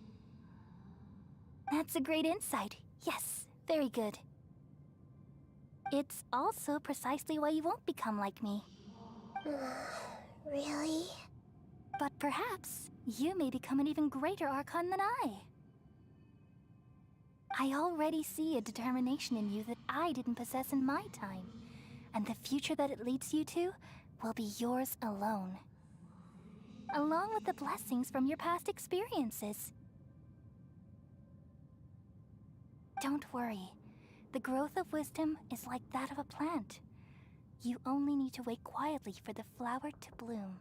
That's a great insight. Yes, very good. It's also precisely why you won't become like me. Really? But perhaps you may become an even greater Archon than I. I already see a determination in you that I didn't possess in my time. And the future that it leads you to will be yours alone. Along with the blessings from your past experiences. Don't worry. The growth of wisdom is like that of a plant. You only need to wait quietly for the flower to bloom.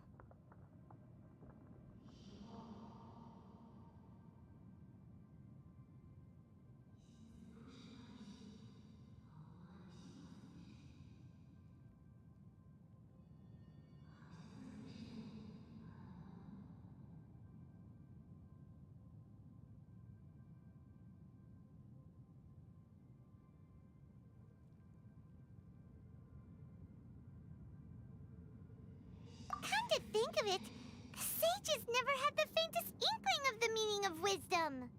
Come to think of it, the sages never had the faintest inkling of the meaning of wisdom.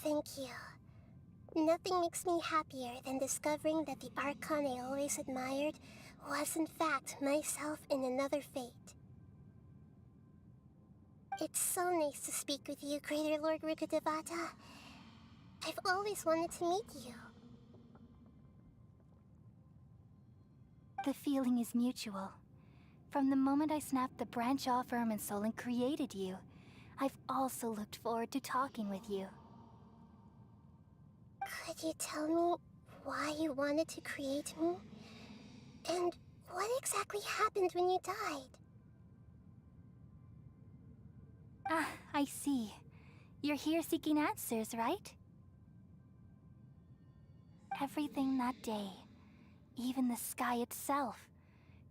Thank you. Nothing makes me happier than discovering that the Archon I always admired was in fact myself in another fate. It's so nice to speak with you, Greater Lord Rukkhadevata. I've always wanted to meet you. The feeling is mutual. From the moment I snapped the branch off Irminsul and created you, I've also looked forward to talking with you. Could you tell me why you wanted to create me? And what exactly happened when you died? Ah, I see. You're here seeking answers, right? Everything that day, even the sky itself,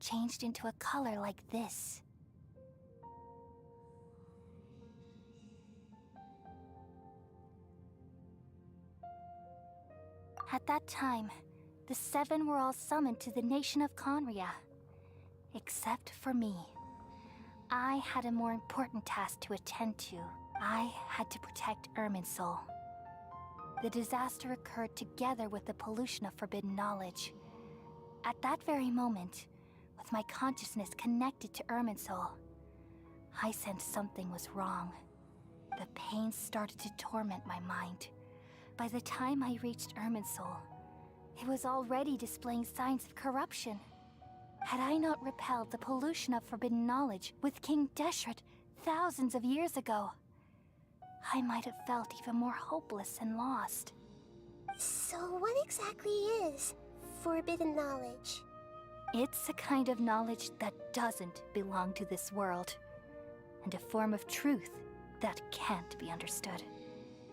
changed into a color like this. At that time, the seven were all summoned to the nation of Conria. Except for me. I had a more important task to attend to. I had to protect Irminsul. The disaster occurred together with the pollution of forbidden knowledge. At that very moment, with with my consciousness connected to Irminsul. I sensed something was wrong. The pain started to torment my mind. By the time I reached Irminsul, it was already displaying signs of corruption. Had I not repelled the pollution of forbidden knowledge with King Deshret thousands of years ago, I might have felt even more hopeless and lost. So what exactly is forbidden knowledge? It's a kind of knowledge that doesn't belong to this world, and a form of truth that can't be understood.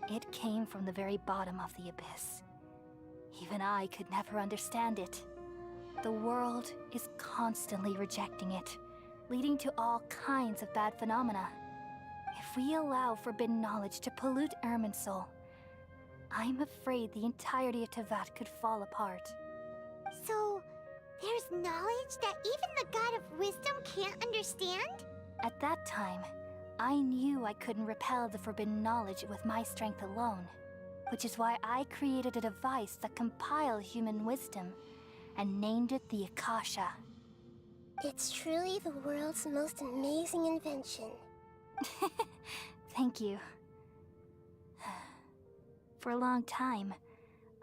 It came from the very bottom of the abyss. Even I could never understand it. The world is constantly rejecting it, leading to all kinds of bad phenomena. If we allow forbidden knowledge to pollute Irminsul, I'm afraid the entirety of Teyvat could fall apart. So, there's knowledge that even the God of Wisdom can't understand? At that time, I knew I couldn't repel the forbidden knowledge with my strength alone, which is why I created a device that compiled human wisdom and named it the Akasha. It's truly the world's most amazing invention. Thank you. For a long time,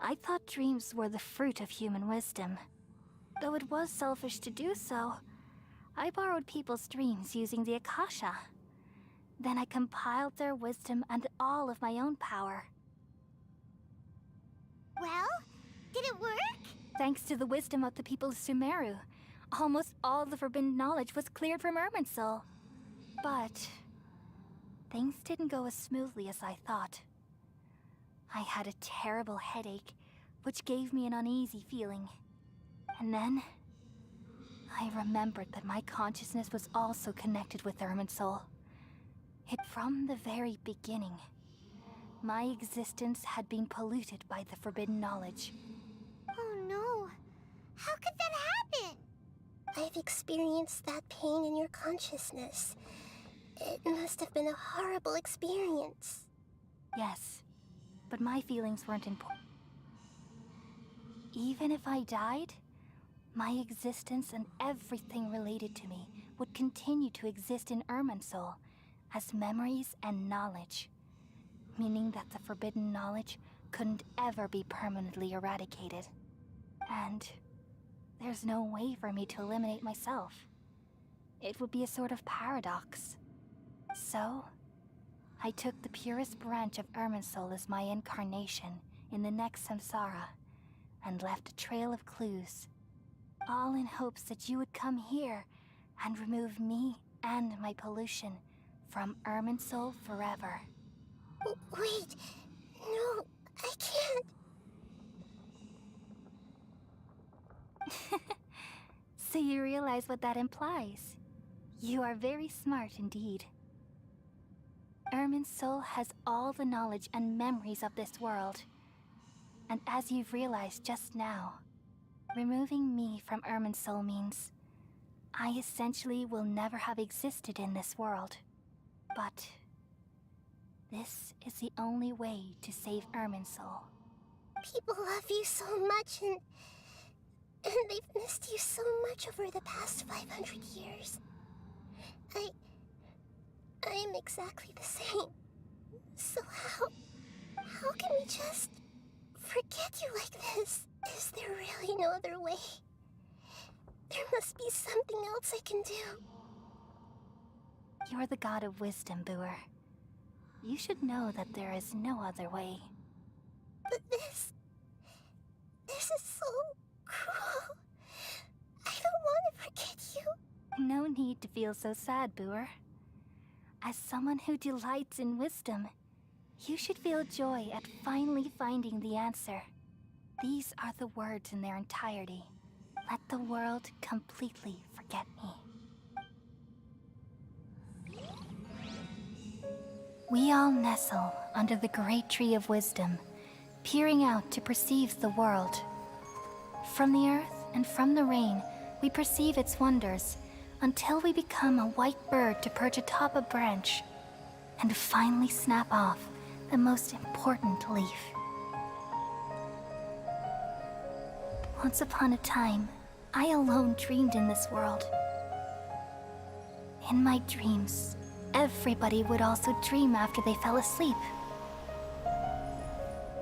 I thought dreams were the fruit of human wisdom. Though it was selfish to do so, I borrowed people's dreams using the Akasha. Then I compiled their wisdom and all of my own power. Well, did it work? Thanks to the wisdom of the people of Sumeru, almost all the forbidden knowledge was cleared from Irminsul. But things didn't go as smoothly as I thought. I had a terrible headache, which gave me an uneasy feeling. And then I remembered that my consciousness was also connected with Irminsul. From the very beginning, my existence had been polluted by the forbidden knowledge. Oh no. How could that happen? I've experienced that pain in your consciousness. It must have been a horrible experience. Yes, but my feelings weren't important. Even if I died, my existence and everything related to me would continue to exist in Irminsul as memories and knowledge, meaning that the forbidden knowledge couldn't ever be permanently eradicated. And there's no way for me to eliminate myself. It would be a sort of paradox. So, I took the purest branch of Irminsul as my incarnation in the next samsara, and left a trail of clues, all in hopes that you would come here and remove me and my pollution from Irminsul forever. Wait, no, I can't. So you realize what that implies. You are very smart indeed. Irminsul has all the knowledge and memories of this world. And as you've realized just now, removing me from Irminsul means I essentially will never have existed in this world. But this is the only way to save Irminsul. People love you so much, and they've missed you so much over the past 500 years. I'm exactly the same. So how can we just forget you like this? Is there really no other way? There must be something else I can do. You're the god of wisdom, Buer. You should know that there is no other way. But this is so cruel. I don't want to forget you. No need to feel so sad, Buer. As someone who delights in wisdom, you should feel joy at finally finding the answer. These are the words in their entirety. Let the world completely forget me. We all nestle under the great tree of wisdom, peering out to perceive the world. From the earth and from the rain, we perceive its wonders, until we become a white bird to perch atop a branch, and finally snap off the most important leaf. Once upon a time, I alone dreamed in this world. In my dreams, everybody would also dream after they fell asleep.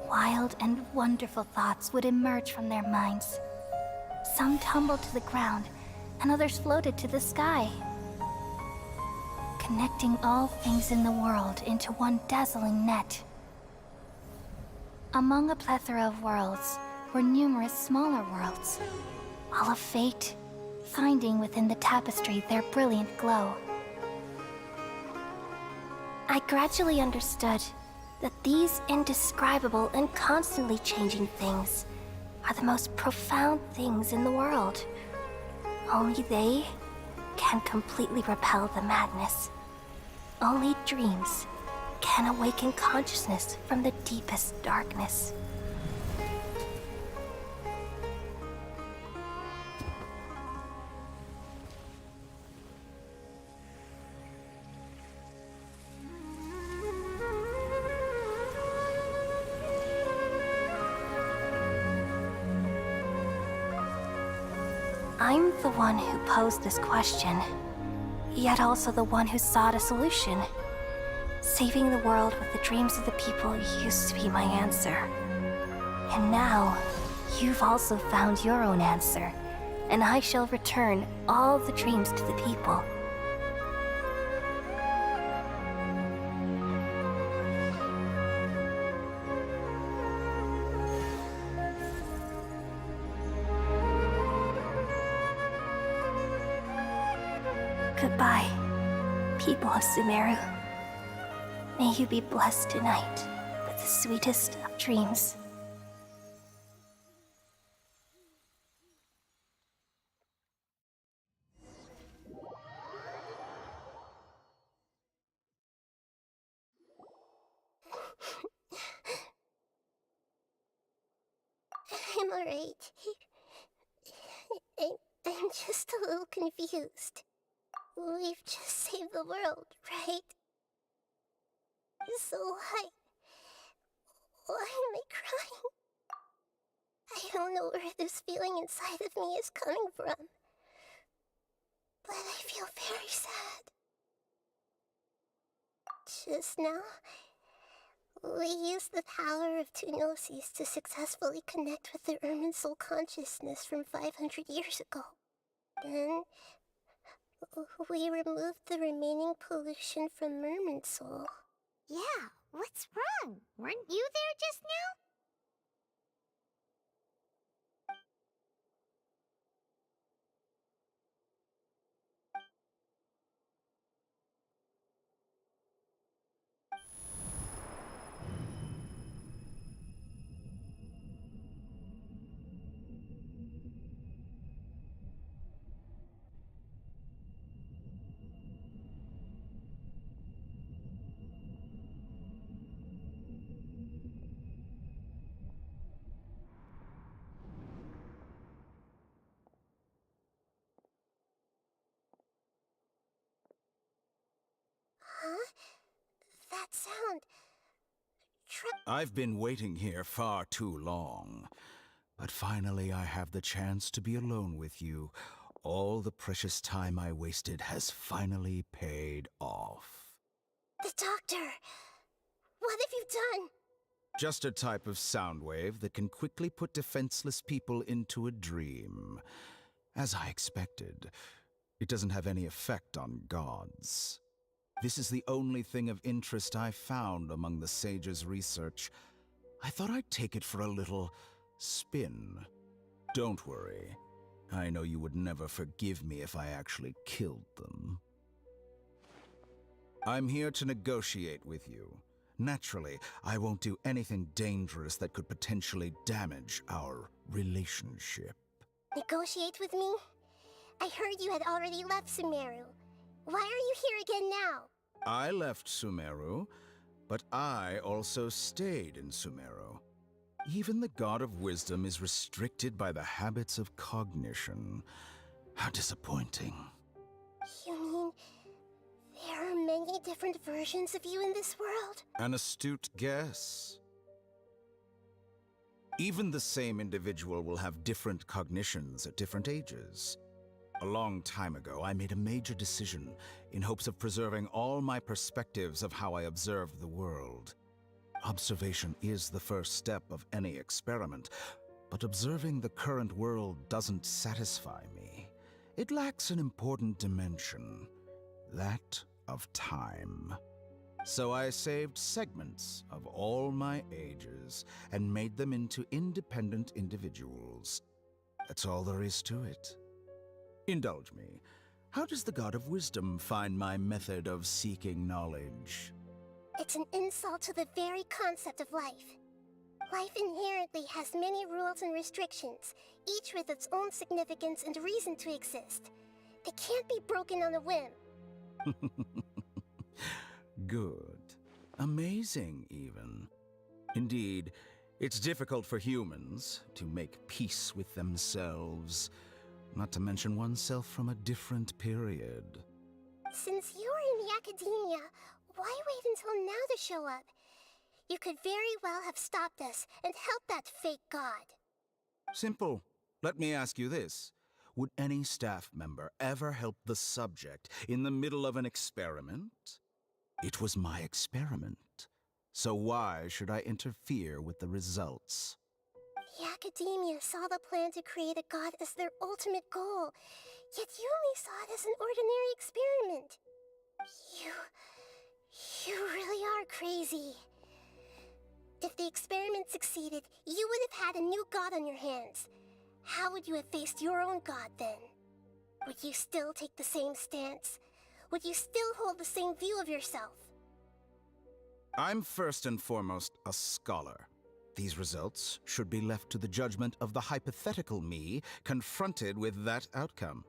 Wild and wonderful thoughts would emerge from their minds. Some tumbled to the ground, and others floated to the sky, connecting all things in the world into one dazzling net. Among a plethora of worlds were numerous smaller worlds, all of fate, finding within the tapestry their brilliant glow. I gradually understood that these indescribable and constantly changing things are the most profound things in the world. Only they can completely repel the madness. Only dreams can awaken consciousness from the deepest darkness. I'm the one who posed this question, yet also the one who sought a solution. Saving the world with the dreams of the people used to be my answer. And now, you've also found your own answer, and I shall return all the dreams to the people. Goodbye, people of Sumeru. May you be blessed tonight with the sweetest of dreams. I'm alright. I'm just a little confused. We've just saved the world, right? So why am I crying? I don't know where this feeling inside of me is coming from, but I feel very sad. Just now, we used the power of two gnosis to successfully connect with the Irminsul consciousness from 500 years ago. Then, we removed the remaining pollution from Irminsul. Yeah, what's wrong? Weren't you there just now? Huh? That sound... I've been waiting here far too long. But finally I have the chance to be alone with you. All the precious time I wasted has finally paid off. The doctor! What have you done? Just a type of sound wave that can quickly put defenseless people into a dream. As I expected, it doesn't have any effect on gods. This is the only thing of interest I found among the sage's research. I thought I'd take it for a little spin. Don't worry. I know you would never forgive me if I actually killed them. I'm here to negotiate with you. Naturally, I won't do anything dangerous that could potentially damage our relationship. Negotiate with me? I heard you had already left Sumeru. Why are you here again now? I left Sumeru, but I also stayed in Sumeru. Even the God of Wisdom is restricted by the habits of cognition. How disappointing. You mean there are many different versions of you in this world? An astute guess. Even the same individual will have different cognitions at different ages. A long time ago, I made a major decision in hopes of preserving all my perspectives of how I observe the world. Observation is the first step of any experiment, but observing the current world doesn't satisfy me. It lacks an important dimension, that of time. So I saved segments of all my ages and made them into independent individuals. That's all there is to it. Indulge me. How does the God of Wisdom find my method of seeking knowledge? It's an insult to the very concept of life. Life inherently has many rules and restrictions, each with its own significance and reason to exist. They can't be broken on a whim. Good. Amazing, even. Indeed, it's difficult for humans to make peace with themselves, not to mention oneself from a different period. Since you're in the academia, why wait until now to show up? You could very well have stopped us and helped that fake god. Simple. Let me ask you this. Would any staff member ever help the subject in the middle of an experiment? It was my experiment, so why should I interfere with the results? The academia saw the plan to create a god as their ultimate goal, yet you only saw it as an ordinary experiment. You really are crazy. If the experiment succeeded, you would have had a new god on your hands. How would you have faced your own god then? Would you still take the same stance? Would you still hold the same view of yourself? I'm first and foremost a scholar. These results should be left to the judgment of the hypothetical me confronted with that outcome.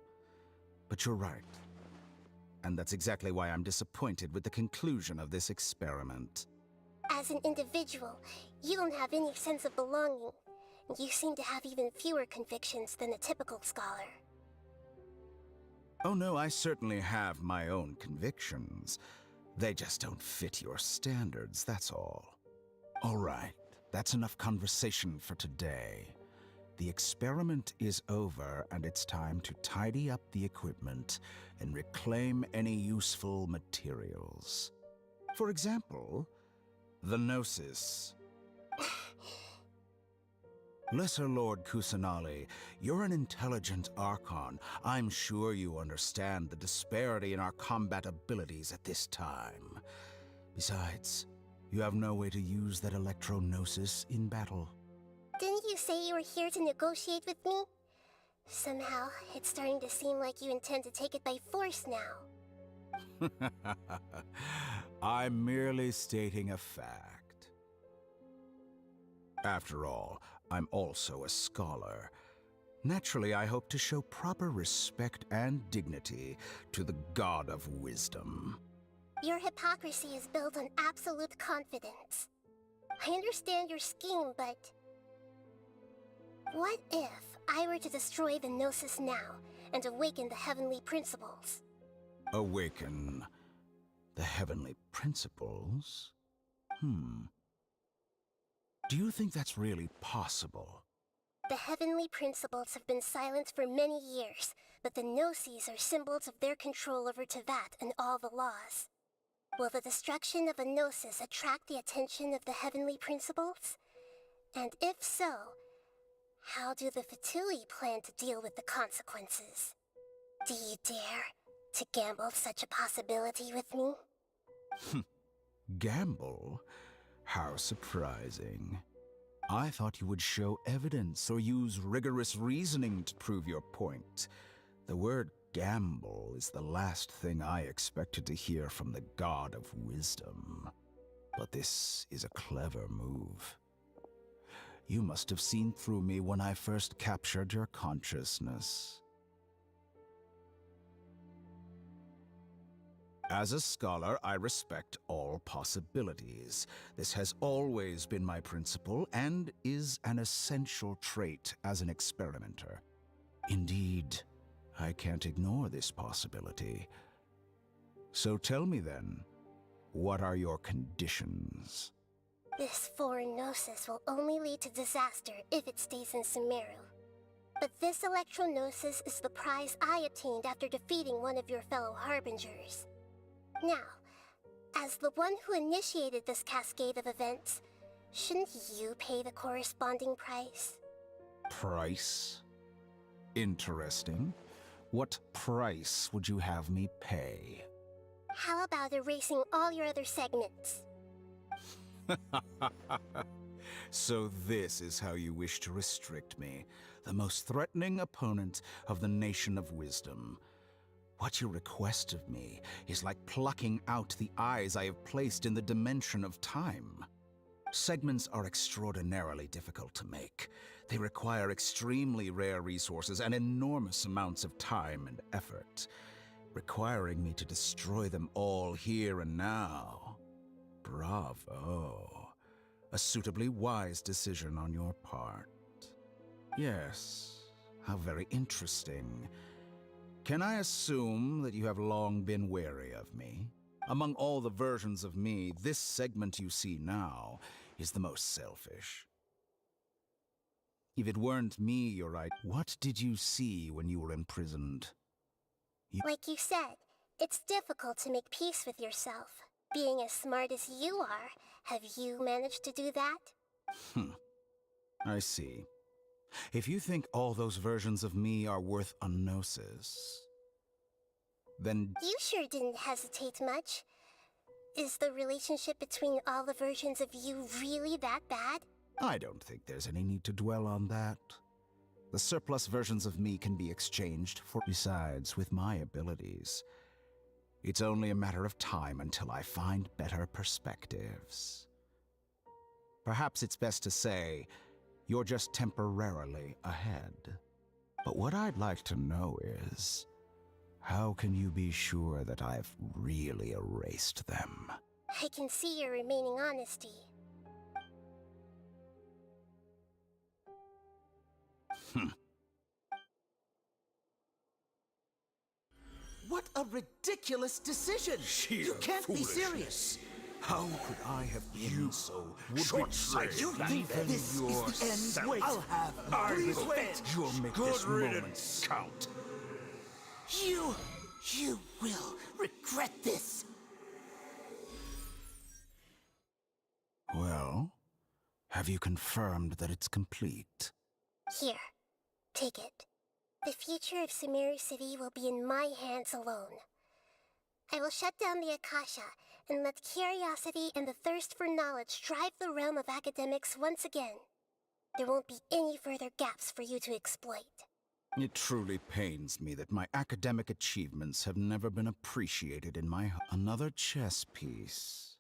But you're right. And that's exactly why I'm disappointed with the conclusion of this experiment. As an individual, you don't have any sense of belonging. You seem to have even fewer convictions than a typical scholar. Oh no, I certainly have my own convictions. They just don't fit your standards, that's all. All right, that's enough conversation for today. The experiment is over, and it's time to tidy up the equipment and reclaim any useful materials. For example, the Gnosis. Lesser Lord Kusanali, you're an intelligent Archon. I'm sure you understand the disparity in our combat abilities at this time. Besides, you have no way to use that Electro-Gnosis in battle. Didn't you say you were here to negotiate with me? Somehow, it's starting to seem like you intend to take it by force now. I'm merely stating a fact. After all, I'm also a scholar. Naturally, I hope to show proper respect and dignity to the God of Wisdom. Your hypocrisy is built on absolute confidence. I understand your scheme, but... what if I were to destroy the Gnosis now and awaken the heavenly principles? Awaken the heavenly principles? Do you think that's really possible? The heavenly principles have been silent for many years, but the Gnosis are symbols of their control over Tevat and all the laws. Will the destruction of a Gnosis attract the attention of the heavenly principles? And if so, how do the Fatui plan to deal with the consequences? Do you dare to gamble such a possibility with me? Gamble? How surprising. I thought you would show evidence or use rigorous reasoning to prove your point. The word gamble is the last thing I expected to hear from the God of Wisdom. But this is a clever move. You must have seen through me when I first captured your consciousness. As a scholar, I respect all possibilities. This has always been my principle and is an essential trait as an experimenter. Indeed, I can't ignore this possibility. So tell me then, what are your conditions? This foreign gnosis will only lead to disaster if it stays in Sumeru. But this electro-gnosis is the prize I obtained after defeating one of your fellow Harbingers. Now, as the one who initiated this cascade of events, shouldn't you pay the corresponding price? Price? Interesting. What price would you have me pay? How about erasing all your other segments? So this is how you wish to restrict me, the most threatening opponent of the Nation of Wisdom. What you request of me is like plucking out the eyes I have placed in the dimension of time. Segments are extraordinarily difficult to make. They require extremely rare resources and enormous amounts of time and effort, requiring me to destroy them all here and now. Bravo. A suitably wise decision on your part. Yes, how very interesting. Can I assume that you have long been wary of me? Among all the versions of me, this segment you see now is the most selfish. If it weren't me, you're right. What did you see when you were imprisoned? Like you said, it's difficult to make peace with yourself. Being as smart as you are, have you managed to do that? I see. If you think all those versions of me are worth a gnosis, then... You sure didn't hesitate much. Is the relationship between all the versions of you really that bad? I don't think there's any need to dwell on that. The surplus versions of me can be exchanged for... Besides, with my abilities, it's only a matter of time until I find better perspectives. Perhaps it's best to say, you're just temporarily ahead. But what I'd like to know is, how can you be sure that I've really erased them? I can see your remaining honesty. What a ridiculous decision! You can't be serious! How could I have been so short-sighted? You think this is the end? Wait, I'll have Please wait! You'll make this moment count. You will regret this! Well, have you confirmed that it's complete? Here, take it. The future of Sumeru City will be in my hands alone. I will shut down the Akasha and let curiosity and the thirst for knowledge drive the realm of academics once again. There won't be any further gaps for you to exploit. It truly pains me that my academic achievements have never been appreciated in my... Another chess piece.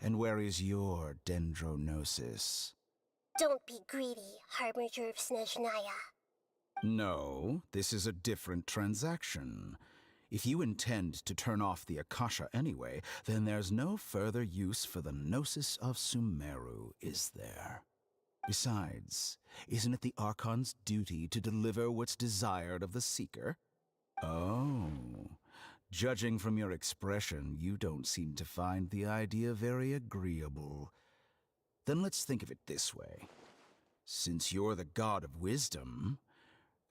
And where is your dendrognosis? Don't be greedy, Harbinger of Snezhnaya. No, this is a different transaction. If you intend to turn off the Akasha anyway, then there's no further use for the Gnosis of Sumeru, is there? Besides, isn't it the Archon's duty to deliver what's desired of the Seeker? Oh, judging from your expression, you don't seem to find the idea very agreeable. Then let's think of it this way. Since you're the God of Wisdom,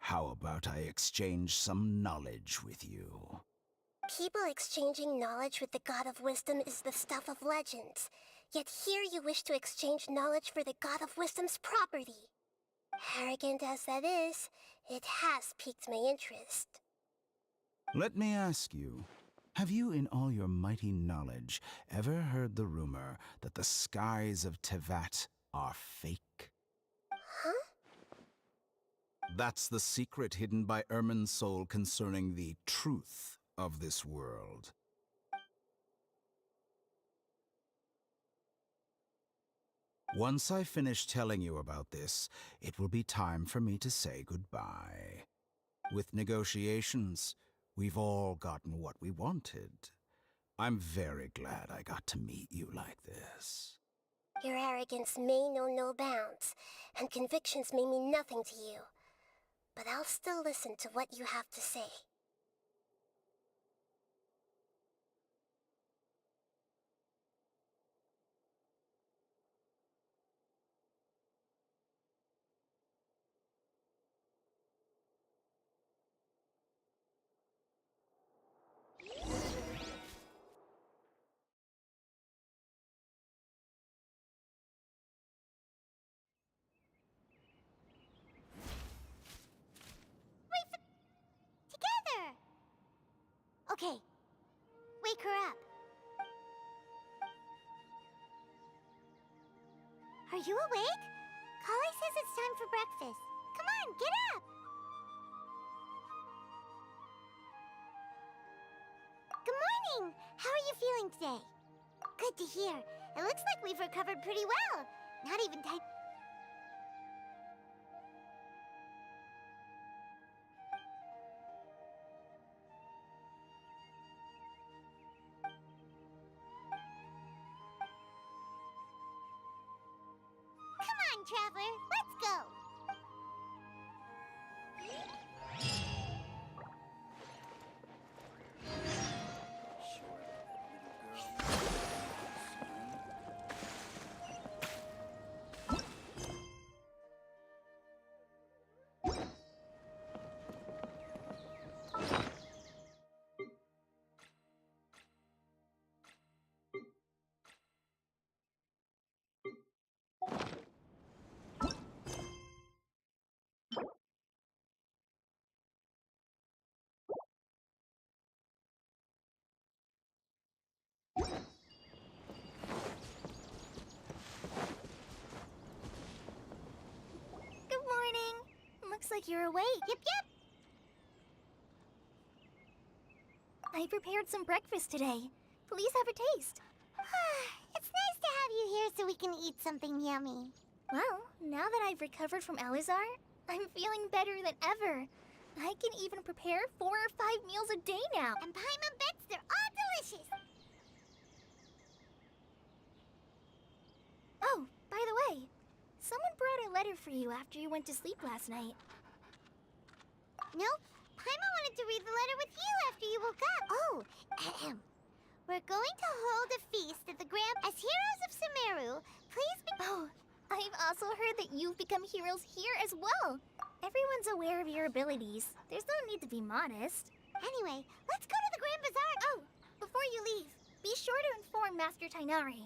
how about I exchange some knowledge with you? People exchanging knowledge with the God of Wisdom is the stuff of legends. Yet here you wish to exchange knowledge for the God of Wisdom's property. Arrogant as that is, it has piqued my interest. Let me ask you, have you in all your mighty knowledge ever heard the rumor that the skies of Tevat are fake? Huh? That's the secret hidden by Irminsul concerning the truth of this world. Once I finish telling you about this, it will be time for me to say goodbye. With negotiations, we've all gotten what we wanted. I'm very glad I got to meet you like this. Your arrogance may know no bounds, and convictions may mean nothing to you. But I'll still listen to what you have to say. Okay. Wake her up. Are you awake? Kale says it's time for breakfast. Come on, get up! Good morning! How are you feeling today? Good to hear. It looks like we've recovered pretty well. Not even time. Come on, Traveler, let's go! Good morning. Looks like you're awake. Yep. I prepared some breakfast today. Please have a taste. It's nice to have you here so we can eat something yummy. Well, now that I've recovered from Alizar, I'm feeling better than ever. I can even prepare 4 or 5 meals a day now. And Paimon bets they're all delicious. Oh, by the way, someone brought a letter for you after you went to sleep last night. Nope. Paimon wanted to read the letter with you after you woke up. Oh, ahem. We're going to hold a feast at the Grand... As heroes of Sumeru, please be... Oh, I've also heard that you've become heroes here as well. Everyone's aware of your abilities. There's no need to be modest. Anyway, let's go to the Grand Bazaar. Oh, before you leave, be sure to inform Master Tainari.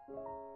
you